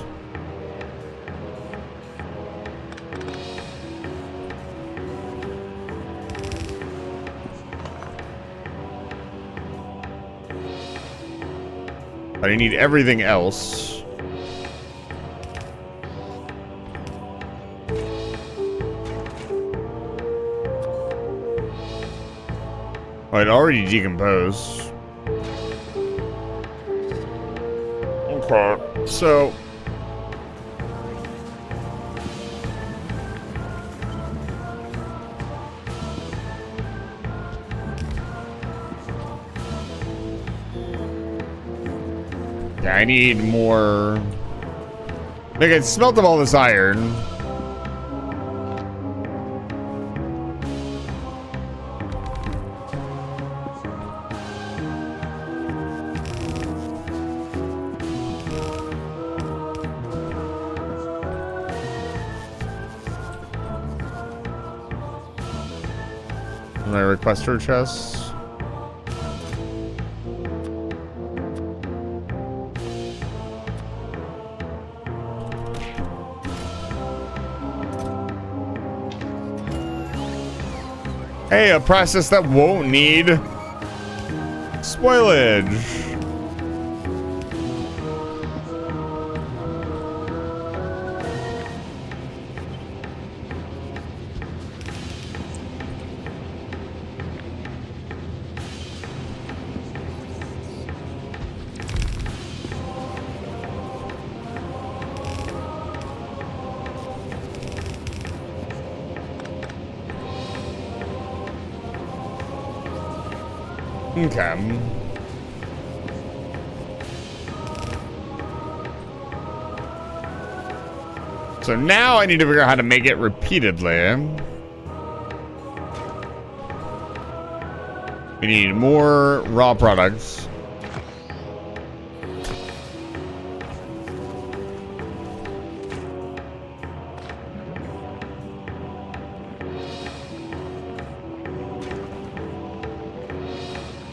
but I need everything else. Oh, it already decomposed. Okay, so... yeah, I need more... Like, I smelt of all this iron. My requester chests. Hey, a process that won't need spoilage. Okay. So now I need to figure out how to make it repeatedly. We need more raw products.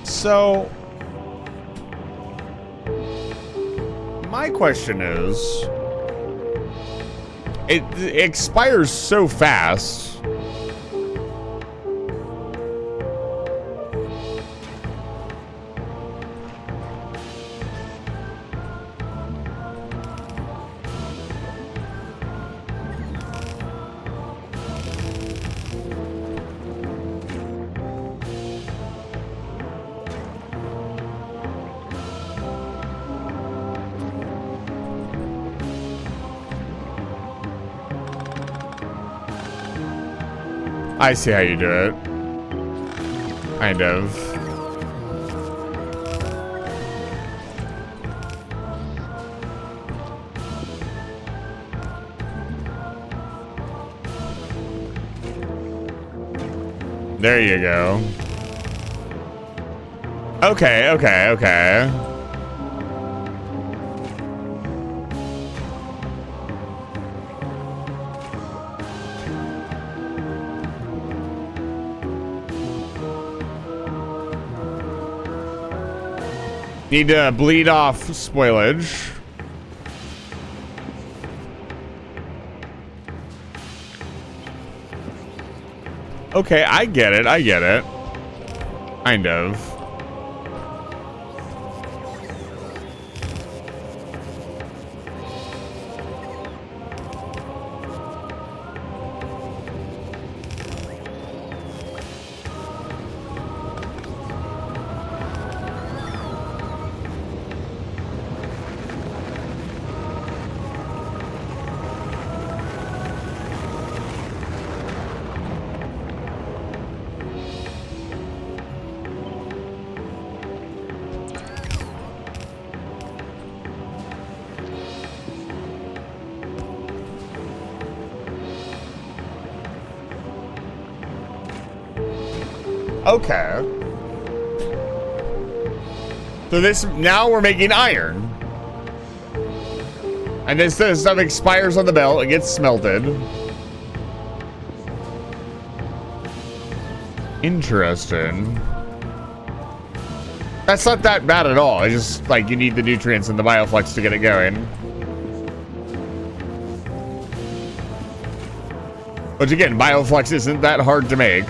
So my question is, it expires so fast. I see how you do it. Kind of. There you go. Okay, okay, okay. Need to bleed off spoilage. Okay, I get it. I get it. Kind of. Okay. So this, now we're making iron. And this stuff expires on the belt, it gets smelted. Interesting. That's not that bad at all. It's just like you need the nutrients and the bioflux to get it going. Which again, bioflux isn't that hard to make.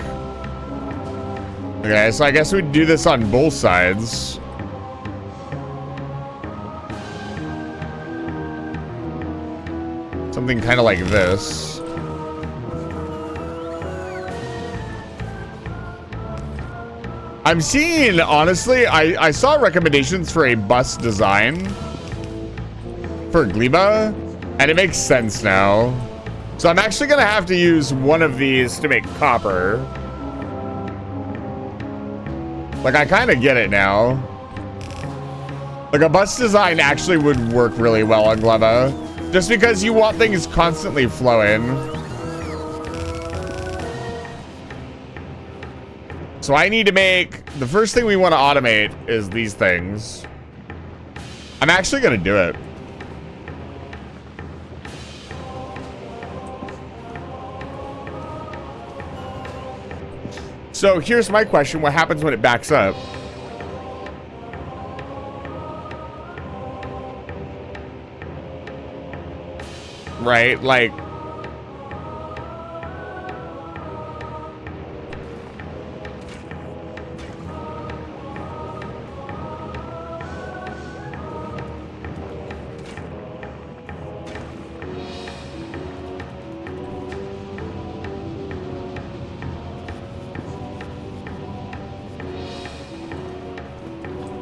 Okay, so I guess we'd do this on both sides. Something kind of like this. I'm seeing, honestly, I saw recommendations for a bus design for Gleba, and it makes sense now. So I'm actually going to have to use one of these to make copper. Like, I kind of get it now. Like, a bus design actually would work really well on Gleba. Just because you want things constantly flowing. So I need to make... The first thing we want to automate is these things. I'm actually going to do it. So here's my question. What happens when it backs up? Right? Like...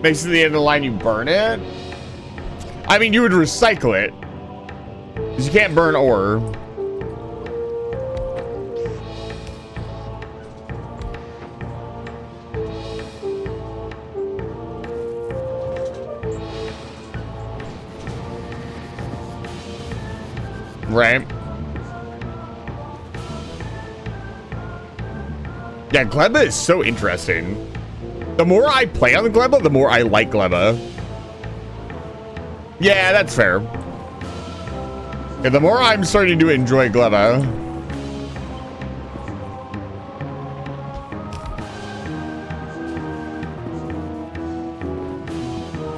Makes it to the end of the line, you burn it? I mean, you would recycle it. Because you can't burn ore. Right. Yeah, Gleba is so interesting. The more I play on the Gleba, the more I like Gleba. Yeah, that's fair. Yeah, the more I'm starting to enjoy Gleba.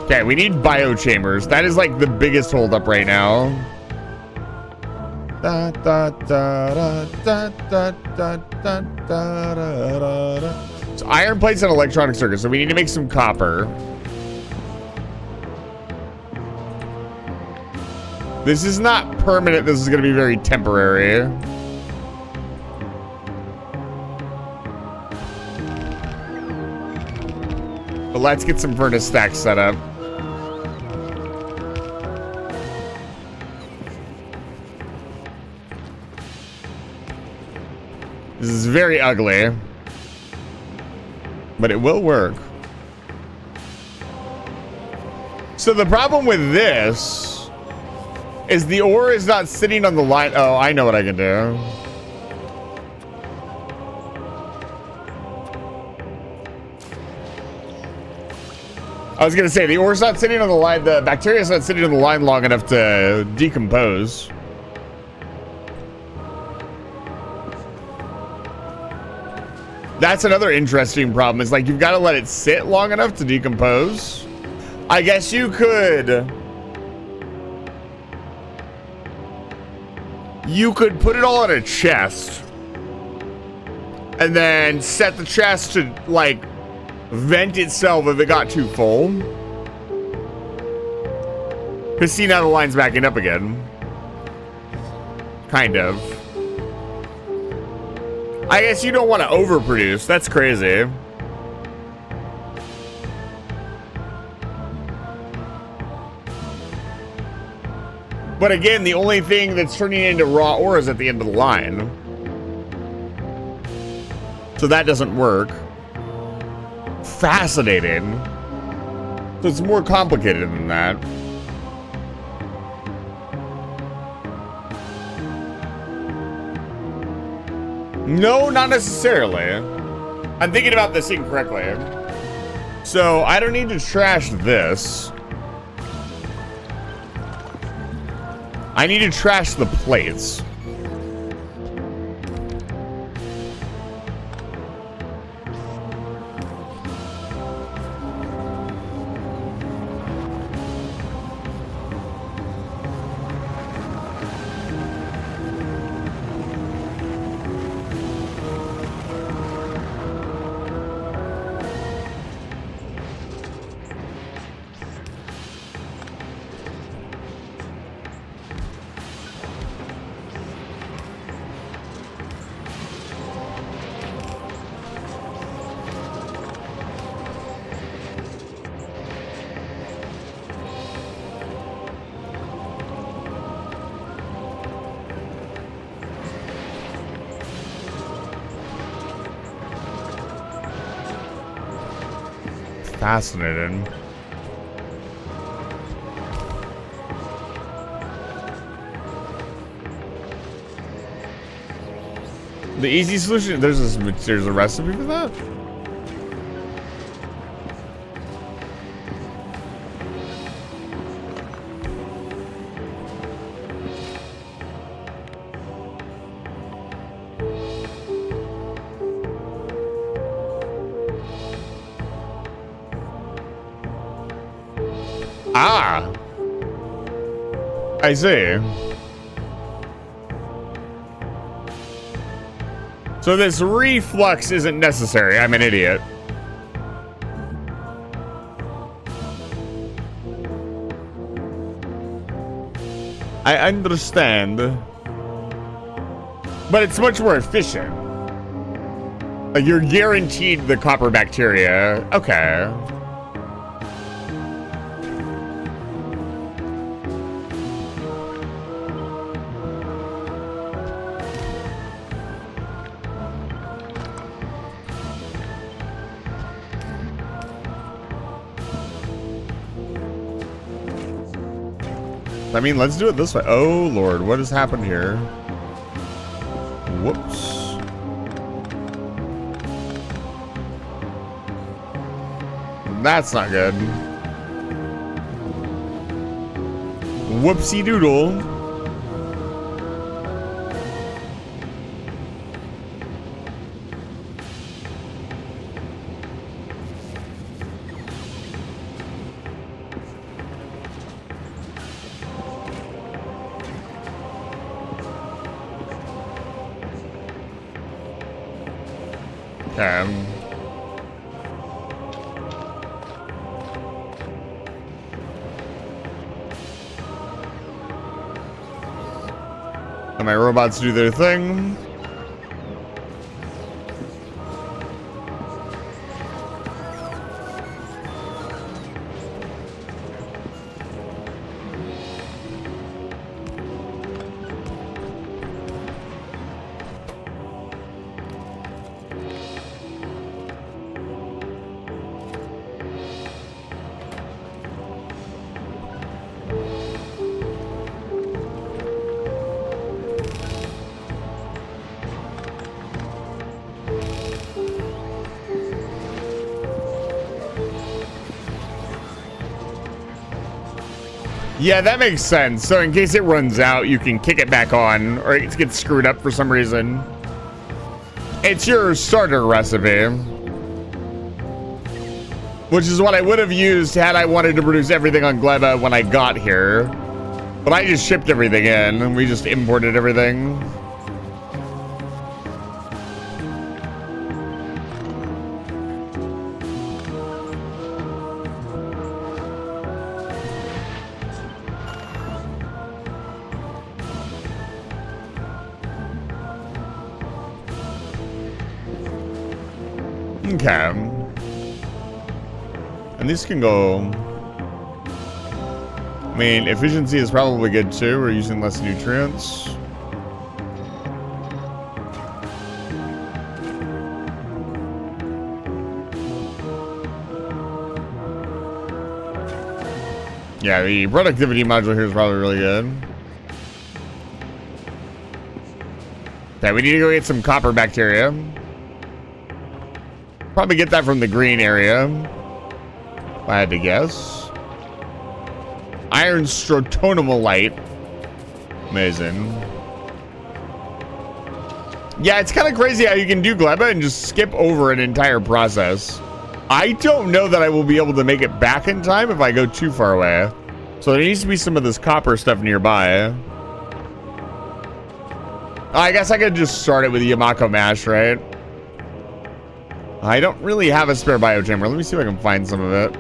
Okay, we need biochambers. That is like the biggest holdup right now. Da, da, da, da, da, da, da, da, da, da, da. So iron plates and electronic circuits. So we need to make some copper. This is not permanent. This is going to be very temporary. But let's get some furnace stacks set up. This is very ugly, but it will work. So the problem with this is the ore is not sitting on the line. Oh, I know what I can do. I was gonna say the ore's not sitting on the line. The bacteria is not sitting on the line long enough to decompose. That's another interesting problem. Is like you've got to let it sit long enough to decompose. I guess you could. You could put it all in a chest, and then set the chest to like vent itself if it got too full. Cause see, now the line's backing up again. Kind of. I guess you don't want to overproduce. That's crazy. But again, the only thing that's turning into raw ore is at the end of the line. So that doesn't work. Fascinating. So it's more complicated than that. No, not necessarily. I'm thinking about this incorrectly. So I don't need to trash this. I need to trash the plates. Fascinating. The easy solution, there's a recipe for that? Ah, I see. So this reflux isn't necessary. I'm an idiot. I understand. But it's much more efficient. You're guaranteed the copper bacteria. Okay. I mean, let's do it this way. Oh, Lord. What has happened here? Whoops. That's not good. Whoopsie doodle. Okay. And my robots do their thing. Yeah, that makes sense. So in case it runs out, you can kick it back on, or it gets screwed up for some reason. It's your starter recipe. Which is what I would have used had I wanted to produce everything on Gleba when I got here. But I just shipped everything in, and we just imported everything. Okay. And these can go... I mean, efficiency is probably good too. We're using less nutrients. Yeah, the productivity module here is probably really good. Okay, we need to go get some copper bacteria. Probably get that from the green area, if I had to guess. Iron light. Amazing. Yeah, it's kind of crazy how you can do Gleba and just skip over an entire process. I don't know that I will be able to make it back in time if I go too far away. So there needs to be some of this copper stuff nearby. I guess I could just start it with Yamako Mash, right? I don't really have a spare biochamber. Let me see if I can find some of it.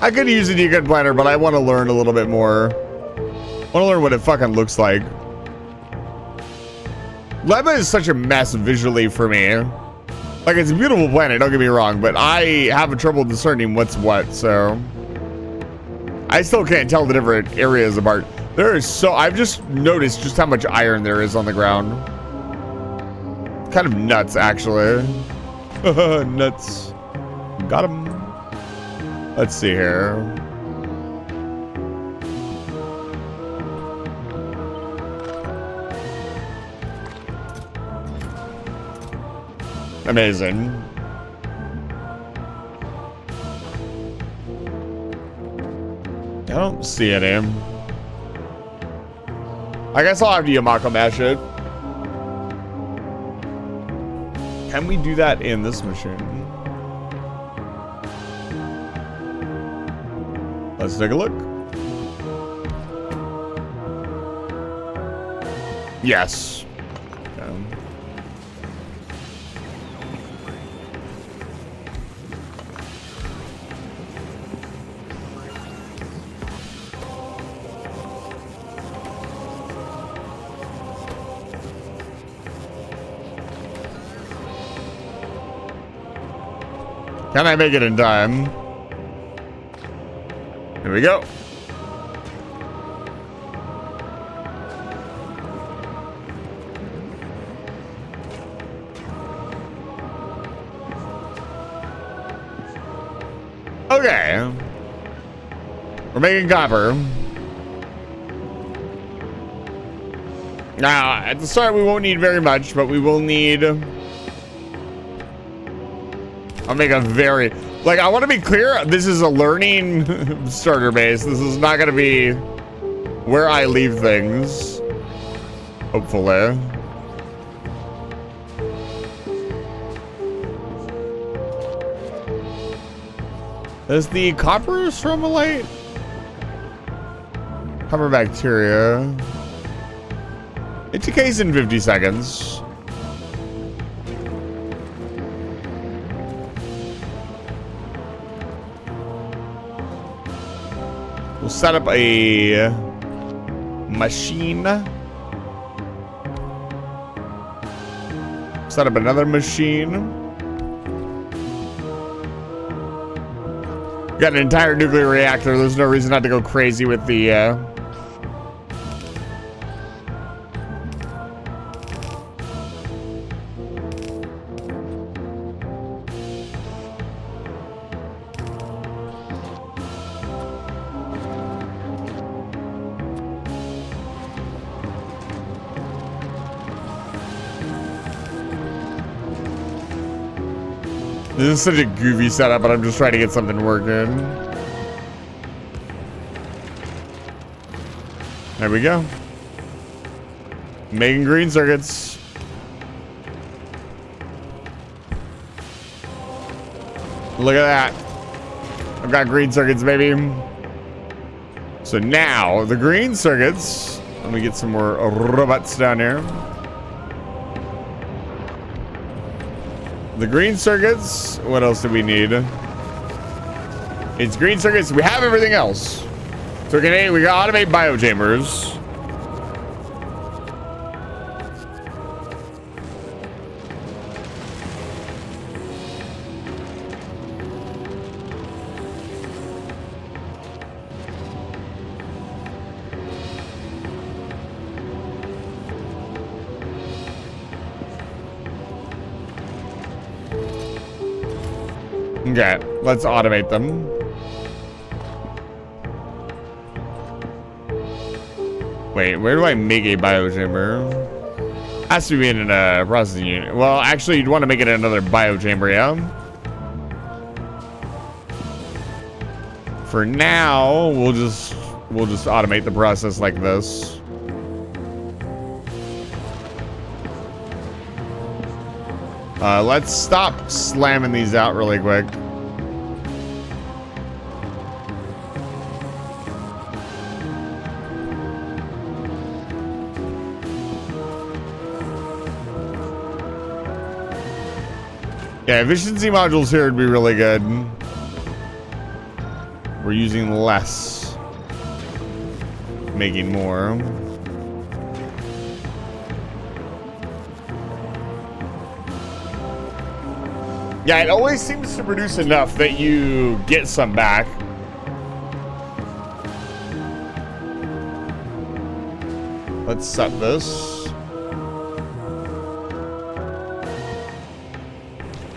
I could use a decode planner, but I want to learn a little bit more. I want to learn what it fucking looks like. Gleba is such a mess visually for me. Like, it's a beautiful planet, don't get me wrong, but I have trouble discerning what's what, so... I still can't tell the different areas apart. There is so... I've just noticed just how much iron there is on the ground. Kind of nuts, actually. Nuts. Got him. Let's see here. Amazing. I don't see any. I guess I'll have to Yamako Mash it. Can we do that in this machine? Let's take a look. Yes. Can I make it in time? Here we go. Okay. We're making copper. Now, at the start, we won't need very much, but we will need... I'll make a very... Like, I want to be clear, this is a learning starter base. This is not going to be where I leave things. Hopefully. Is the copper stromalite? Copper bacteria. It decays in 50 seconds. We'll set up a machine. Set up another machine. Got an entire nuclear reactor. There's no reason not to go crazy with the This is such a goofy setup, but I'm just trying to get something working. There we go. Making green circuits. Look at that. I've got green circuits, baby. So now, the green circuits. Let me get some more robots down here. The green circuits. What else do we need? It's green circuits. We have everything else. So we can automate biochambers. Okay, let's automate them. Wait, where do I make a biochamber? Has to be in a processing unit. Well, actually, you'd want to make it another biochamber, yeah? For now, we'll just automate the process like this. Let's stop slamming these out really quick. Yeah, efficiency modules here would be really good. We're using less, making more. Yeah, it always seems to produce enough that you get some back. Let's set this.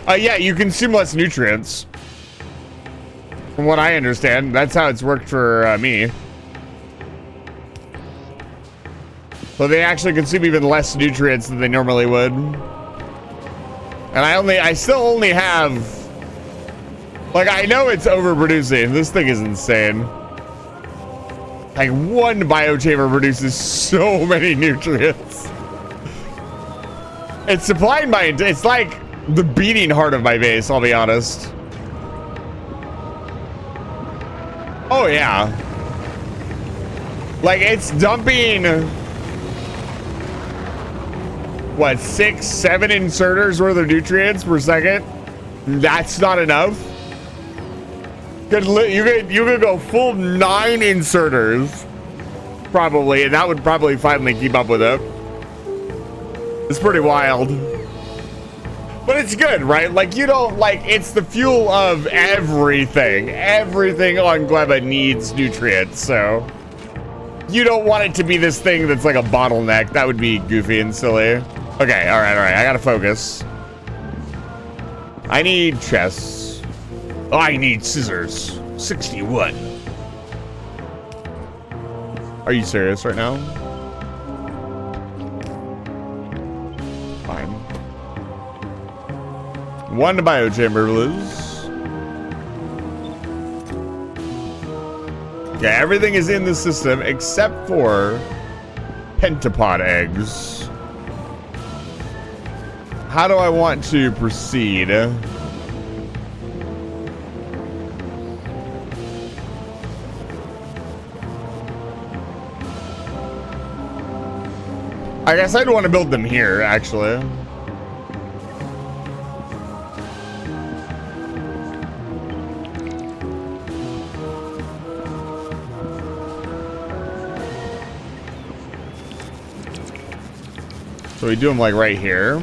Yeah, you consume less nutrients. From what I understand, that's how it's worked for me. So they actually consume even less nutrients than they normally would. And I still only have, like, I know it's overproducing. This thing is insane. Like, one biochamber produces so many nutrients. It's supplying my, it's like the beating heart of my base, I'll be honest. Oh, yeah. Like, it's dumping, what, 6, 7 inserters worth of nutrients per second? That's not enough. You could go full 9 inserters, probably, and that would probably finally keep up with it. It's pretty wild. But it's good, right? Like, you don't, like, it's the fuel of everything. Everything on Gleba needs nutrients, so you don't want it to be this thing that's like a bottleneck. That would be goofy and silly. Okay, all right. I gotta focus. I need chests. Oh, I need scissors. 61. Are you serious right now? Fine. 1 biochamber, Liz. Yeah, everything is in the system except for pentapod eggs. How do I want to proceed? I guess I'd want to build them here, actually. So we do them like right here.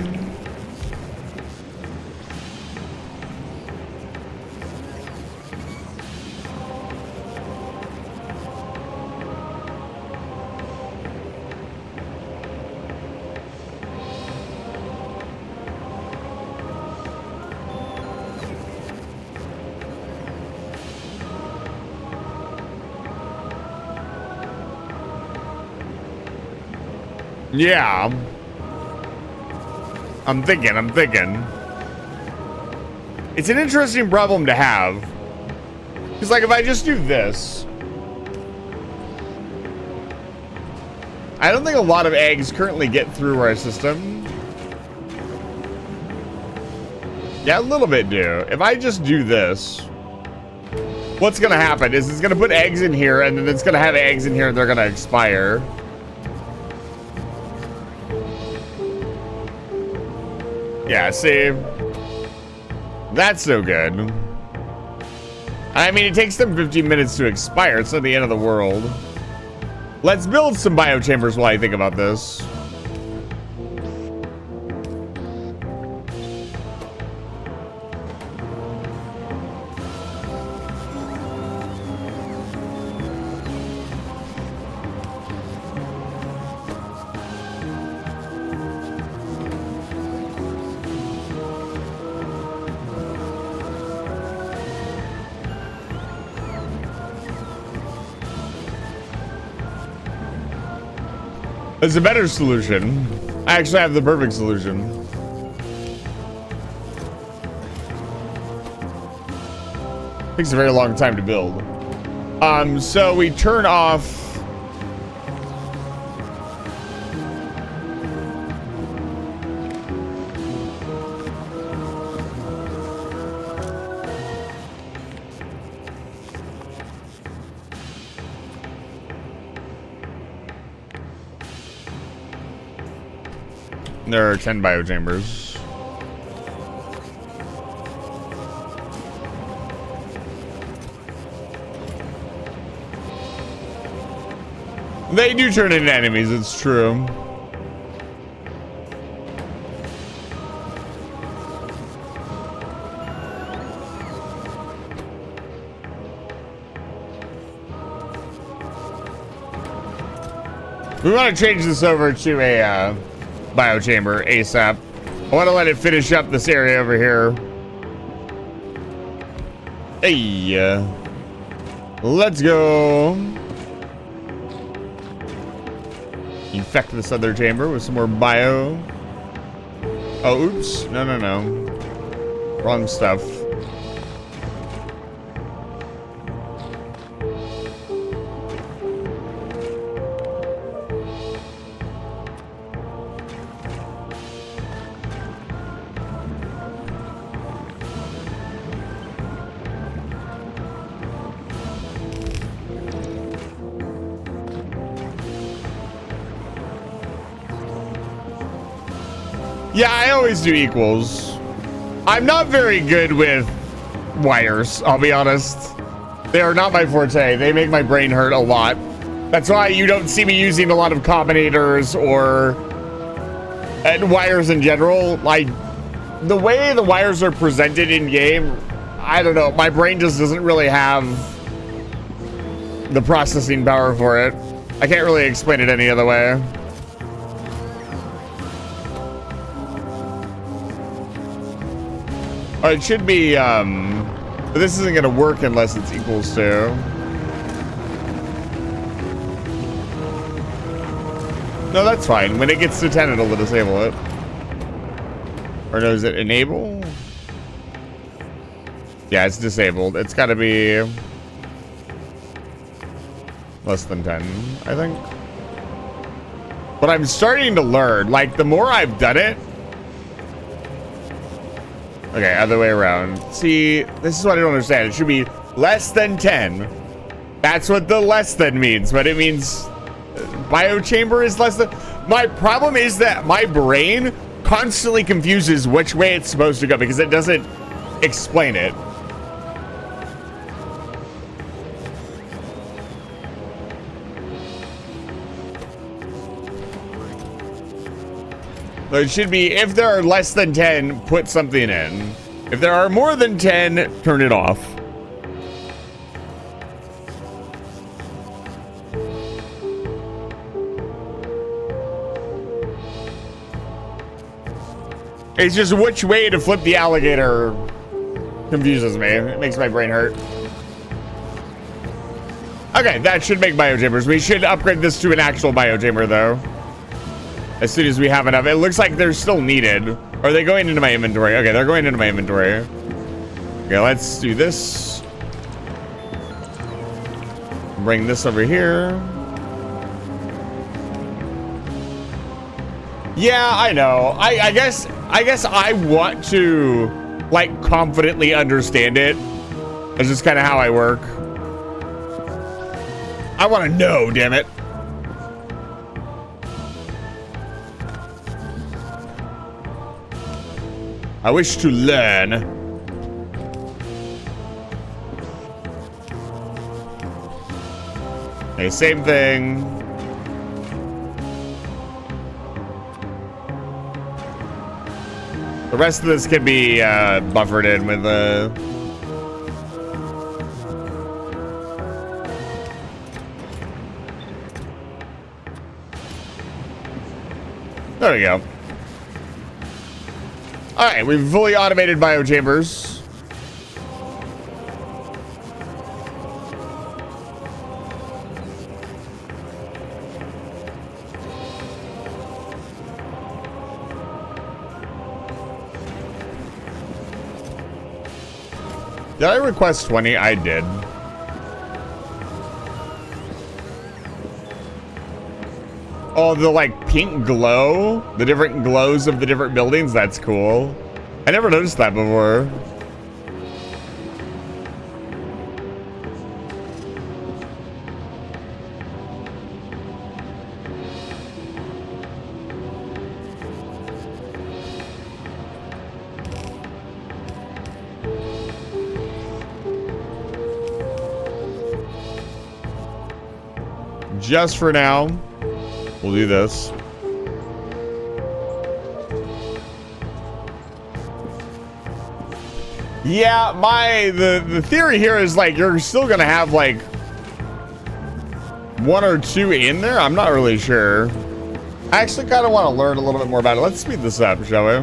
Yeah. I'm thinking. It's an interesting problem to have. Because, like, if I just do this, I don't think a lot of eggs currently get through our system. Yeah, a little bit do. If I just do this, what's going to happen is it's going to put eggs in here, and then it's going to have eggs in here, and they're going to expire. Yeah, see? That's no good. I mean, it takes them 15 minutes to expire. It's not the end of the world. Let's build some biochambers while I think about this. There's a better solution. I actually have the perfect solution. Takes a very long time to build. So we turn off. There are 10 biochambers. They do turn into enemies, it's true. We want to change this over to a biochamber ASAP. I want to let it finish up this area over here. Hey, let's go. Infect this other chamber with some more bio. Oh, oops. No. Wrong stuff. Yeah, I always do equals. I'm not very good with wires, I'll be honest. They are not my forte. They make my brain hurt a lot. That's why you don't see me using a lot of combinators or wires in general. Like, the way the wires are presented in game, I don't know. My brain just doesn't really have the processing power for it. I can't really explain it any other way. Oh, it should be, but this isn't gonna work unless it's equals to. No, that's fine. When it gets to 10, it'll disable it. Or no, is it enable? Yeah, it's disabled. It's gotta be less than 10, I think. But I'm starting to learn. Like, the more I've done it... Okay, other way around. See, this is what I don't understand. It should be less than 10. That's what the less than means, but it means biochamber is less than... My problem is that my brain constantly confuses which way it's supposed to go because it doesn't explain it. So it should be, if there are less than 10, put something in. If there are more than 10, turn it off. It's just which way to flip the alligator confuses me. It makes my brain hurt. Okay, that should make biochambers. We should upgrade this to an actual biochamber, though. As soon as we have enough. It looks like they're still needed. Or are they going into my inventory? Okay, they're going into my inventory. Okay, let's do this. Bring this over here. Yeah, I know. I guess I want to, like, confidently understand it. That's just kind of how I work. I want to know, damn it. I wish to learn. Okay, same thing. The rest of this can be buffered in with the... There we go. All right, we've fully automated biochambers. Did I request 20? I did. Oh, the like pink glow? The different glows of the different buildings? That's cool. I never noticed that before. Just for now. We'll do this. Yeah, the theory here is like you're still gonna have like 1 or 2 in there. I'm not really sure. I actually kind of want to learn a little bit more about it. Let's speed this up, shall we?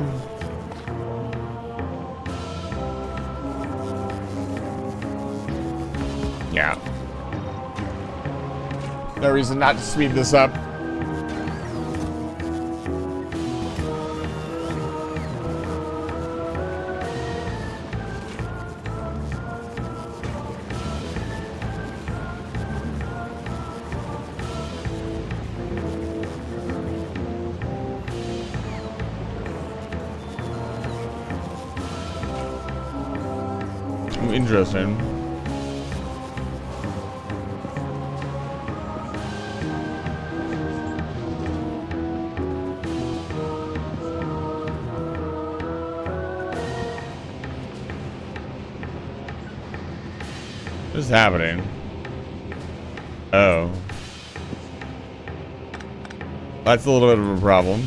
Yeah. No reason not to speed this up. Interesting. What is happening? Oh. That's a little bit of a problem.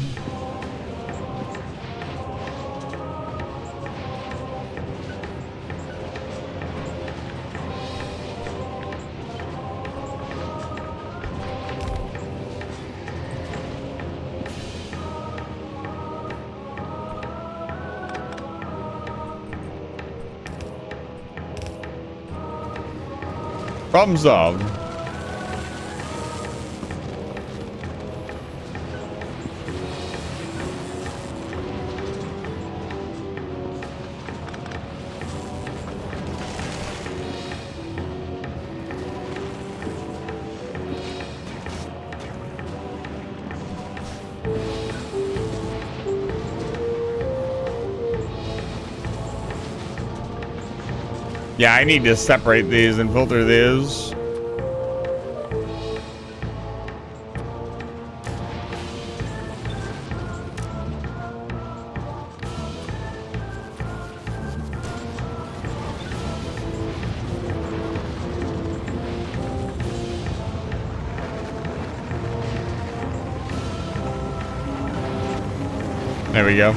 Problem solved. Yeah, I need to separate these and filter these. There we go.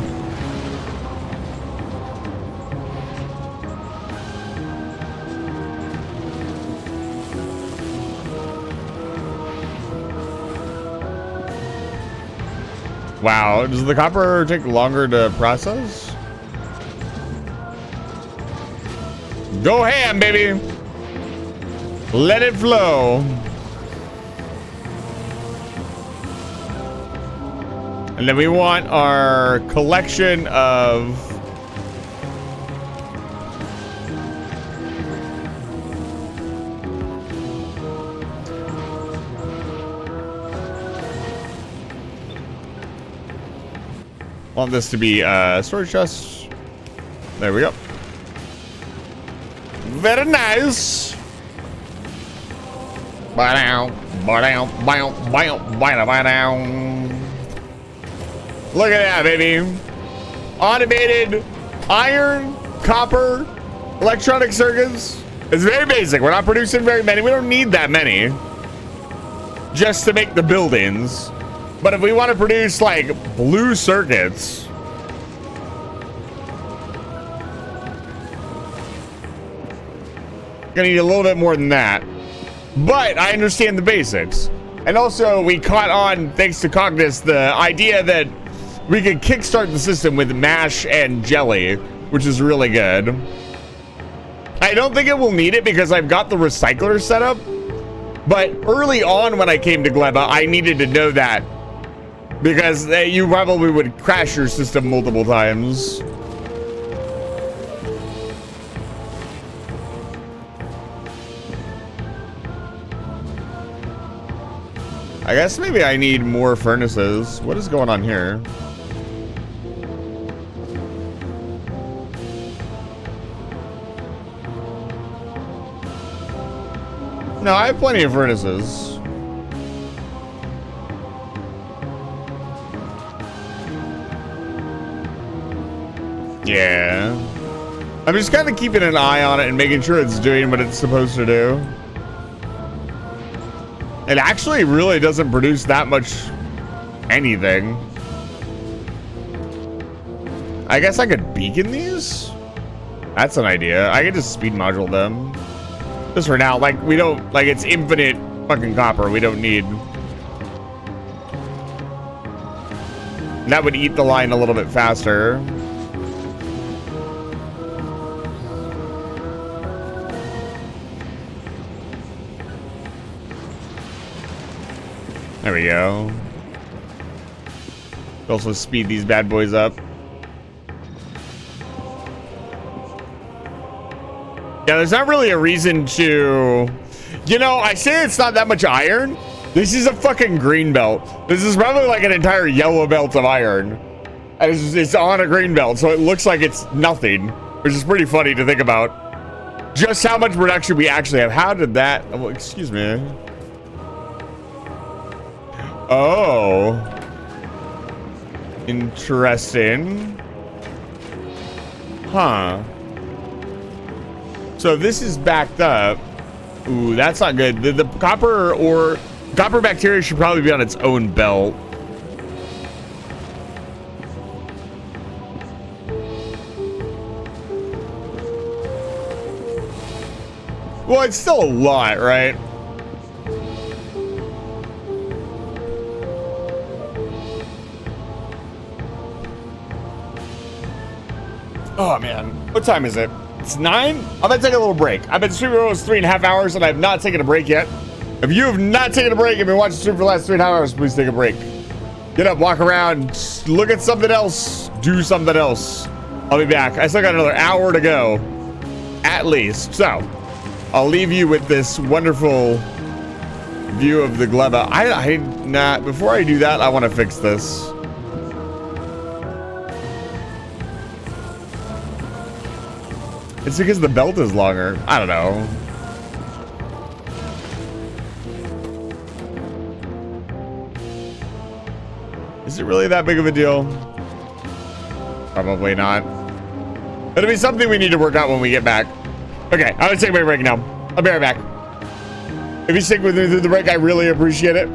Wow, does the copper take longer to process? Go ham, baby. Let it flow. And then we want our collection of want this to be storage chests. There we go. Very nice. Ba-down, ba-down, ba-down, ba-down, ba-down. Look at that, baby. Automated iron, copper, electronic circuits. It's very basic. We're not producing very many. We don't need that many just to make the buildings. But if we want to produce like blue circuits, gonna need a little bit more than that. But I understand the basics. And also we caught on, thanks to Cognis, the idea that we could kickstart the system with mash and jelly, which is really good. I don't think it will need it because I've got the recycler set up. But early on when I came to Gleba, I needed to know that because you probably would crash your system multiple times. I guess maybe I need more furnaces. What is going on here? No, I have plenty of furnaces. Yeah. I'm just kind of keeping an eye on it and making sure it's doing what it's supposed to do. It actually really doesn't produce that much anything. I guess I could beacon these? That's an idea. I could just speed module them. Just for now, like we don't, like it's infinite fucking copper. We don't need. That would eat the line a little bit faster. There we go. Also speed these bad boys up. Yeah, there's not really a reason to, you know, I say it's not that much iron. This is a fucking green belt. This is probably like an entire yellow belt of iron. And it's on a green belt, so it looks like it's nothing, which is pretty funny to think about. Just how much production we actually have. How did that, oh, excuse me. Oh. Interesting. Huh. So this is backed up. Ooh, that's not good. The copper or copper bacteria should probably be on its own belt. Well, it's still a lot, right? Oh man, what time is it? It's 9? I'm gonna take a little break. I've been streaming for almost 3.5 hours and I've not taken a break yet. If you have not taken a break and been watching stream for the last 3.5 hours, please take a break. Get up, walk around, look at something else, do something else. I'll be back. I still got another hour to go, at least. So, I'll leave you with this wonderful view of the Gleba. Before I do that, I want to fix this. It's because the belt is longer. I don't know. Is it really that big of a deal? Probably not. It'll be something we need to work out when we get back. Okay, I'm gonna take my break now. I'll be right back. If you stick with me through the break, I really appreciate it.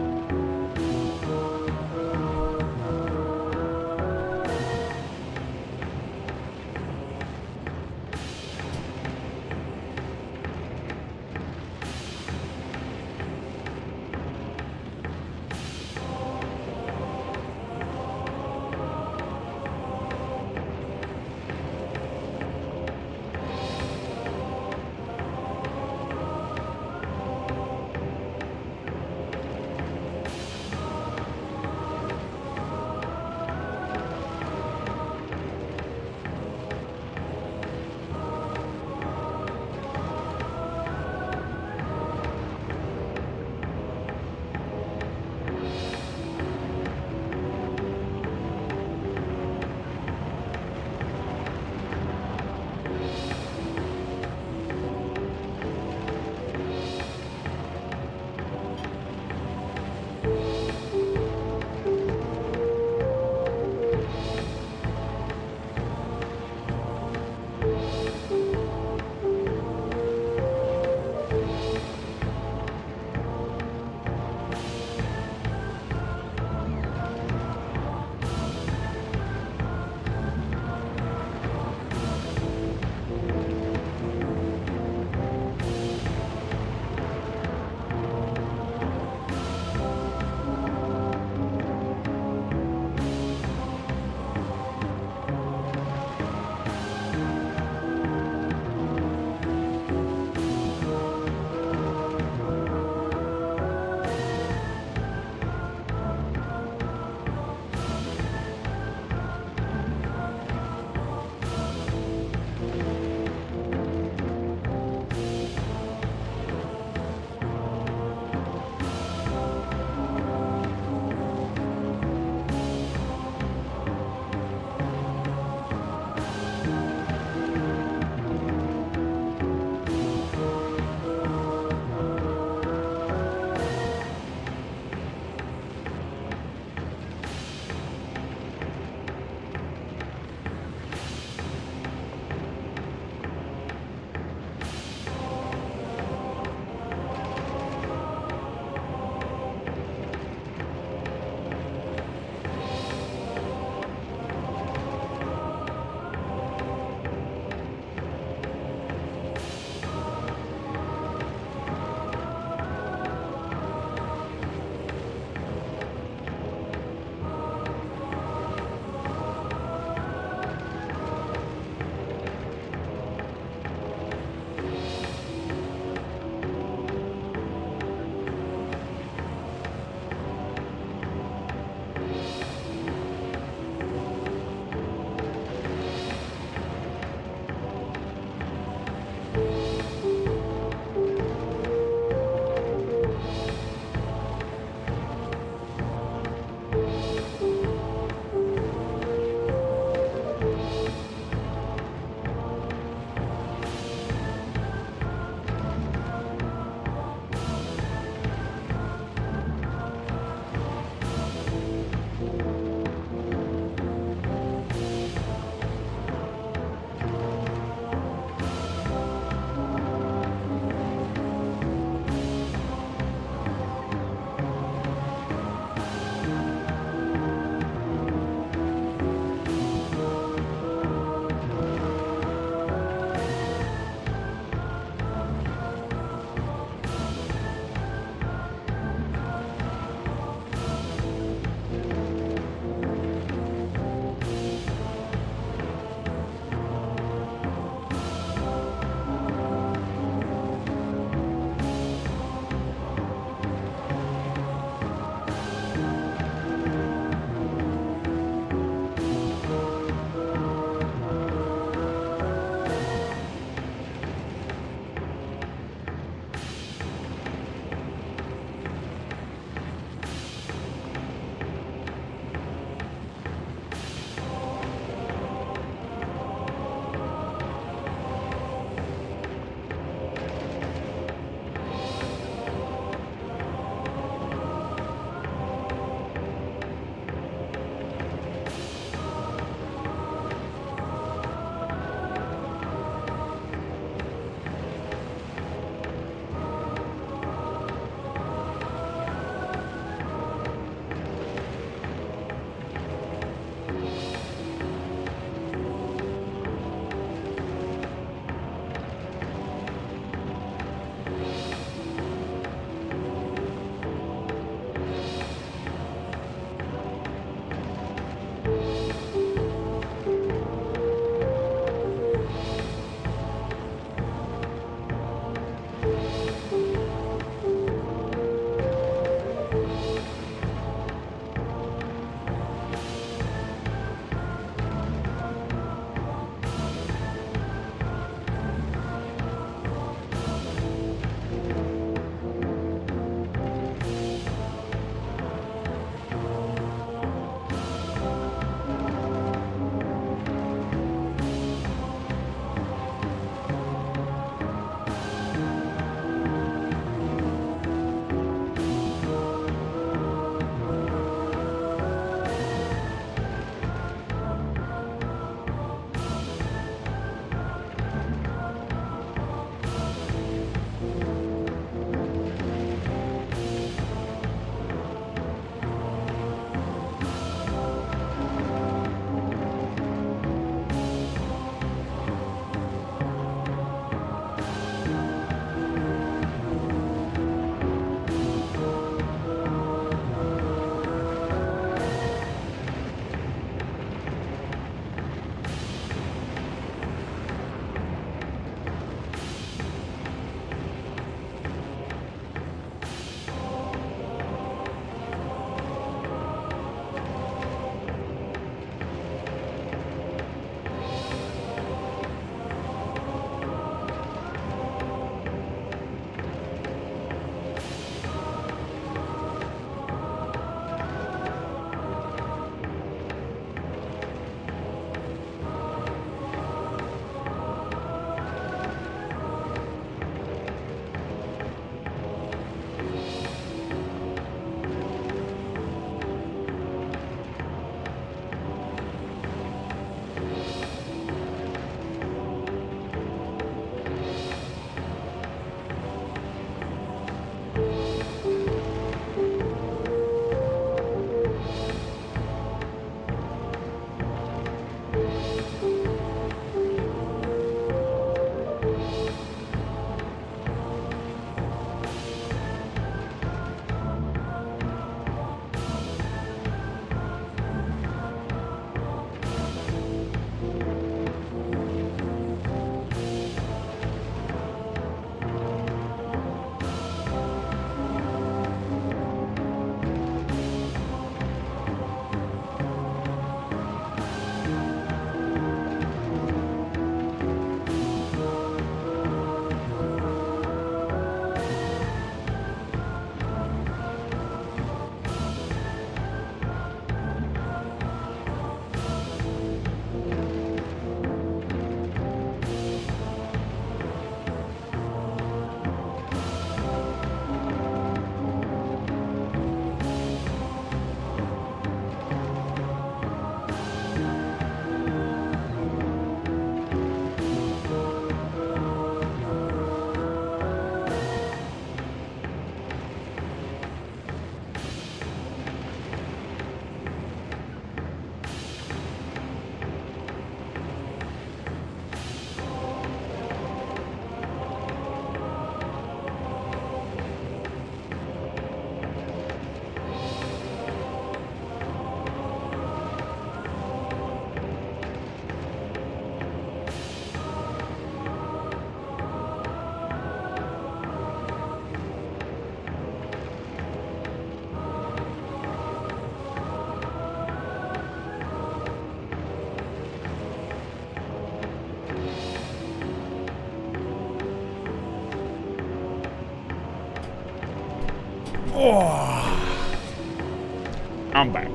I'm back.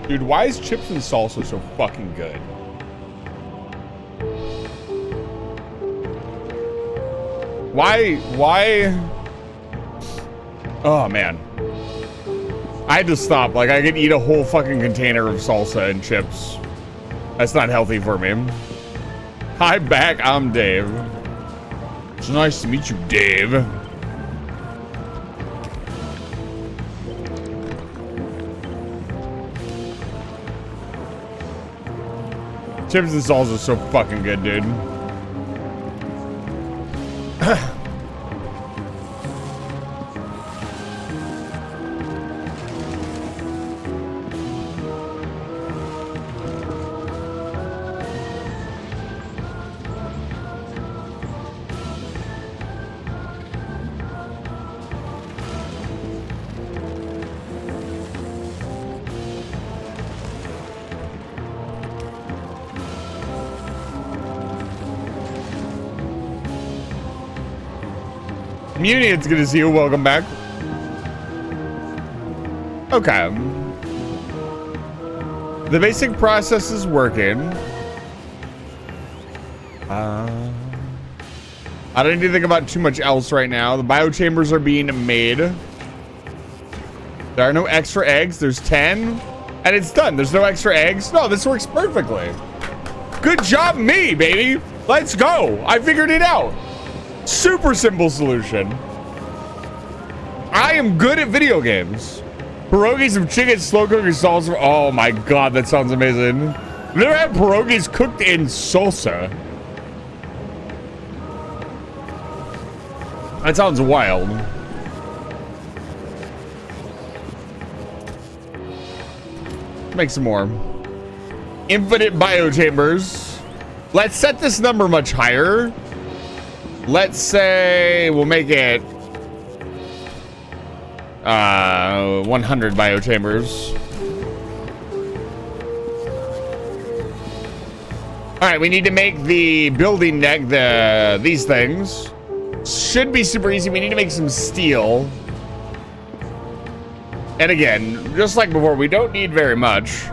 Dude, why is chips and salsa so fucking good? Why? Oh, man. I had to stop. Like, I could eat a whole fucking container of salsa and chips. That's not healthy for me. Hi, back. I'm Dave. It's nice to meet you, Dave. Chips and salsa is so fucking good, dude. Muni, it's good to see you. Welcome back. Okay. The basic process is working. I don't need to think about too much else right now. The biochambers are being made. There are no extra eggs. There's 10. And it's done. There's no extra eggs. No, this works perfectly. Good job, me, baby. Let's go. I figured it out. Super simple solution. I am good at video games. Pierogies of chicken, slow cooking salsa. Oh my god, that sounds amazing. I've never had pierogies cooked in salsa. That sounds wild. Make some more. Infinite biochambers. Let's set this number much higher. Let's say we'll make it 100 biochambers. All right, we need to make the building deck these things. Should be super easy. We need to make some steel. And again, just like before, we don't need very much.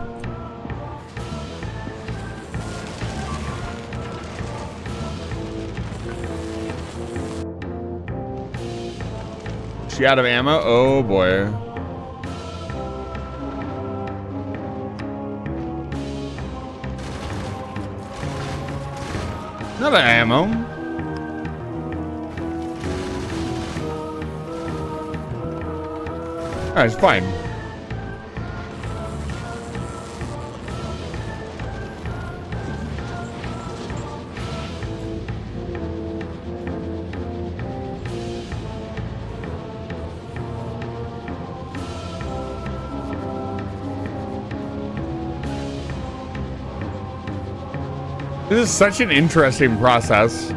She out of ammo? Oh boy. Not an ammo. Alright, it's fine. This is such an interesting process.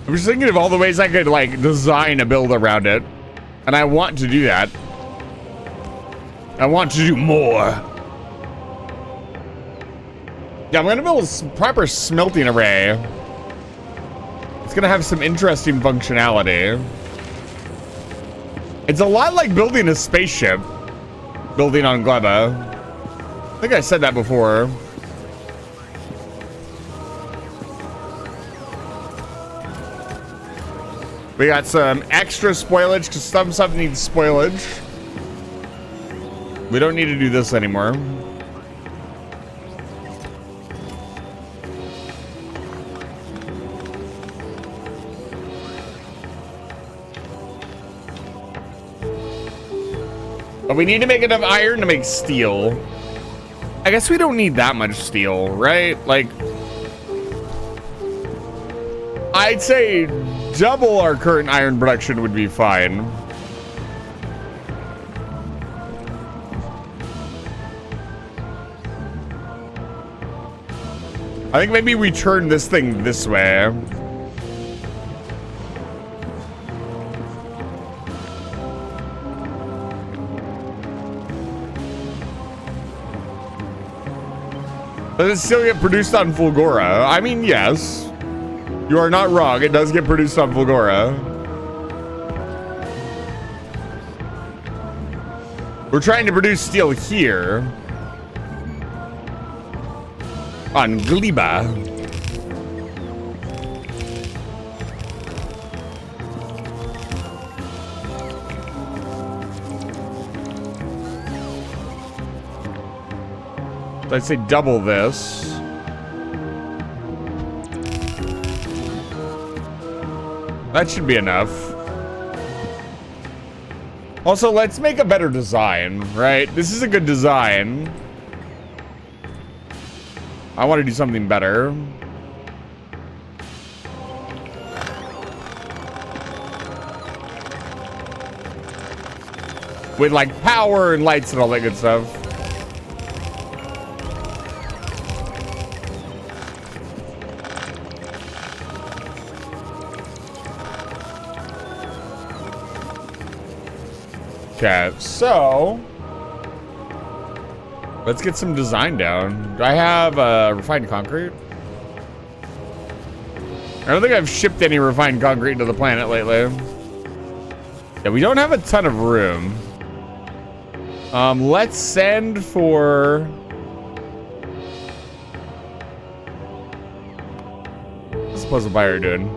I'm just thinking of all the ways I could like design a build around it. And I want to do that. I want to do more. Yeah, I'm gonna build a proper smelting array. It's gonna have some interesting functionality. It's a lot like building a spaceship. Building on Gleba. I think I said that before. We got some extra spoilage because some stuff needs spoilage. We don't need to do this anymore. But we need to make enough iron to make steel. I guess we don't need that much steel, right? Like, I'd say double our current iron production would be fine. I think maybe we turn this thing this way. Does it still get produced on Fulgora? I mean, yes. You are not wrong. It does get produced on Fulgora. We're trying to produce steel here. On Gleba. I'd say double this. That should be enough. Also, let's make a better design, right? This is a good design. I want to do something better. With like power and lights and all that good stuff. Okay, so let's get some design down. Do I have refined concrete? I don't think I've shipped any refined concrete to the planet lately. Yeah, we don't have a ton of room. Let's send for... What's the puzzle buyer doing?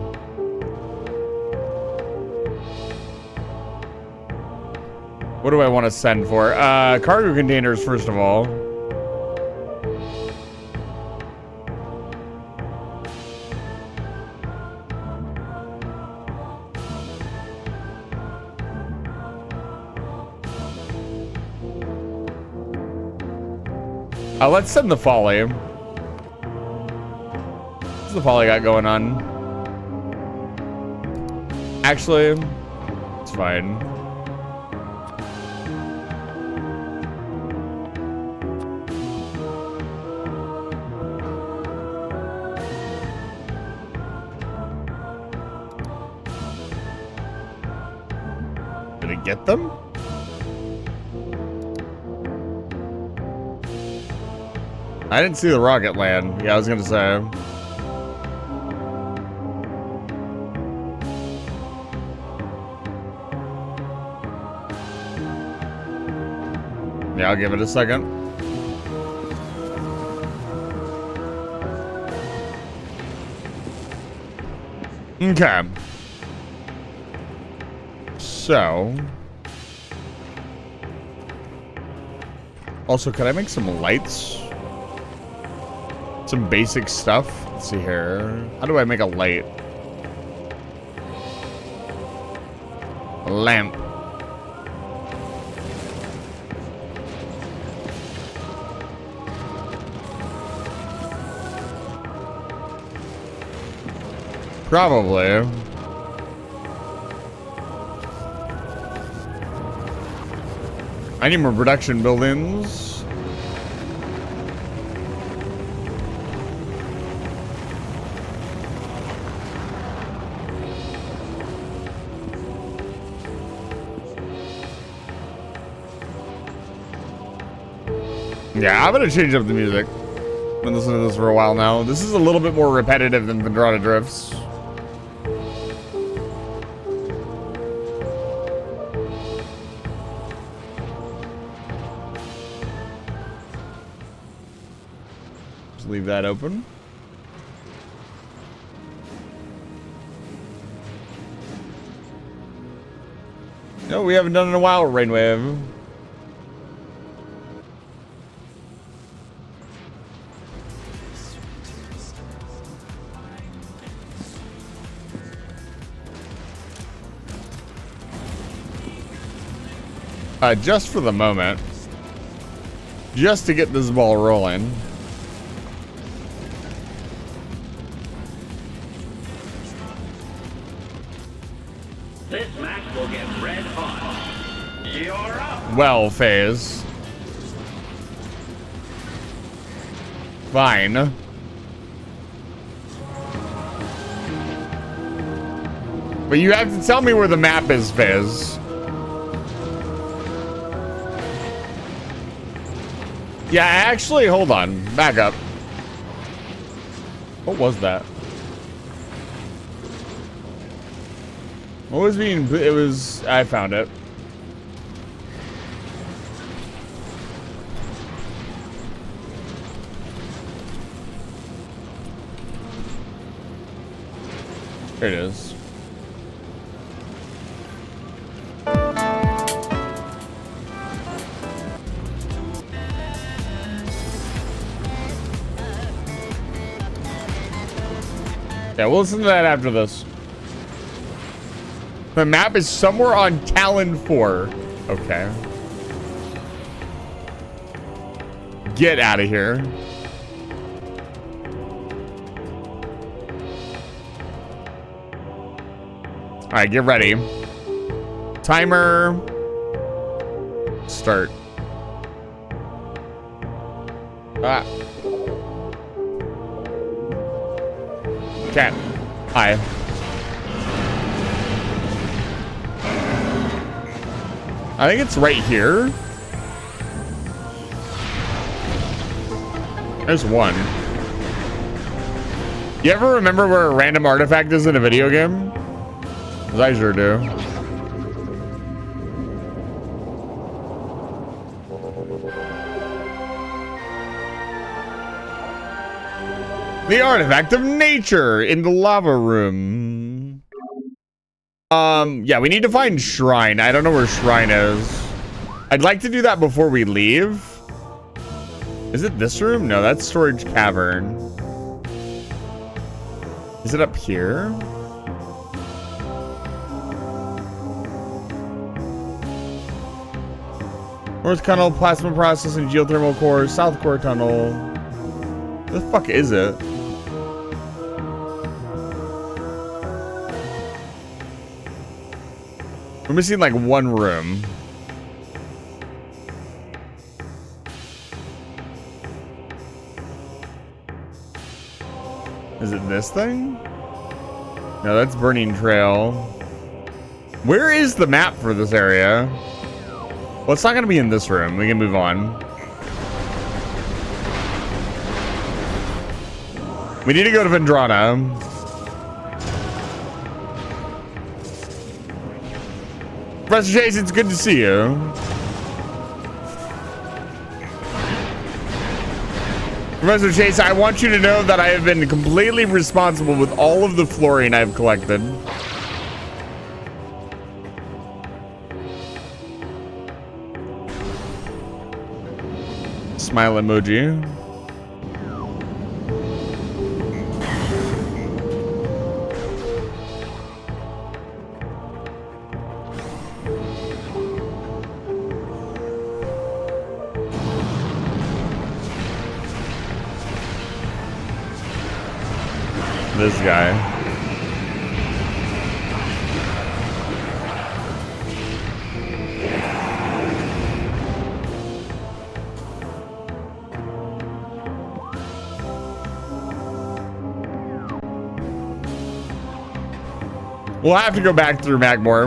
What do I want to send for? Cargo containers, first of all. Let's send the Folly. What's the Folly got going on? Actually, it's fine. Did it get them? I didn't see the rocket land. Yeah, I was gonna say. Yeah, I'll give it a second. Okay. So. Also, could I make some lights? Some basic stuff. Let's see here. How do I make a light? A lamp. Probably. I need more production buildings. Yeah, I'm gonna change up the music. I've been listening to this for a while now. This is a little bit more repetitive than Vendrada Drifts. Just leave that open. No, we haven't done it in a while, Rainwave. Just for the moment. Just to get this ball rolling. This match will get red hot. You're up. Well, Phase. Fine. But you have to tell me where the map is, Phase. Yeah, actually, hold on. Back up. What was that? What was being... It was... I found it. There it is. Yeah, we'll listen to that after this. The map is somewhere on Talon 4. Okay. Get out of here. All right, get ready. Timer. Start. Ah. Okay. Hi. I think it's right here. There's one. You ever remember where a random artifact is in a video game? 'Cause I sure do. The artifact of nature in the lava room. Yeah, we need to find shrine. I don't know where shrine is. I'd like to do that before we leave. Is it this room? No, that's storage cavern. Is it up here? North tunnel, plasma processing, geothermal core, south core tunnel. Where the fuck is it? We're missing like one room. Is it this thing? No, that's Burning Trail. Where is the map for this area? Well, it's not going to be in this room. We can move on. We need to go to Vendrana. Professor Chase, it's good to see you. Professor Chase, I want you to know that I have been completely responsible with all of the fluorine I've collected. Smile emoji. This guy. We'll have to go back through Magmore.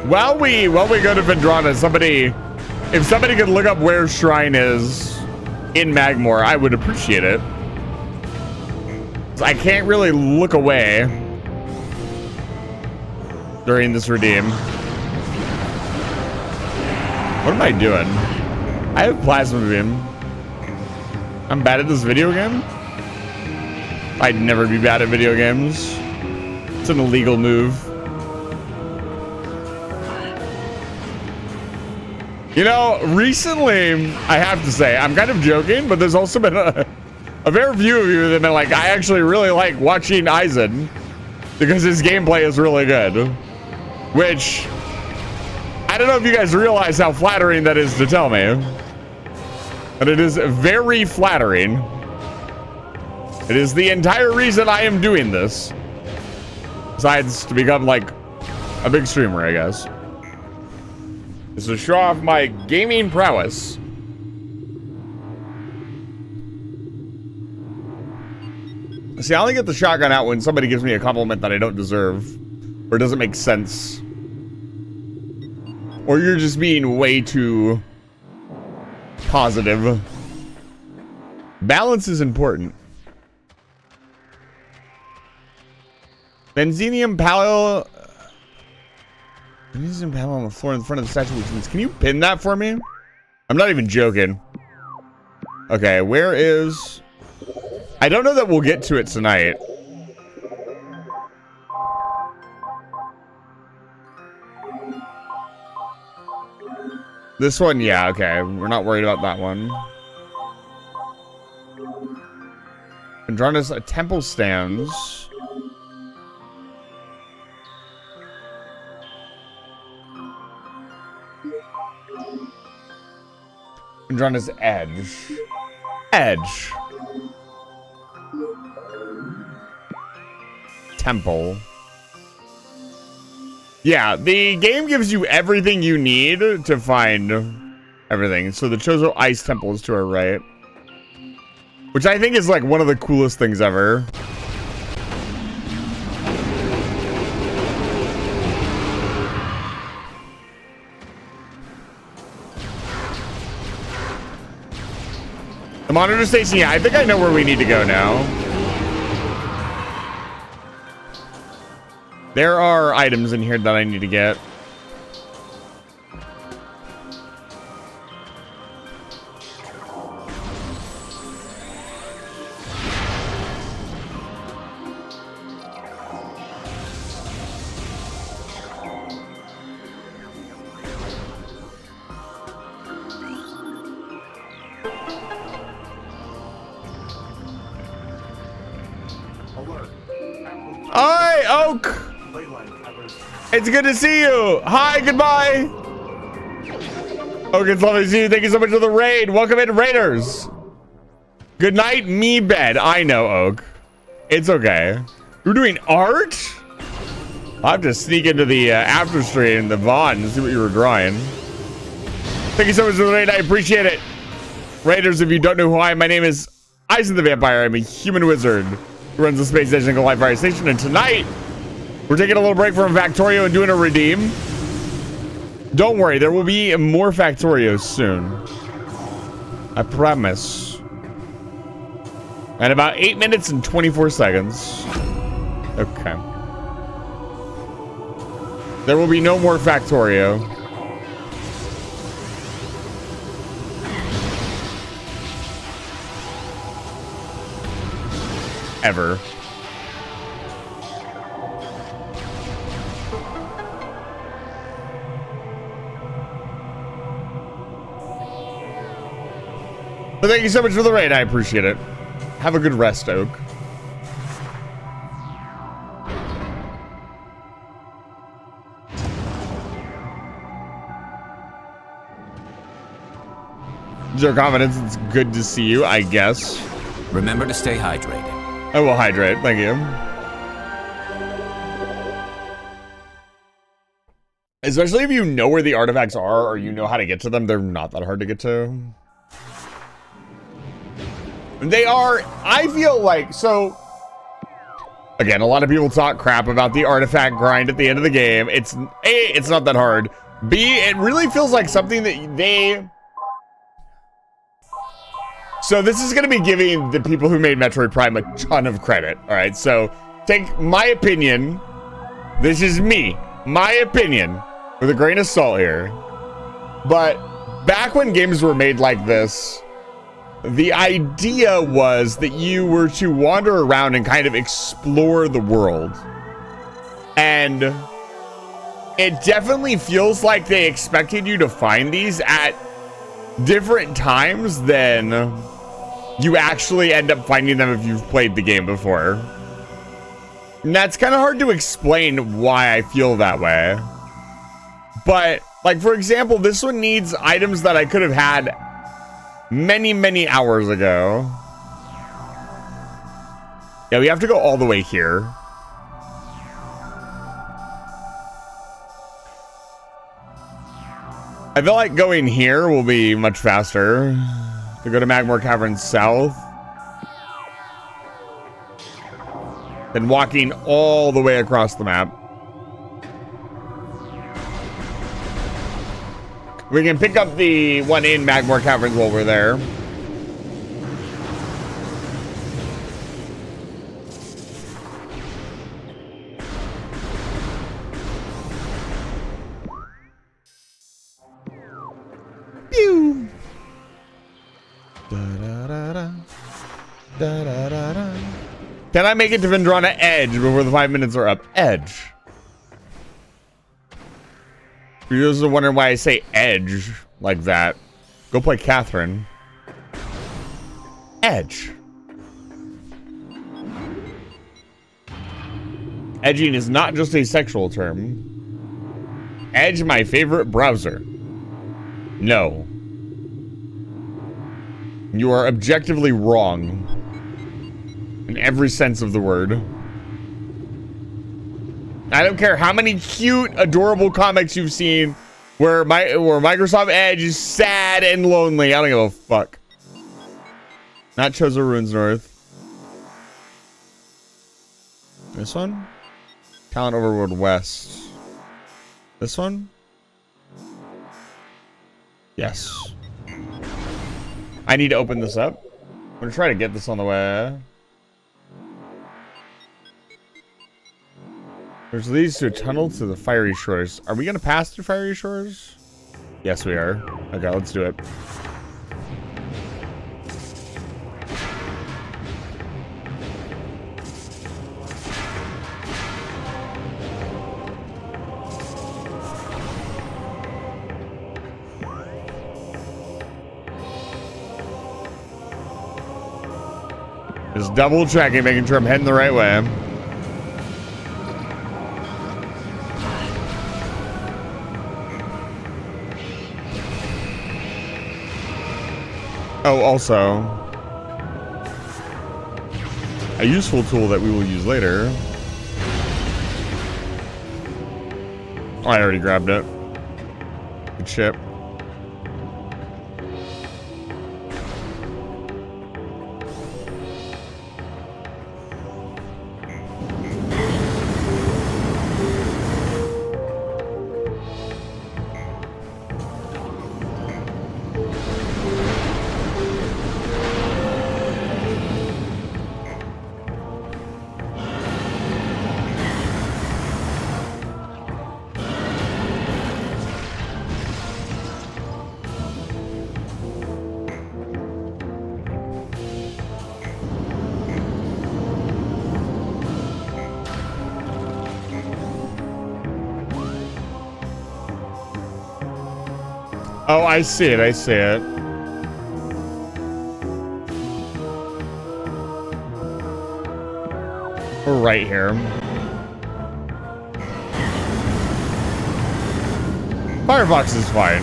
While we go to Vendrana, if somebody could look up where Shrine is in Magmore, I would appreciate it. I can't really look away during this redeem. What am I doing? I have Plasma Beam. I'm bad at this video game? I'd never be bad at video games. It's an illegal move. You know, recently, I have to say, I'm kind of joking, but there's also been a fair few of you that have been like, I actually really like watching Aizen because his gameplay is really good. Which, I don't know if you guys realize how flattering that is to tell me. But it is very flattering. It is the entire reason I am doing this. Besides to become like a big streamer, I guess. Is to show off my gaming prowess. See, I only get the shotgun out when somebody gives me a compliment that I don't deserve. Or doesn't make sense. Or you're just being way too positive. Balance is important. Benzenium panel. Benzenium panel on the floor in front of the statue, which means, can you pin that for me? I'm not even joking. Okay, where is... I don't know that we'll get to it tonight. This one, yeah, okay. We're not worried about that one. Andronis, a temple stands. Andronis edge. Edge. Temple. Yeah, the game gives you everything you need to find everything. So the Chozo Ice Temple is to our right. Which I think is like one of the coolest things ever. The monitor station, yeah, I think I know where we need to go now. There are items in here that I need to get. Alert. Hi, Oak! Leyline tethers. It's good to see you. Hi, goodbye. Oak, it's lovely to see you. Thank you so much for the raid. Welcome in, Raiders. Good night, me bed. I know, Oak. It's okay. You're doing art? I'll have to sneak into the after stream, the VOD, and see what you were drawing. Thank you so much for the raid. I appreciate it. Raiders, if you don't know who I am, my name is Eisen the Vampire. I'm a human wizard who runs the space station called Life Fire Station. And tonight, we're taking a little break from Factorio and doing a redeem. Don't worry, there will be more Factorios soon. I promise. And about 8 minutes and 24 seconds. Okay. There will be no more Factorio. Ever. But thank you so much for the raid. I appreciate it. Have a good rest, Oak. Zero confidence. It's good to see you, I guess. Remember to stay hydrated. I will hydrate. Thank you. Especially if you know where the artifacts are or you know how to get to them, they're not that hard to get to. They are, I feel like, so, again, a lot of people talk crap about the artifact grind at the end of the game. It's, A, it's not that hard. B, it really feels like something that they... So this is going to be giving the people who made Metroid Prime a ton of credit, all right? So take my opinion, this is me, my opinion, with a grain of salt here. But back when games were made like this, the idea was that you were to wander around and kind of explore the world. And it definitely feels like they expected you to find these at different times than you actually end up finding them if you've played the game before. And that's kind of hard to explain why I feel that way. But, like, for example, this one needs items that I could have had many, many hours ago. Yeah, we have to go all the way here. I feel like going here will be much faster. To go to Magmore Cavern South. Than walking all the way across the map. We can pick up the one in Magmore Caverns while we're there. Pew! Da-da-da-da. Da-da-da-da. Can I make it to Vendrana Edge before the 5 minutes are up? Edge. You guys are wondering why I say Edge like that. Go play Catherine. Edge. Edging is not just a sexual term. Edge, my favorite browser. No. You are objectively wrong. In every sense of the word. I don't care how many cute, adorable comics you've seen where Microsoft Edge is sad and lonely. I don't give a fuck. Not Chozo Ruins North. This one? Talent Overworld West. This one? Yes. I need to open this up. I'm gonna try to get this on the way. Which leads to a tunnel to the Fiery Shores. Are we gonna pass through Fiery Shores? Yes, we are. Okay, let's do it. Just double checking, making sure I'm heading the right way. Oh, also, a useful tool that we will use later. Oh, I already grabbed it. Good ship. Oh, I see it. I see it. We're right here. Firefox is fine.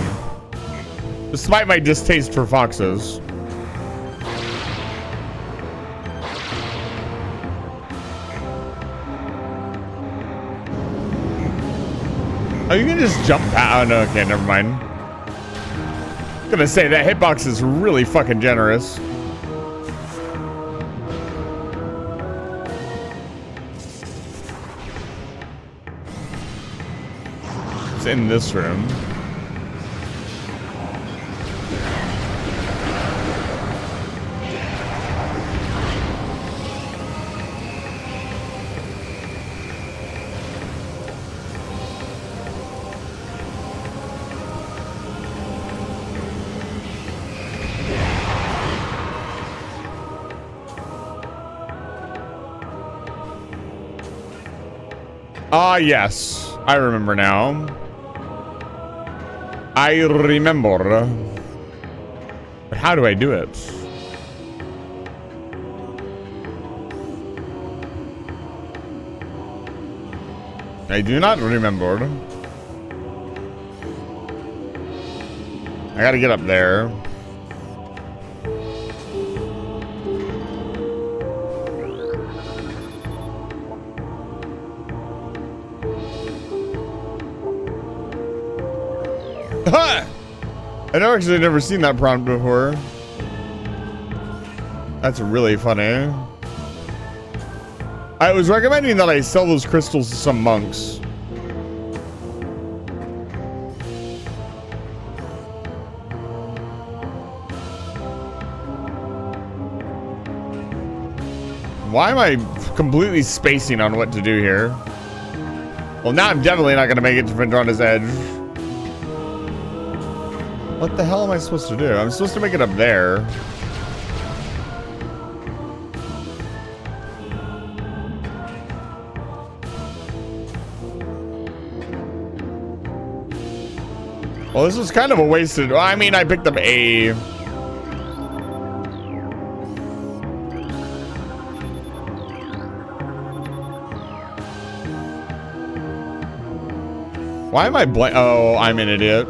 Despite my distaste for foxes. Oh, you can just jump out. Oh, no, okay, never mind. Gonna say that hitbox is really fucking generous. It's in this room. Ah, yes. I remember now. I remember. But how do I do it? I do not remember. I gotta get up there. I know, actually, I've never seen that prompt before. That's really funny. I was recommending that I sell those crystals to some monks. Why am I completely spacing on what to do here? Well, now I'm definitely not going to make it to Vendrana's Edge. What the hell am I supposed to do? I'm supposed to make it up there. Well, this was kind of a wasted... I mean, I picked up a... Why am I Oh, I'm an idiot.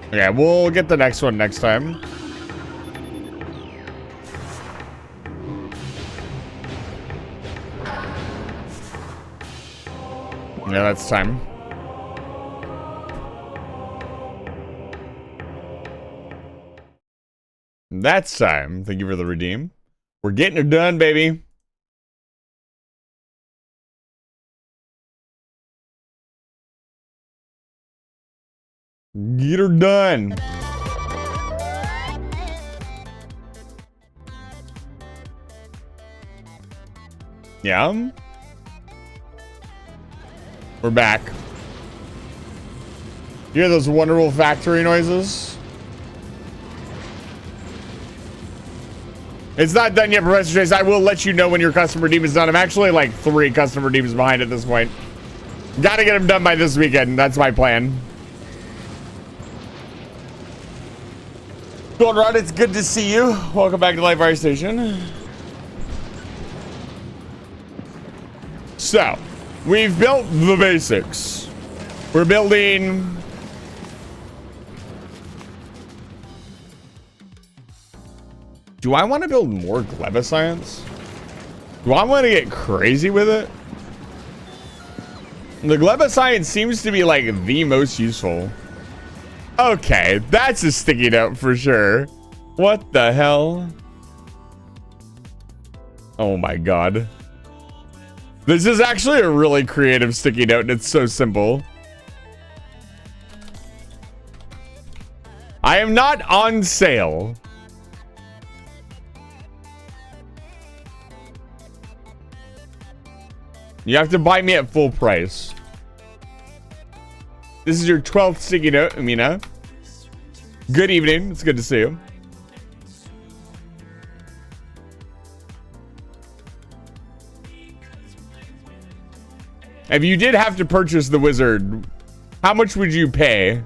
Okay, we'll get the next one next time. Yeah, that's time. That's time. Thank you for the redeem. We're getting it done, baby. Get her done. Yeah. We're back. You hear those wonderful factory noises? It's not done yet, Professor Chase. I will let you know when your customer redeem is done. I'm actually like 3 customer redeems behind at this point. Gotta get them done by this weekend. That's my plan. Going Rod, it's good to see you. Welcome back to Live Fire Station. So, we've built the basics. We're building... Do I want to build more Gleba Science? Do I want to get crazy with it? The Gleba Science seems to be like the most useful. Okay, that's a sticky note for sure. What the hell? Oh my god. This is actually a really creative sticky note and it's so simple. I am not on sale. You have to buy me at full price. This is your 12th sticky note, Amina. Good evening. It's good to see you. If you did have to purchase the wizard, how much would you pay?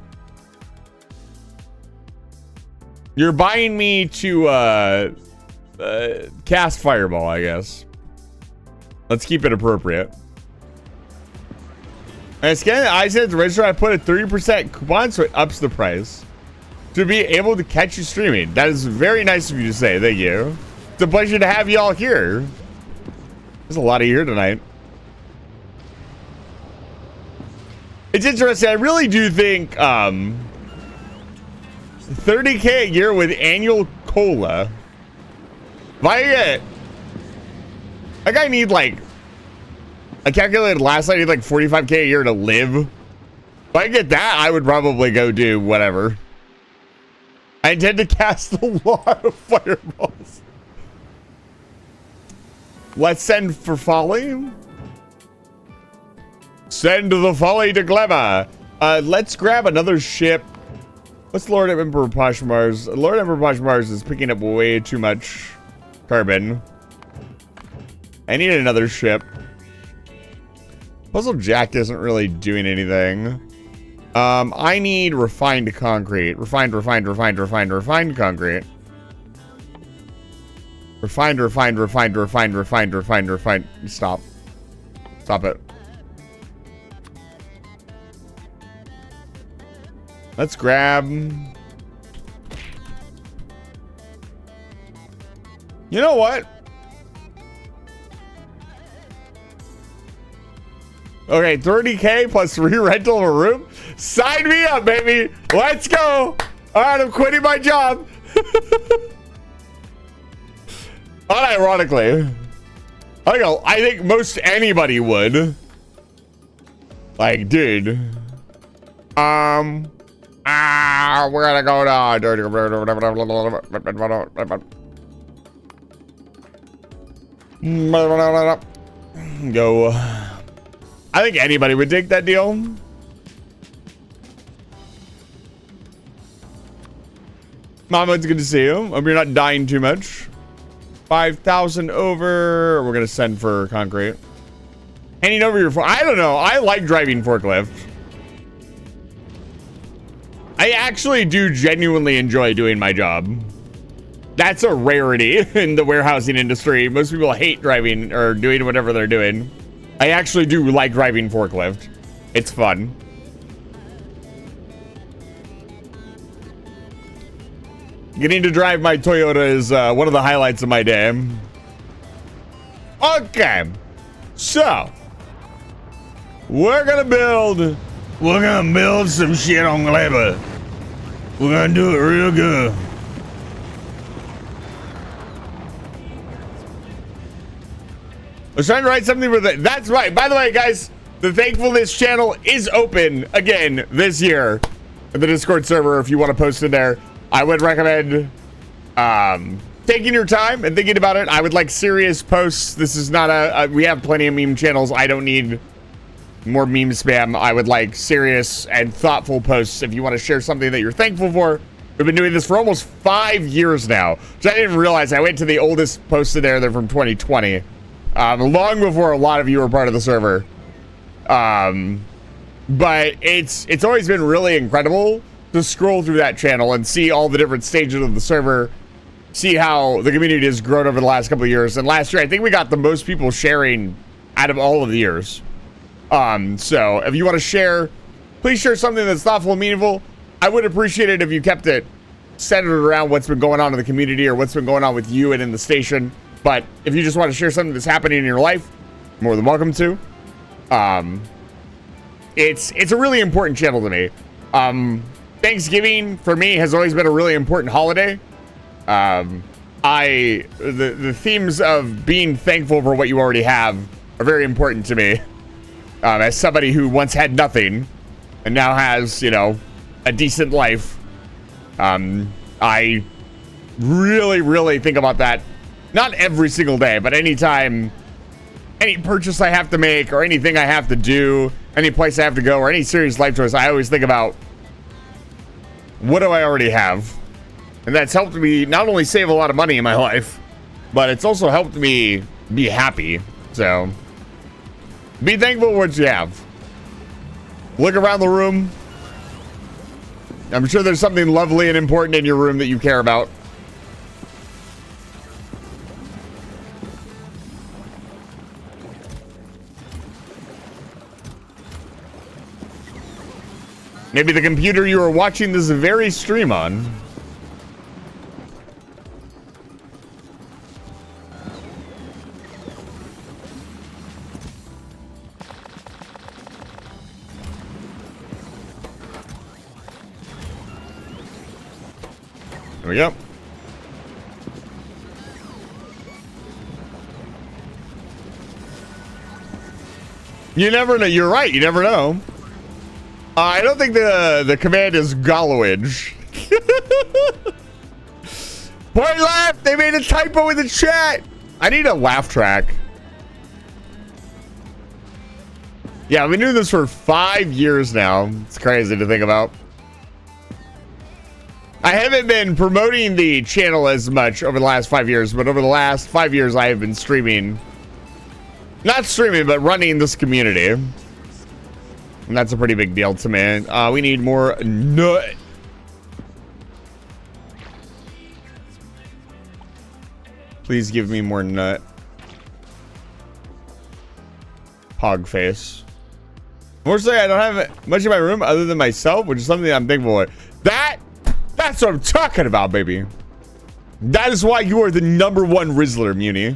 You're buying me to cast Fireball, I guess. Let's keep it appropriate. And scan the I said at the register, I put a 30% coupon so it ups the price. To be able to catch you streaming. That is very nice of you to say. Thank you. It's a pleasure to have you all here. There's a lot of here tonight. It's interesting. I really do think 30K a year with annual cola. If I get... Like I need like... I calculated last night I need like 45K a year to live. If I get that, I would probably go do whatever. I intend to cast a lot of fireballs. Let's send for folly. Send the folly to Gleba. Let's grab another ship. What's Lord Emperor Poshmar's? Lord Emperor Poshmar's is picking up way too much carbon. I need another ship. Puzzle Jack isn't really doing anything. I need refined concrete. Refined concrete. Refined. Stop. Stop it. Let's grab... You know what? Okay, 30K plus re-rental of a room. Sign me up, baby. Let's go. All right, I'm quitting my job. Unironically. I think most anybody would. Like, dude. We're gonna go to... Go. I think anybody would take that deal. Mama, it's good to see you. Hope you're not dying too much. 5,000 over. We're gonna send for concrete. Handing over your I don't know. I like driving forklift. I actually do genuinely enjoy doing my job. That's a rarity in the warehousing industry. Most people hate driving or doing whatever they're doing. I actually do like driving forklift. It's fun. Getting to drive my Toyota is one of the highlights of my day. Okay. So, we're gonna build some shit on labor. We're gonna do it real good. I was trying to write something with it. That's right. By the way, guys, the Thankfulness channel is open again this year. The Discord server, if you want to post in there. I would recommend taking your time and thinking about it. I would like serious posts. This is not we have plenty of meme channels. I don't need more meme spam. I would like serious and thoughtful posts if you want to share something that you're thankful for. We've been doing this for almost 5 years now, which I didn't realize. I went to the oldest post in there. They're from 2020, long before a lot of you were part of the server. But it's always been really incredible to scroll through that channel and see all the different stages of the server, see how the community has grown over the last couple of years. And last year, I think we got the most people sharing out of all of the years. So if you want to share, please share something that's thoughtful and meaningful. I would appreciate it if you kept it centered around what's been going on in the community or what's been going on with you and in the station. But if you just want to share something that's happening in your life, more than welcome to. It's a really important channel to me. Thanksgiving for me has always been a really important holiday. The themes of being thankful for what you already have are very important to me. As somebody who once had nothing and now has, you know, a decent life. I really, really think about that. Not every single day, but anytime, any purchase I have to make or anything I have to do, any place I have to go or any serious life choice, I always think about, what do I already have? And that's helped me not only save a lot of money in my life, but it's also helped me be happy. So, be thankful for what you have. Look around the room. I'm sure there's something lovely and important in your room that you care about. Maybe the computer you are watching this very stream on. There we go. You never know. You're right. You never know. I don't think the command is Gallowage. Point left. They made a typo in the chat. I need a laugh track. Yeah, I've been doing this for 5 years now. It's crazy to think about. I haven't been promoting the channel as much over the last 5 years, but over the last 5 years, I have been streaming. Not streaming, but running this community. And that's a pretty big deal to me. We need more nut. Please give me more nut. Hog face. Unfortunately, I don't have much in my room other than myself, which is something I'm thankful for. That's what I'm talking about, baby. That is why you are the #1 Rizzler, Muni.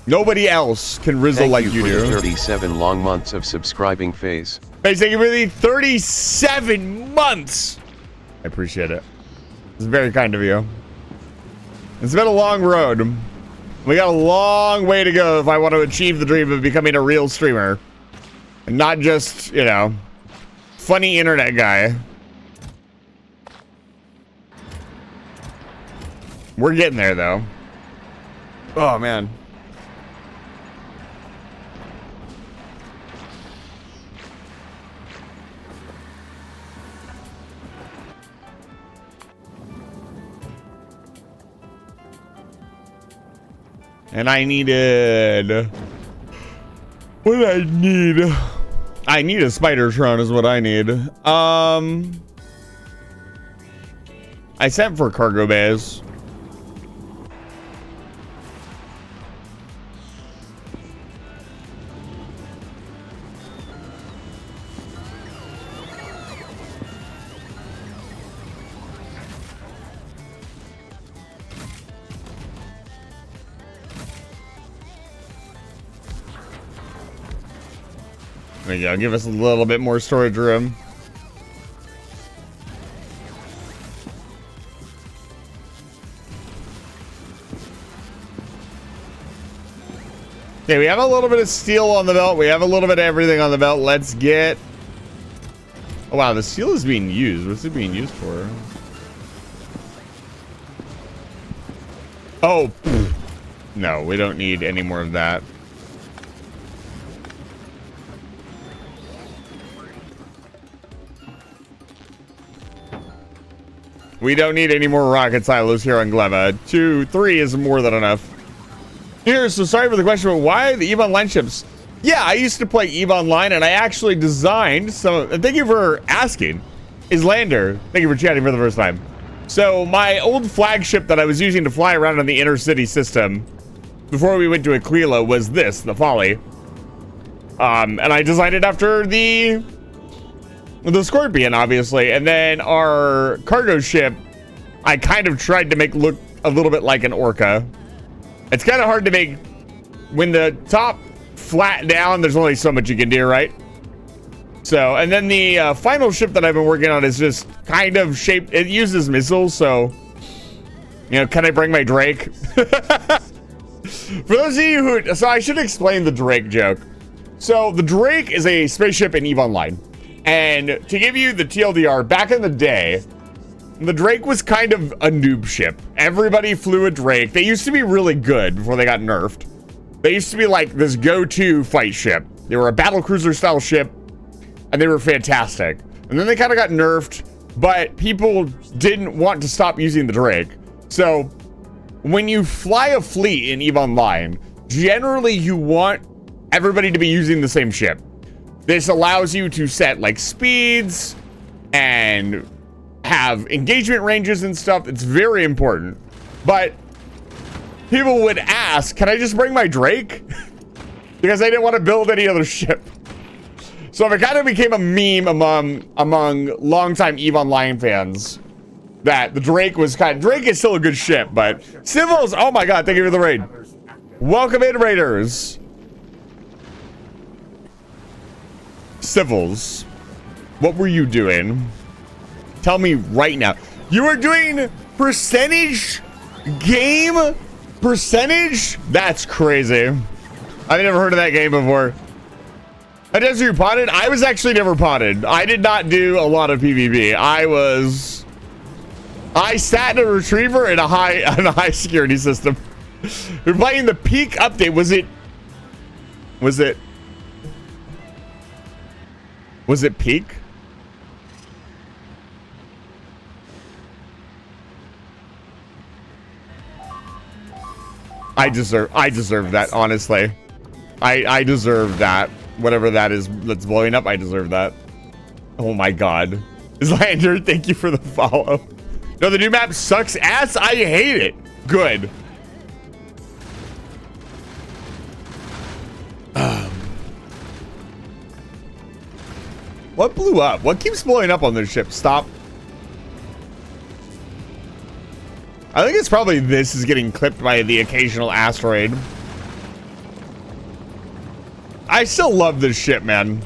Nobody else can rizzle like you do. 37 long months of subscribing phase. Thank you for the 37 months. I appreciate it. It's very kind of you. It's been a long road. We got a long way to go if I want to achieve the dream of becoming a real streamer. And not just, you know, funny internet guy. We're getting there, though. Oh, man. And I needed... What did I need? I need a Spidertron is what I need. I sent for cargo bays. There you go. Give us a little bit more storage room. Okay, we have a little bit of steel on the belt. We have a little bit of everything on the belt. Let's get... Oh, wow. The steel is being used. What's it being used for? Oh. No, we don't need any more of that. We don't need any more rocket silos here on Gleva. 2, 3 is more than enough. Here, so sorry for the question, but why the EVE Online ships? Yeah, I used to play EVE Online, and I actually designed some... Thank you for asking. Islander, thank you for chatting for the first time. So, my old flagship that I was using to fly around in the inner city system before we went to Aquilo was this, the Folly. And I designed it after the Scorpion, obviously, and then our cargo ship I kind of tried to make look a little bit like an Orca. It's kind of hard to make when the top flat down. There's only so much you can do, right? So, and then the final ship that I've been working on is just kind of shaped. It uses missiles, so you know, can I bring my Drake? For those of you who, so I should explain the Drake joke. So the Drake is a spaceship in EVE Online. And to give you the TLDR, back in the day, the Drake was kind of a noob ship. Everybody flew a Drake. They used to be really good before they got nerfed. They used to be like this go-to fight ship. They were a battlecruiser style ship, and they were fantastic. And then they kind of got nerfed, but people didn't want to stop using the Drake. So when you fly a fleet in EVE Online, generally you want everybody to be using the same ship. This allows you to set like speeds and have engagement ranges and stuff. It's very important. But people would ask, can I just bring my Drake? Because they didn't want to build any other ship. So it kind of became a meme among longtime EVE Online fans that the Drake was Drake is still a good ship, but Civils, oh my god, thank you for the raid. Welcome in, Raiders. Civils, what were you doing? Tell me right now. You were doing percentage game percentage? That's crazy. I've never heard of that game before. I guess you potted? I was actually never potted. I did not do a lot of PvP. I sat in a retriever in a high security system. We're playing the peak update. Was it peak? I deserve that, honestly. I deserve that. Whatever that is that's blowing up, I deserve that. Oh my god. Islander, thank you for the follow. No, the new map sucks ass. I hate it. Good. What blew up? What keeps blowing up on this ship? Stop. I think it's probably this is getting clipped by the occasional asteroid. I still love this ship, man.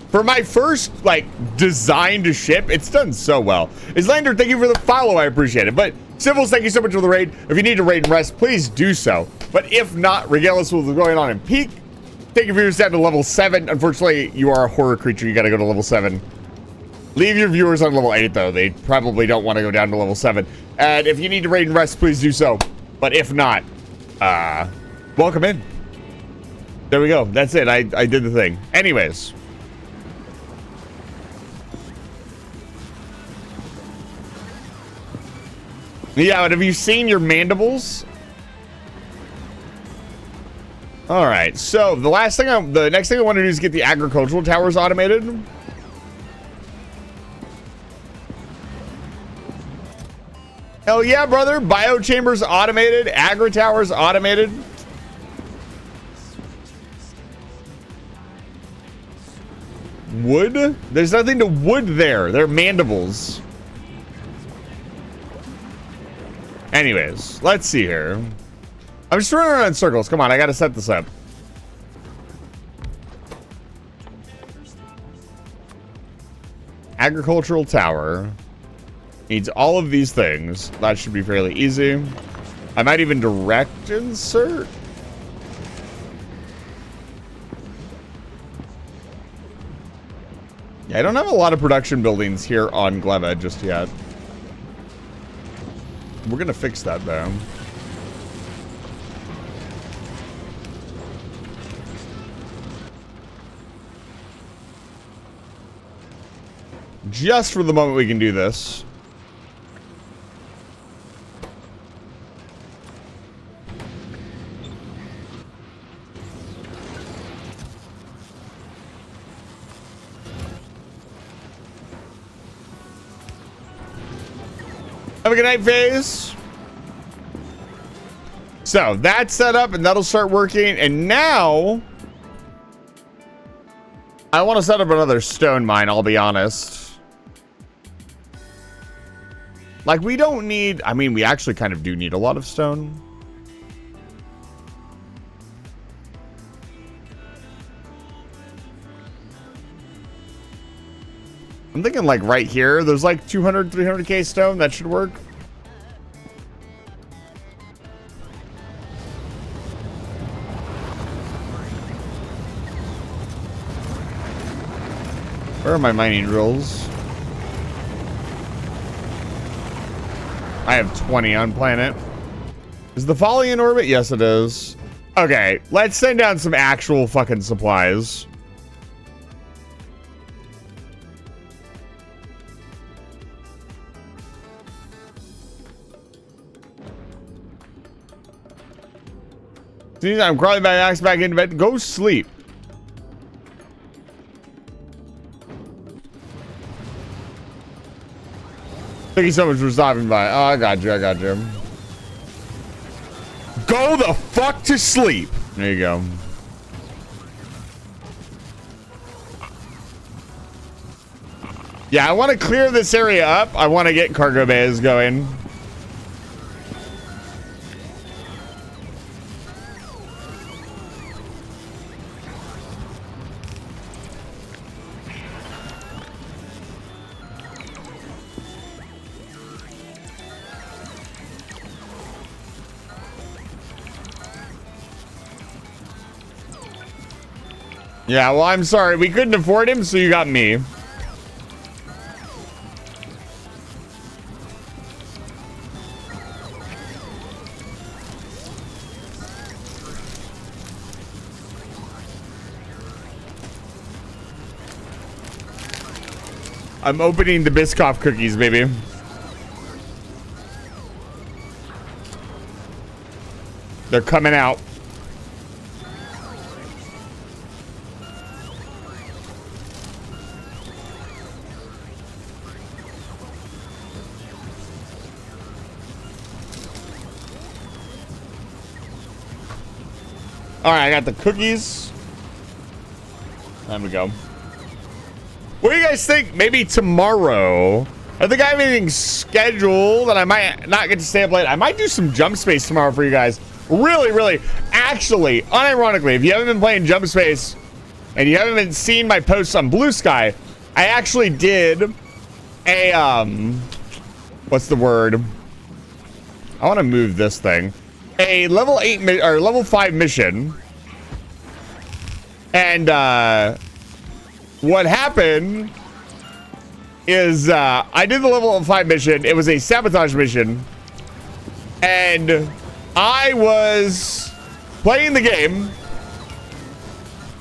For my first, like, designed ship, it's done so well. Islander, thank you for the follow. I appreciate it. But Civils, thank you so much for the raid. If you need to raid and rest, please do so. But if not, regardless of what's going on in peak, take your viewers down to level 7. Unfortunately, you are a horror creature. You got to go to level 7. Leave your viewers on level 8, though. They probably don't want to go down to level 7. And if you need to raid and rest, please do so. But if not, welcome in. There we go. That's it. I did the thing. Anyways. Yeah, but have you seen your mandibles? All right. So the next thing I want to do is get the agricultural towers automated. Hell yeah, brother. Biochambers automated. Agri towers automated. Wood? There's nothing to wood there. They're mandibles. Anyways, let's see here. I'm just running around in circles. Come on, I gotta set this up. Agricultural tower. Needs all of these things. That should be fairly easy. I might even direct insert. Yeah, I don't have a lot of production buildings here on Gleva just yet. We're gonna fix that though. Just for the moment we can do this. Have a good night, FaZe. So that's set up and that'll start working. And now I want to set up another stone mine, I'll be honest. Like, we don't need, I mean, we actually kind of do need a lot of stone. I'm thinking like right here, there's like 200, 300k stone. That should work. Where are my mining drills? I have 20 on planet. Is the Folly in orbit? Yes, it is. Okay, let's send down some actual fucking supplies. I'm crawling my axe back into bed. Go sleep. Thank you so much for stopping by. Oh, I got you. I got you. Go the fuck to sleep. There you go. Yeah, I want to clear this area up. I want to get cargo bays going. Yeah, well, I'm sorry. We couldn't afford him, so you got me. I'm opening the Biscoff cookies, baby. They're coming out. All right, I got the cookies. Time to go. What do you guys think? Maybe tomorrow. I think I have anything scheduled that I might not get to stay up late. I might do some Jump Space tomorrow for you guys. Really, actually, unironically, if you haven't been playing Jump Space and you haven't been seeing my posts on Blue Sky, I actually did a, what's the word? I want to move this thing. A level 8 or level 5 mission. And what happened is I did the level 5 mission. It was a sabotage mission. And I was playing the game.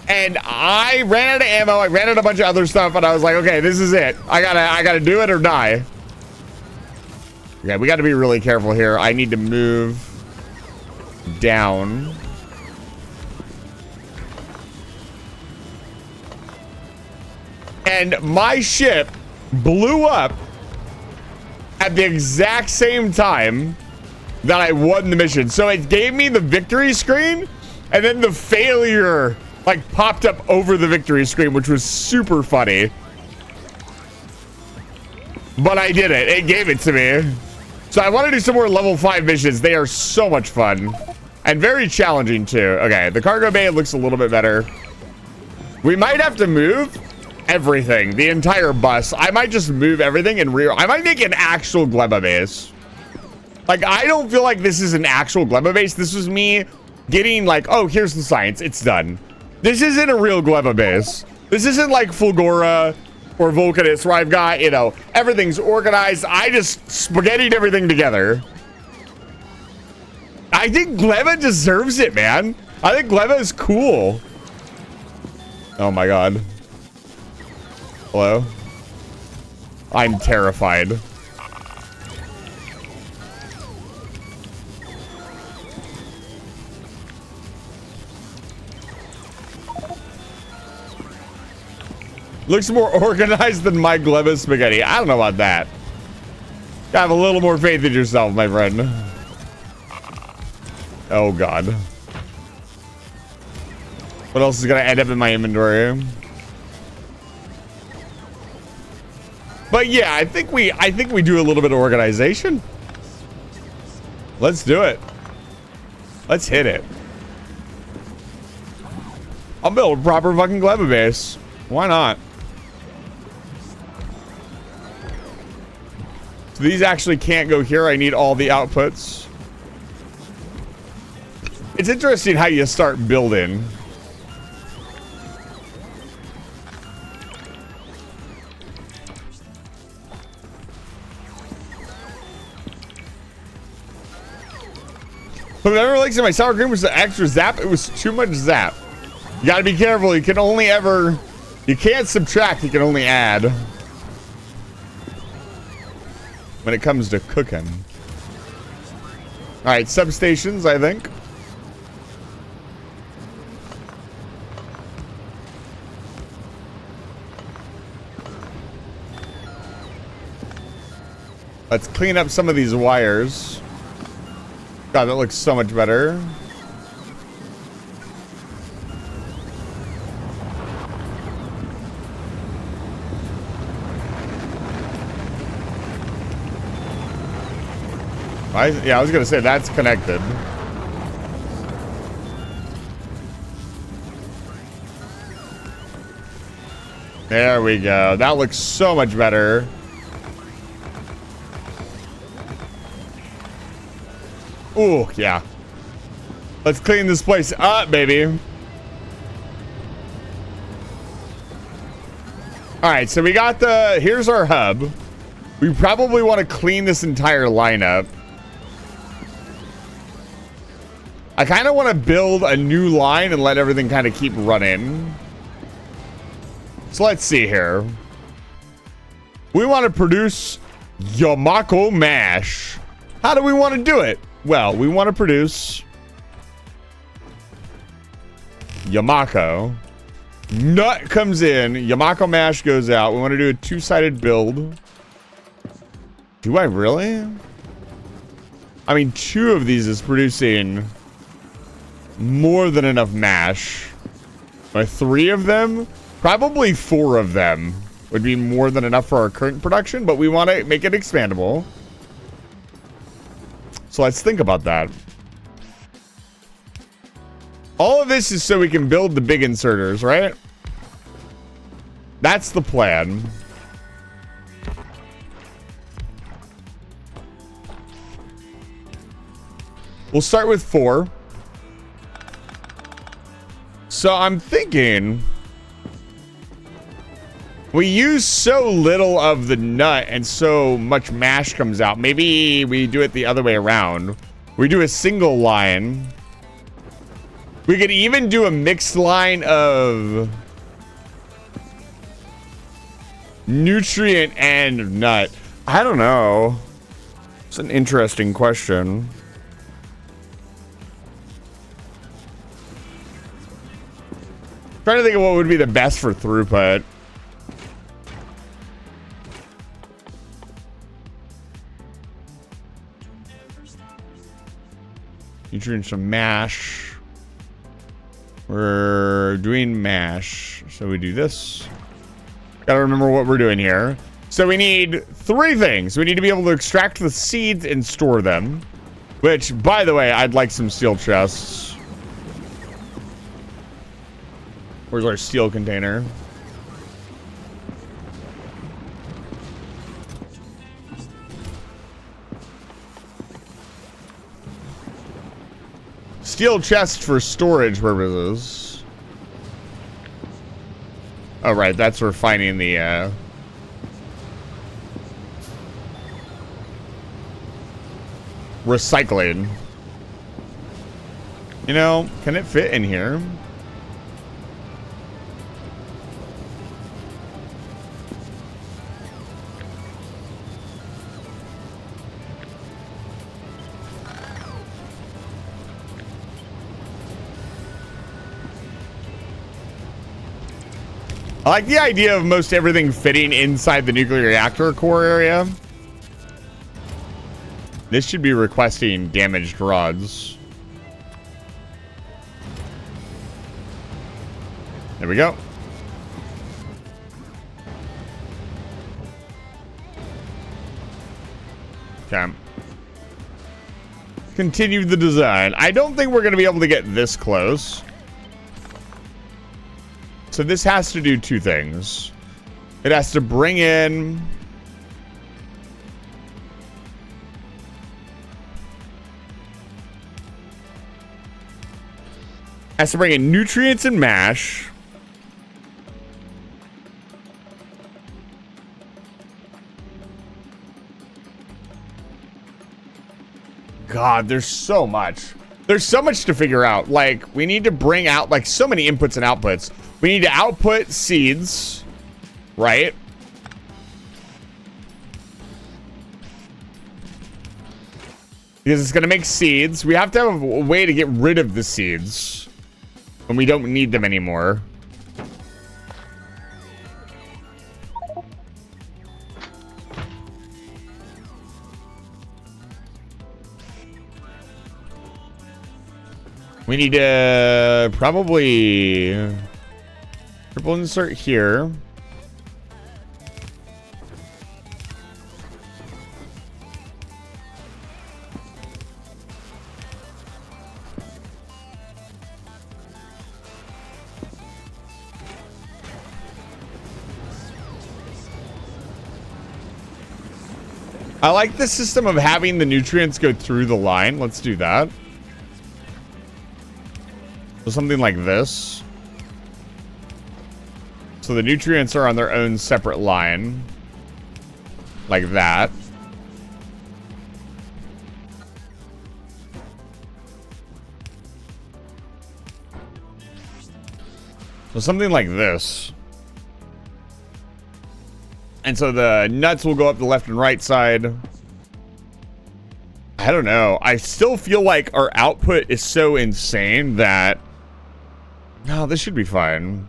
And I ran out of ammo. I ran out of a bunch of other stuff. And I was like, okay, this is it. I gotta do it or die. Okay, we got to be really careful here. I need to move down. And my ship blew up at the exact same time that I won the mission. So it gave me the victory screen, and then the failure like popped up over the victory screen, which was super funny. But I did it. It gave it to me. So I want to do some more level 5 missions. They are so much fun and very challenging too. Okay, the cargo bay looks a little bit better. We might have to move everything, the entire bus. I might just move everything and I might make an actual Gleba base. Like, I don't feel like this is an actual Gleba base. This was me getting like, oh, here's the science. It's done. This isn't a real Gleba base. This isn't like Fulgora or Vulcanus where I've got, you know, everything's organized. I just spaghettied everything together. I think Gleba deserves it, man. I think Gleba is cool. Oh my god. Hello? I'm terrified. Looks more organized than my Gleba spaghetti. I don't know about that. Have a little more faith in yourself, my friend. Oh god. What else is gonna end up in my inventory? But yeah, I think we do a little bit of organization. Let's do it. Let's hit it. I'll build a proper fucking Gleba base. Why not? So these actually can't go here. I need all the outputs. It's interesting how you start building. Whoever likes it, my sour cream was the extra zap. It was too much zap. You gotta be careful. You can only ever... You can't subtract. You can only add. When it comes to cooking. Alright, substations, I think. Let's clean up some of these wires. God, that looks so much better. Yeah, I was gonna say that's connected. There we go. That looks so much better. Ooh, yeah. Let's clean this place up, baby. All right, so we got the... Here's our hub. We probably want to clean this entire lineup. I kind of want to build a new line and let everything kind of keep running. So let's see here. We want to produce Yamako mash. How do we want to do it? Well, we want to produce Yamako. Nut comes in. Yamako mash goes out. We want to do a two-sided build. Do I really? I mean, 2 of these is producing more than enough mash. By 3 of them, probably 4 of them would be more than enough for our current production, but we want to make it expandable. So let's think about that. All of this is so we can build the big inserters, right? That's the plan. We'll start with 4. So I'm thinking We use so little of the nut and so much mash comes out. Maybe we do it the other way around. We do a single line. We could even do a mixed line of nutrient and nut. I don't know. It's an interesting question. Trying to think of what would be the best for throughput. Nutrients from mash. We're doing mash. So we do this. Gotta remember what we're doing here. So we need 3 things. We need to be able to extract the seeds and store them. Which, by the way, I'd like some steel chests. Where's our steel container? Steel chest for storage purposes. Oh, right. That's refining the, recycling. You know, can it fit in here? I like the idea of most everything fitting inside the nuclear reactor core area. This should be requesting damaged rods. There we go. Okay. Continue the design. I don't think we're going to be able to get this close. So this has to do 2 things. It has to bring in... has to bring in nutrients and mash. God, there's so much. There's so much to figure out. Like, we need to bring out, like, so many inputs and outputs. We need to output seeds, right? Because it's going to make seeds. We have to have a way to get rid of the seeds when we don't need them anymore. We need to probably triple insert here. I like the system of having the nutrients go through the line. Let's do that. So something like this. So the nutrients are on their own separate line. Like that. So something like this. And so the nuts will go up the left and right side. I don't know. I still feel like our output is so insane that... no, this should be fine.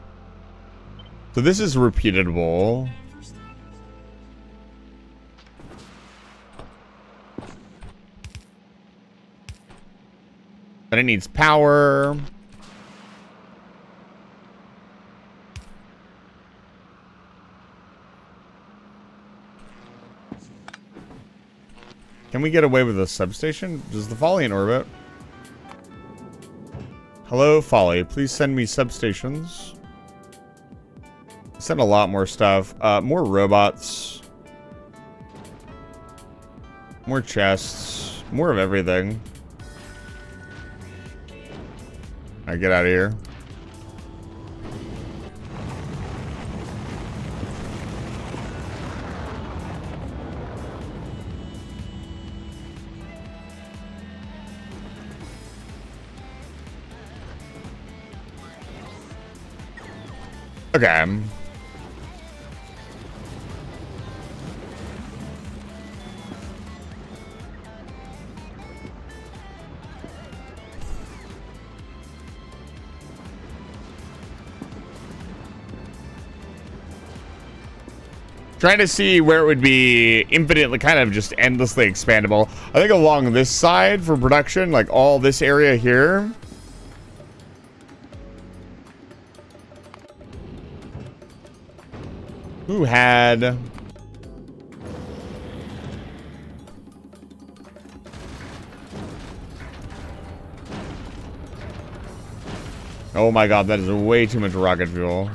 So this is repeatable. But it needs power. Can we get away with a substation? Does the Folly in orbit? Hello, Folly. Please send me substations. Send a lot more stuff. More robots. More chests. More of everything. Alright, get out of here. Okay. Trying to see where it would be infinitely, kind of just endlessly expandable. I think along this side for production, like all this area here. Who had... Oh my god, that is way too much rocket fuel.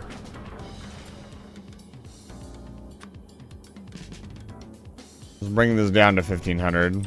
Let's bring this down to 1,500.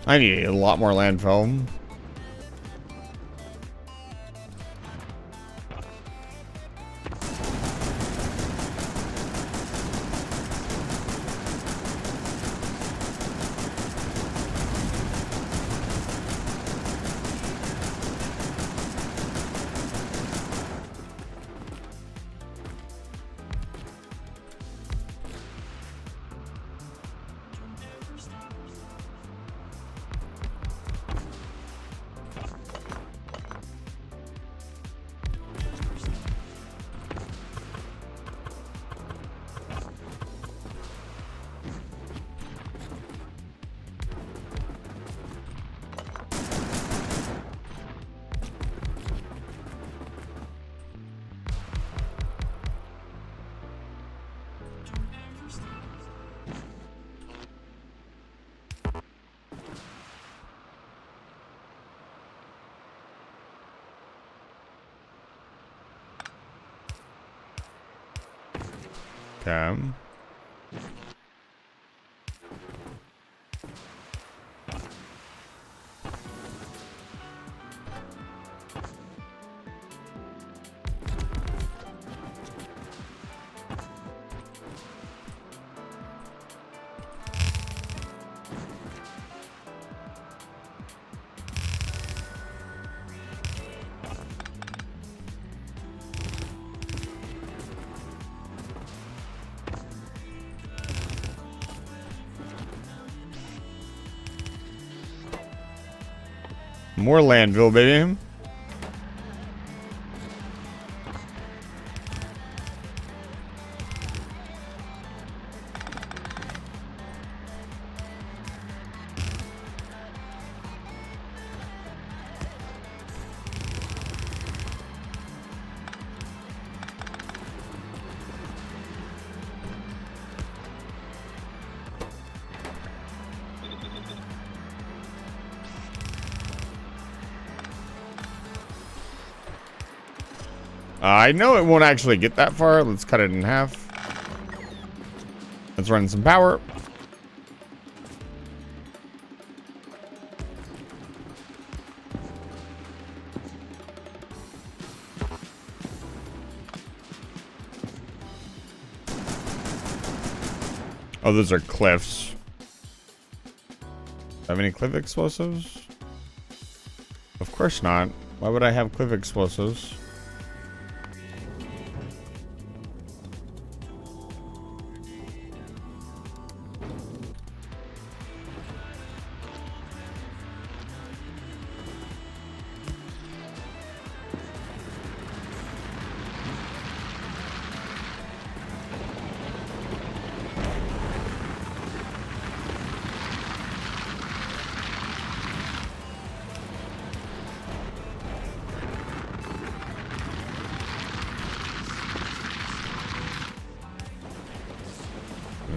I need a lot more landfill. Okay. More landfill, baby. I know it won't actually get that far. Let's cut it in half. Let's run some power. Oh, those are cliffs. Have any cliff explosives? Of course not. Why would I have cliff explosives?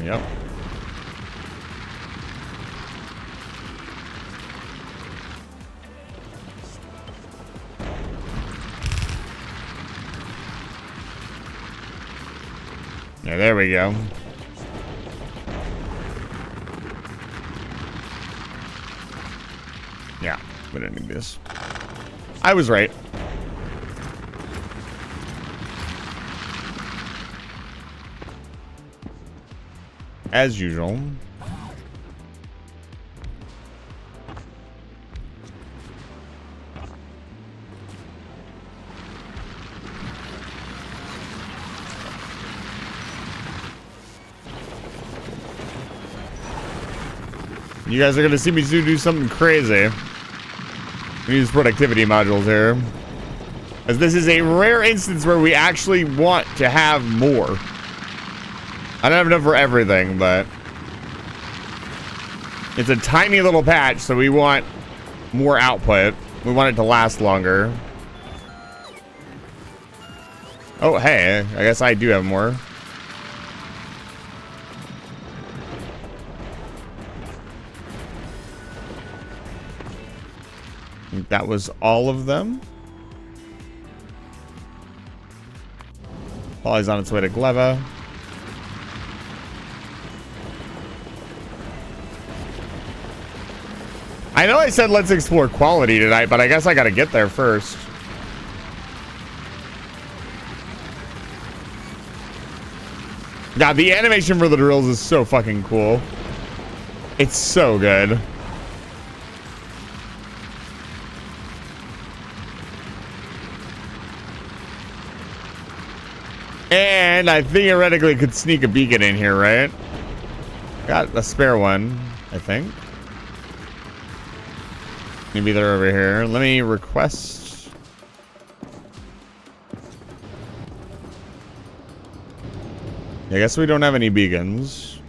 Yep. Yeah, there we go. We don't need this. I was right. As usual. You guys are gonna see me do something crazy. We use productivity modules here, as this is a rare instance where we actually want to have more. I don't have enough for everything, but it's a tiny little patch, so we want more output. We want it to last longer. Oh, hey, I guess I do have more. I think that was all of them. Polly's on its way to Gleva. I know I said let's explore quality tonight, but I guess I gotta get there first. God, the animation for the drills is so fucking cool. It's so good. And I theoretically could sneak a beacon in here, right? Got a spare one, I think. Maybe they're over here. Let me request. I guess we don't have any beacons.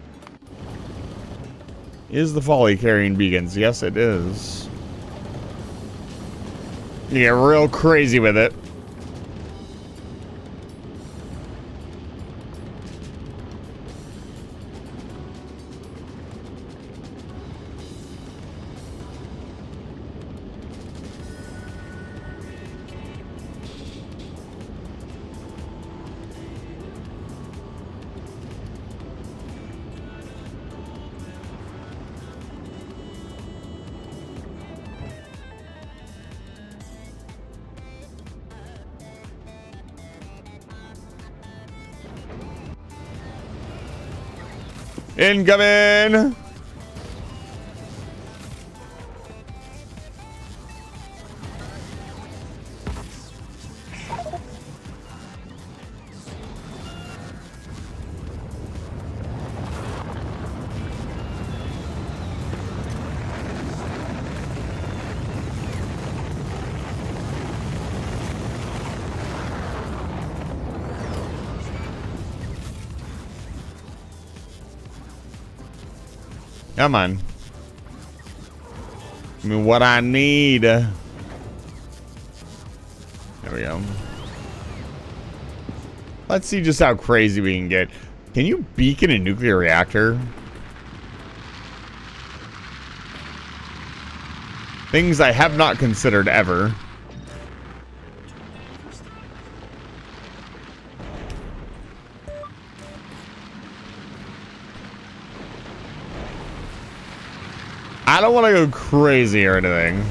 Is the Folly carrying beacons? Yes, it is. You get real crazy with it. Incoming! Come on. I mean, what I need. There we go. Let's see just how crazy we can get. Can you beacon a nuclear reactor? Things I have not considered ever. I don't want to go crazy or anything.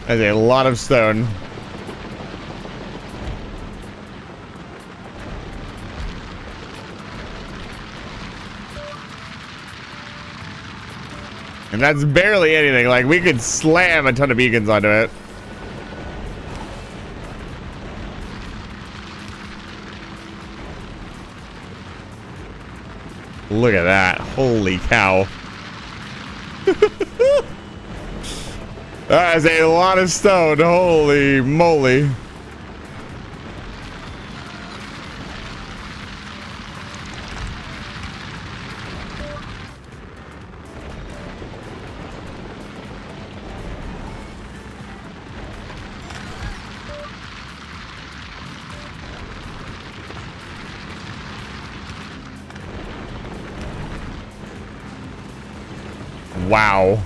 There's a lot of stone. And that's barely anything. Like, we could slam a ton of beacons onto it. Look at that. Holy cow. That is a lot of stone. Holy moly. Wow.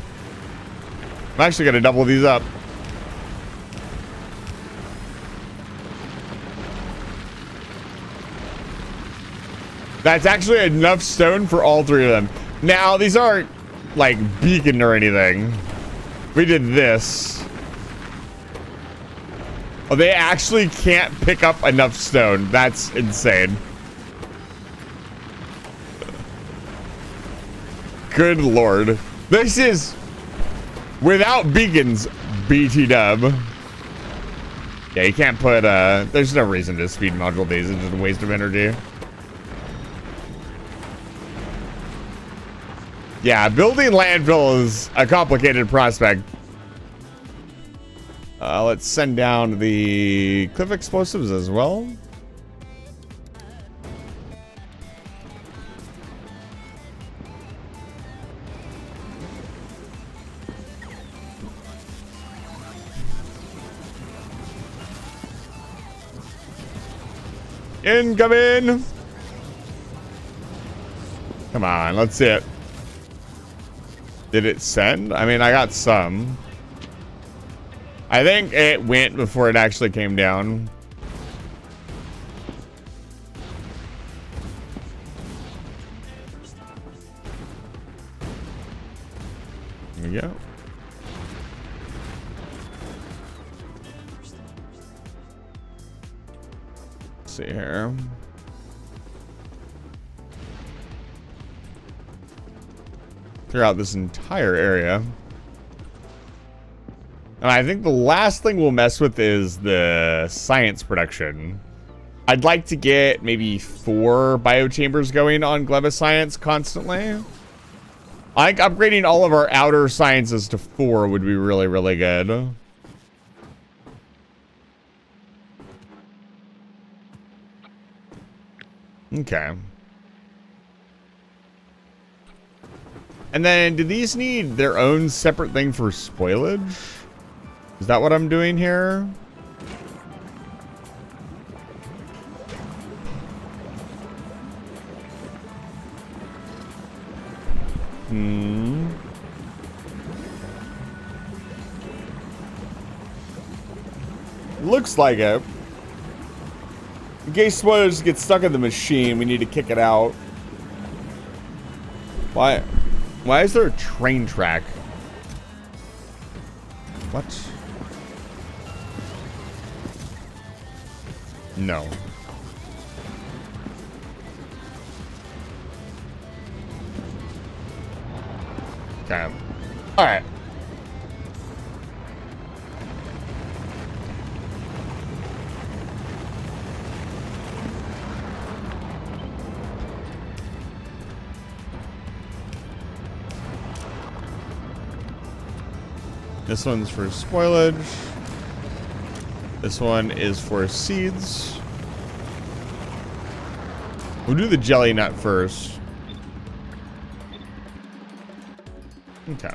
I'm actually going to double these up. That's actually enough stone for all three of them. Now, these aren't like beacon or anything. We did this. Oh, they actually can't pick up enough stone. That's insane. Good lord. This is without beacons, BT dub. Yeah, you can't put, there's no reason to speed module these. It's just a waste of energy. Yeah, building landfill is a complicated prospect. Let's send down the cliff explosives as well. Incoming! Come on, let's see it. Did it send? I mean, I got some. I think it went before it actually came down. There we go. Let's see here. Clear out this entire area. And I think the last thing we'll mess with is the science production. I'd like to get maybe 4 biochambers going on Gleba Science constantly. I think upgrading all of our outer sciences to 4 would be really, really good. Okay. And then, do these need their own separate thing for spoilage? Is that what I'm doing here? Looks like it. In case spoilers get stuck in the machine, we need to kick it out. Why is there a train track? What? No. Okay. All right. This one's for spoilage. This one is for seeds. We'll do the jelly nut first. Okay.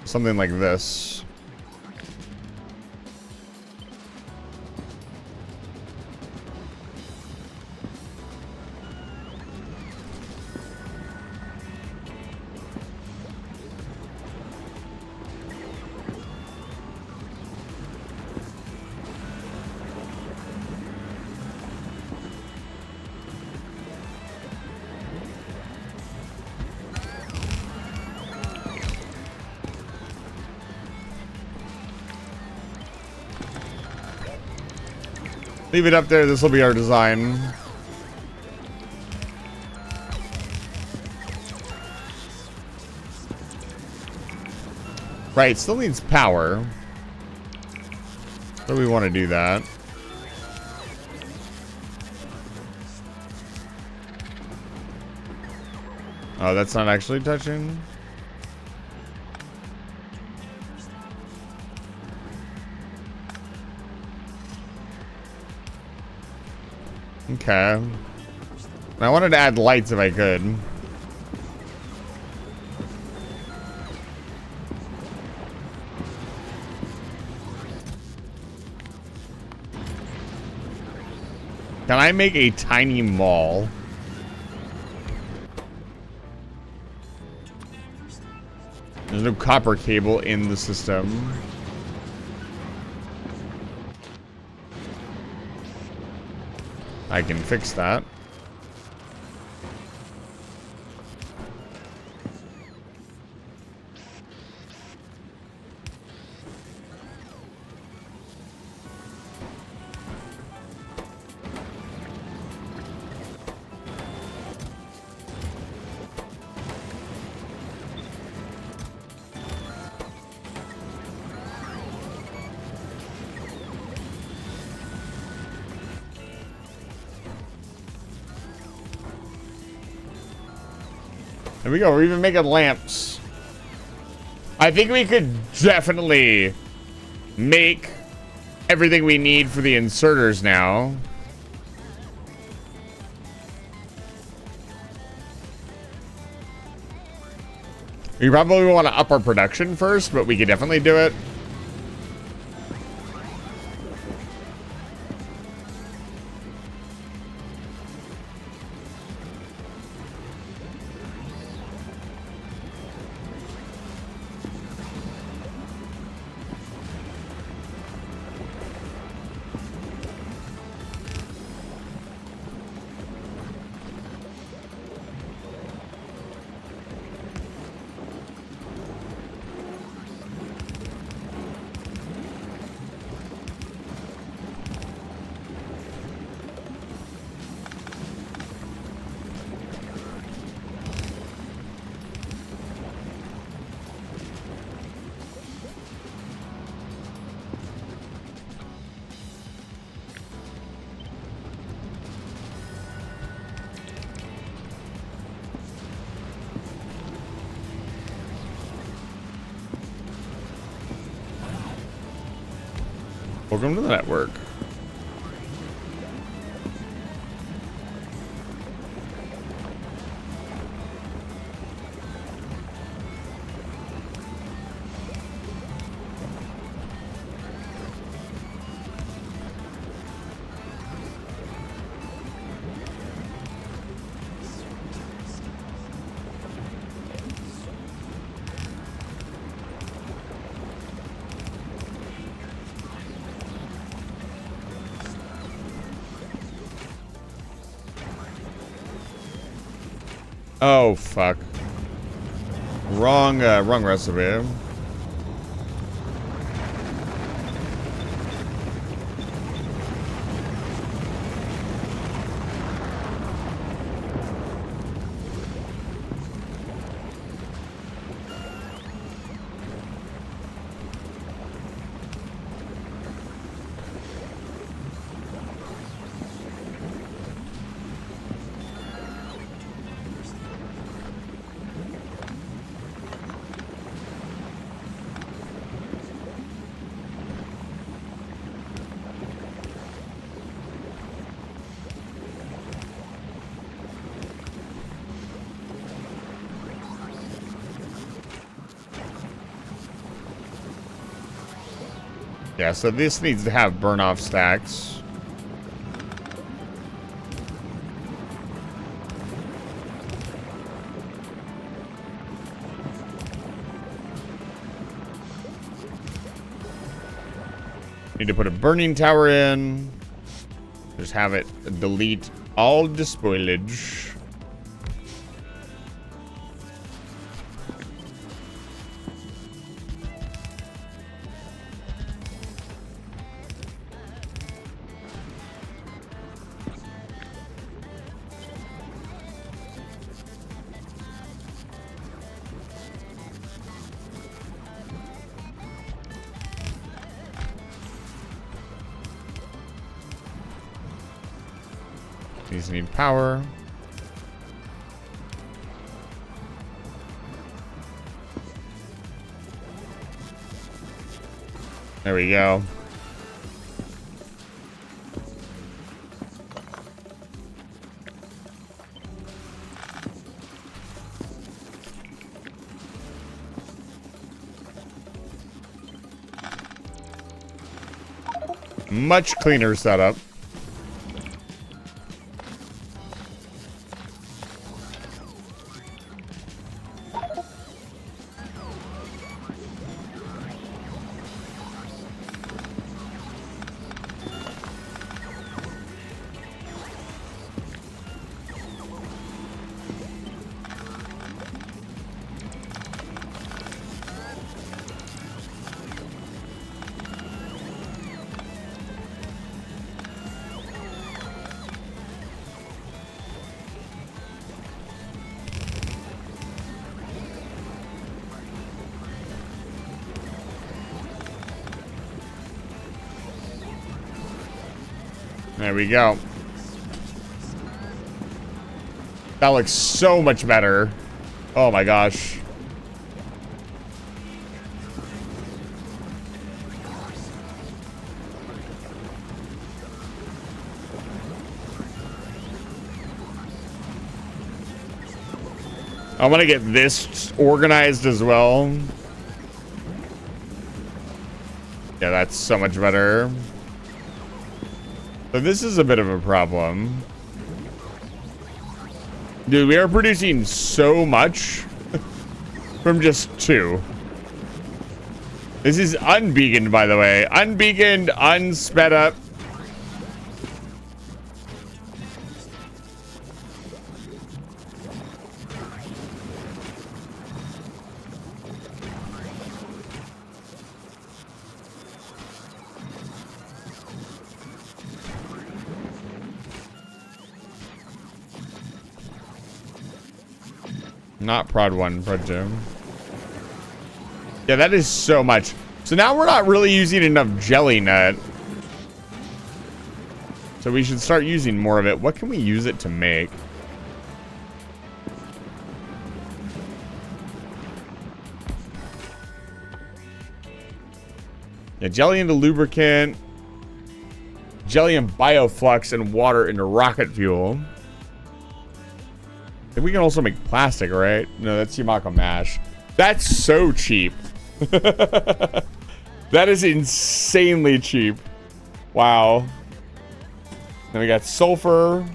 Something like this. Leave it up there. This will be our design. Right, still needs power. So we want to do that. Oh, that's not actually touching. Okay. I wanted to add lights if I could. Can I make a tiny mall? There's no copper cable in the system. I can fix that. There we go. We're even making lamps. I think we could definitely make everything we need for the inserters now. We probably want to up our production first, but we could definitely do it. Welcome to the network. Oh, fuck. Wrong recipe. Yeah, so this needs to have burn-off stacks. Need to put a burning tower in. Just have it delete all despoilage. These need power. There we go. Much cleaner setup. There we go. That looks so much better. Oh my gosh. I want to get this organized as well. Yeah, that's so much better. So this is a bit of a problem. Dude, we are producing so much from just 2. This is unbeaconed, by the way. Unbeaconed, unsped up. Not prod 1, prod 2. Yeah, that is so much. So now we're not really using enough jelly nut. So we should start using more of it. What can we use it to make? Yeah, jelly into lubricant. Jelly and bioflux and water into rocket fuel. And we can also make plastic, right? No, that's Yamako mash. That's so cheap. That is insanely cheap. Wow. Then we got sulfur.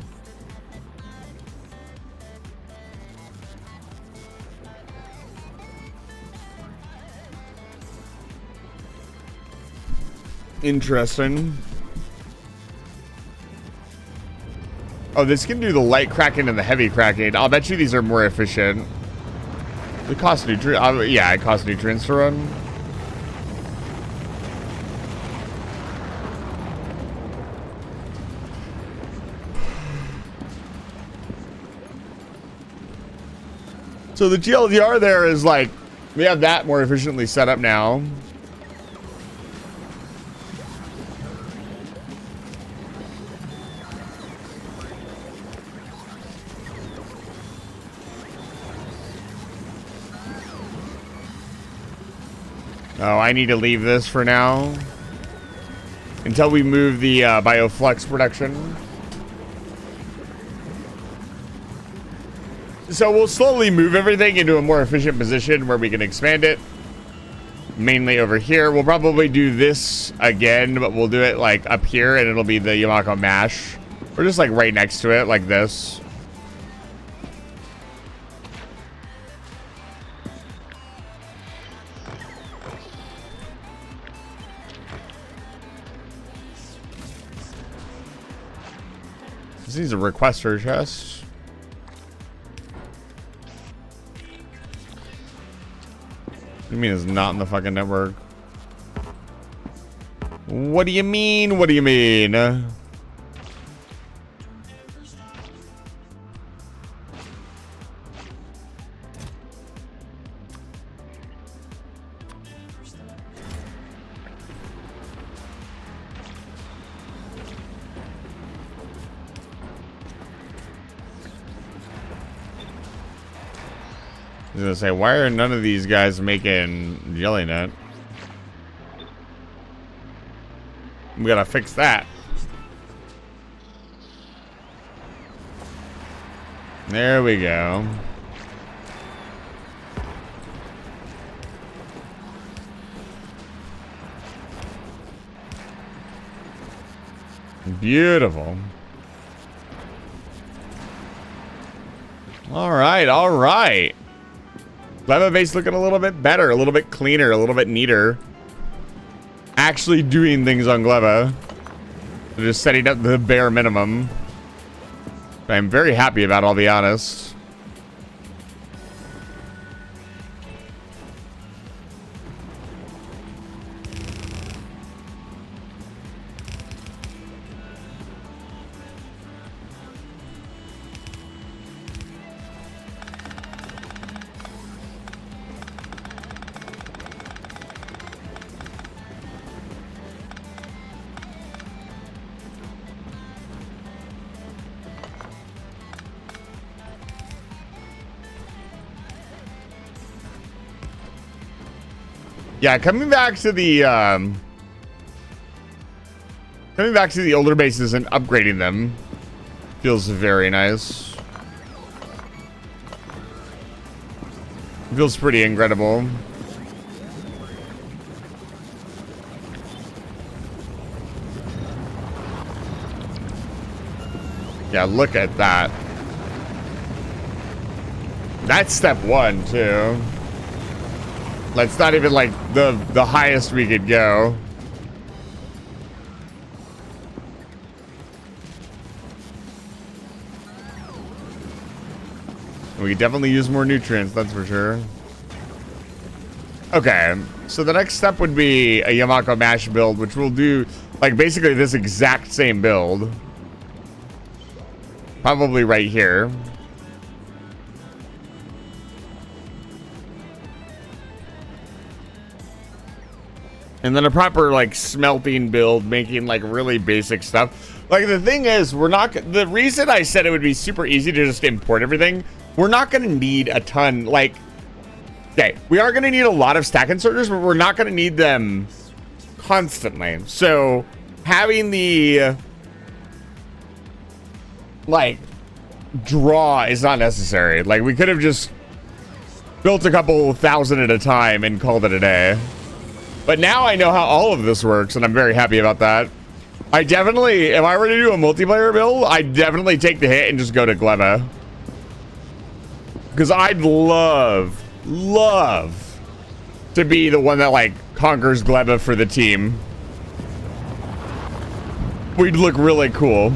Interesting. Oh, this can do the light cracking and the heavy cracking. I'll bet you these are more efficient. It costs nutrients. Yeah, it costs nutrients to run. So the TLDR there is like, we have that more efficiently set up now. Oh, I need to leave this for now until we move the bioflux production. So we'll slowly move everything into a more efficient position where we can expand it. Mainly over here. We'll probably do this again, but we'll do it like up here and it'll be the Yamako mash. Or just like right next to it like this. This needs a requester chest. What do you mean it's not in the fucking network? What do you mean? What do you mean? I was gonna say, why are none of these guys making jelly nut? We gotta fix that. There we go. Beautiful. All right, all right. Gleva base looking a little bit better, a little bit cleaner, a little bit neater. Actually doing things on Gleva. Just setting up the bare minimum. I'm very happy about, I'll be honest. Yeah, coming back to the older bases and upgrading them feels very nice. Feels pretty incredible. Yeah, look at that. That's step 1 too. That's not even like the highest we could go. We could definitely use more nutrients, that's for sure. Okay, so the next step would be a Yamako mash build, which will do like basically this exact same build. Probably right here. And then a proper like smelting build, making like really basic stuff. Like the thing is, the reason I said it would be super easy to just import everything, we're not going to need a ton. Like, okay, we are going to need a lot of stack inserters, but we're not going to need them constantly. So having the like draw is not necessary. Like we could have just built a couple thousand at a time and called it a day. But now I know how all of this works, and I'm very happy about that. I definitely, if I were to do a multiplayer build, I'd definitely take the hit and just go to Gleba. Because I'd love to be the one that, like, conquers Gleba for the team. We'd look really cool.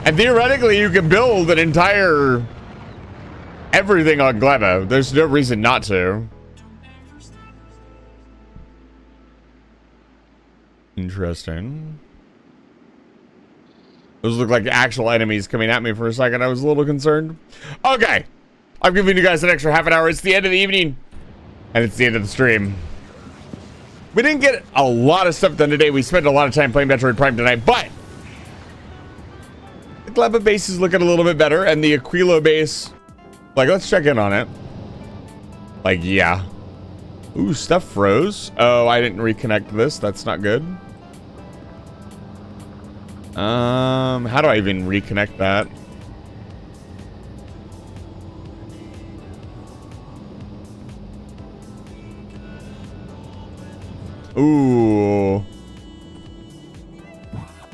And theoretically, you can build an entire everything on Gleba. There's no reason not to. Interesting. Those look like actual enemies coming at me for a second. I was a little concerned. Okay. I'm giving you guys an extra half an hour. It's the end of the evening. And it's the end of the stream. We didn't get a lot of stuff done today. We spent a lot of time playing Metroid Prime tonight, but the Gleba base is looking a little bit better, and the Aquilo base, like, let's check in on it. Like, yeah. Ooh, stuff froze. Oh, I didn't reconnect this. That's not good. How do I even reconnect that? Ooh.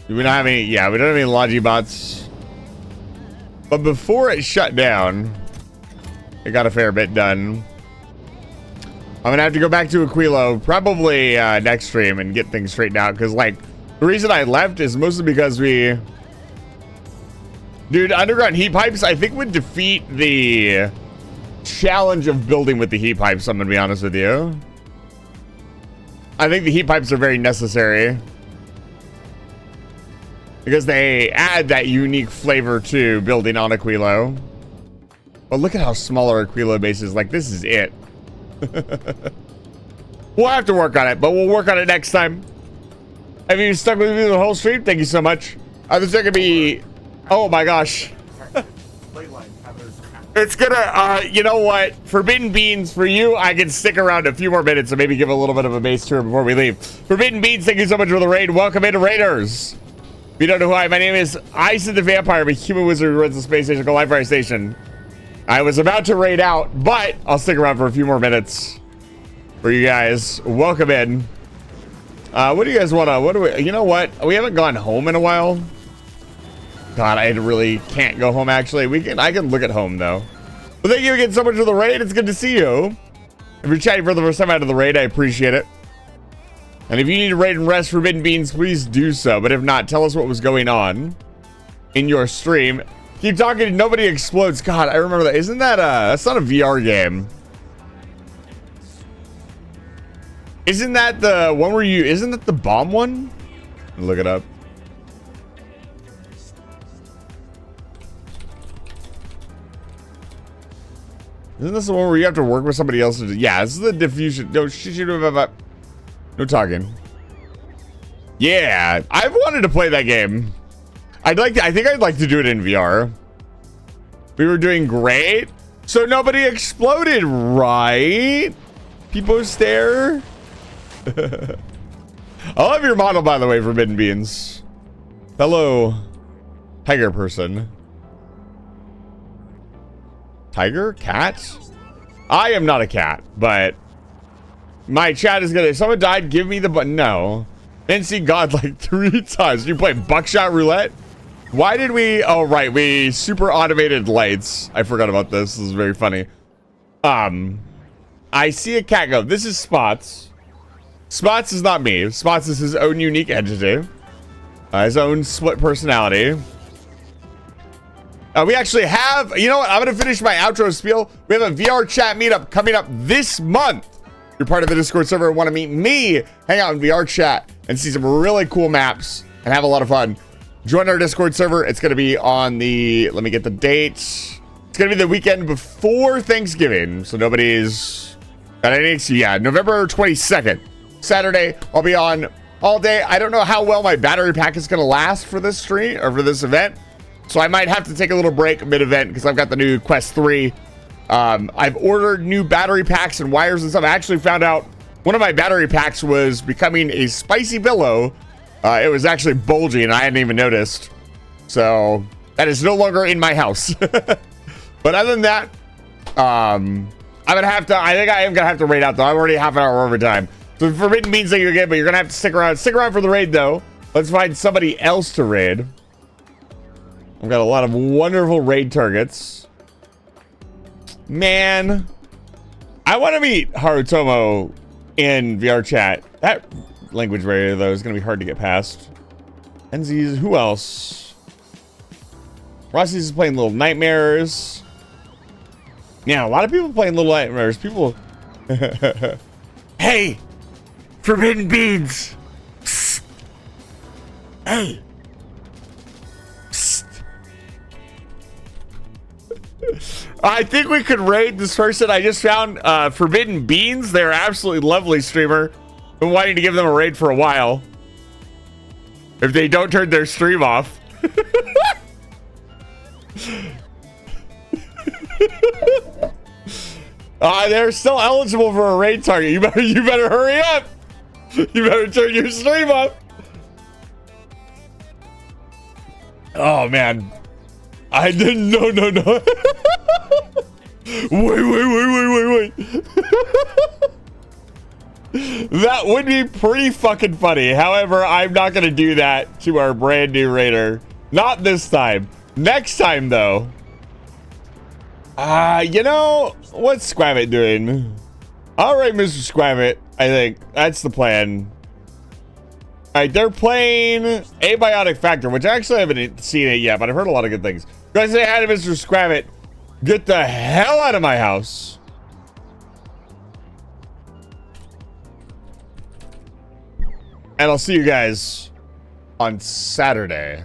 Do we not have any? Yeah, we don't have any Logibots. But before it shut down, it got a fair bit done. I'm gonna have to go back to Aquilo probably next stream and get things straightened out, because like the reason I left is mostly because dude, underground heat pipes I think would defeat the challenge of building with the heat pipes. I'm gonna be honest with you. I think the heat pipes are very necessary because they add that unique flavor to building on Aquilo. But look at how small our Aquilo base is. Like, this is it. We'll have to work on it, but we'll work on it next time. Have you stuck with me the whole stream? Thank you so much. There's gonna be, oh my gosh. It's gonna, you know what? Forbidden Beans, for you, I can stick around a few more minutes and maybe give a little bit of a base tour before we leave. Forbidden Beans, thank you so much for the raid. Welcome into Raiders. If you don't know who I am, my name is Isis the Vampire. I'm a human wizard who runs the space station called Life Fire Station. I was about to raid out, but I'll stick around for a few more minutes for you guys. Welcome in. What do you guys want to, you know what? We haven't gone home in a while. God, I really can't go home, actually. I can look at home, though. Well, thank you again so much for the raid. It's good to see you. If you're chatting for the first time out of the raid, I appreciate it. And if you need to raid and rest Forbidden Beans, please do so. But if not, tell us what was going on in your stream. Keep talking, nobody explodes. God, I remember that. Isn't that that's not a VR game. Isn't that the one where isn't that the bomb one? Look it up. Isn't this the one where you have to work with somebody else to do? Yeah, this is the diffusion. No, no talking. Yeah, I've wanted to play that game. I think I'd like to do it in VR. We were doing great, So nobody exploded, right? People stare. I love your model, by the way, Forbidden Beans. Hello, tiger person. Tiger? Cat? I am not a cat, but my chat is gonna. If someone died, give me the button. No. Didn't see God like 3 times. You play buckshot roulette? Why did we? Oh, right. We super automated lights. I forgot about this. This is very funny. I see a cat go. This is Spots. Spots is not me. Spots is his own unique entity. His own split personality. We actually have, you know what? I'm going to finish my outro spiel. We have a VR chat meetup coming up this month. If you're part of the Discord server and want to meet me, hang out in VR chat and see some really cool maps and have a lot of fun. Join our Discord server. It's going to be on the, let me get the dates. It's going to be the weekend before Thanksgiving. So nobody's got any, yeah, November 22nd. Saturday, I'll be on all day. I don't know how well my battery pack is going to last for this stream or for this event. So I might have to take a little break mid-event because I've got the new Quest 3. I've ordered new battery packs and wires and stuff. I actually found out one of my battery packs was becoming a spicy billow. It was actually bulging and I hadn't even noticed. So that is no longer in my house. But other than that, I'm gonna have to, I think I am gonna have to raid out though. I'm already half an hour overtime. So the Forbidden Beans that you're getting, but you're gonna have to stick around. Stick around for the raid though. Let's find somebody else to raid. I've got a lot of wonderful raid targets. Man, I want to meet Harutomo in VR chat. That language barrier though is gonna be hard to get past. Enzies, who else? Rossi's is playing Little Nightmares. Yeah, a lot of people playing Little Nightmares. People. Hey, Forbidden Beans. Psst. Hey. Psst. I think we could raid this person. I just found Forbidden Beans. They're absolutely lovely streamer. Been wanting to give them a raid for a while. If they don't turn their stream off. They're still eligible for a raid target. You better hurry up. You better turn your stream off. Oh man, I didn't. No. Wait. That would be pretty fucking funny. However, I'm not gonna do that to our brand new raider. Not this time. Next time though. You know, what's Squabbit doing? All right, Mr. Squabbit. I think that's the plan. All right, they're playing Abiotic Factor, which I actually haven't seen it yet, but I've heard a lot of good things. Guys, say hi to Mr. Squabbit. Get the hell out of my house. And I'll see you guys on Saturday.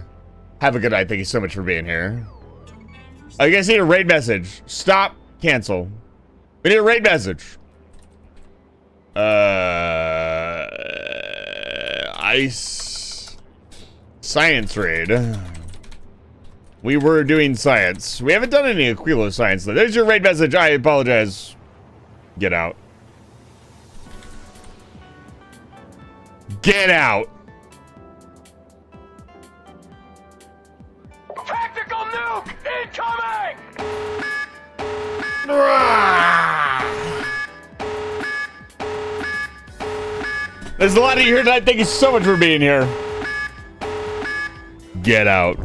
Have a good night. Thank you so much for being here. Oh, you guys need a raid message. Stop. Cancel. We need a raid message. Ice. Science raid. We were doing science. We haven't done any Aquilo science though. There's your raid message. I apologize. Get out. Get out. Tactical nuke incoming! There's a lot of you here tonight. Thank you so much for being here. Get out.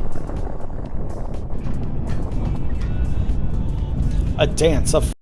A dance of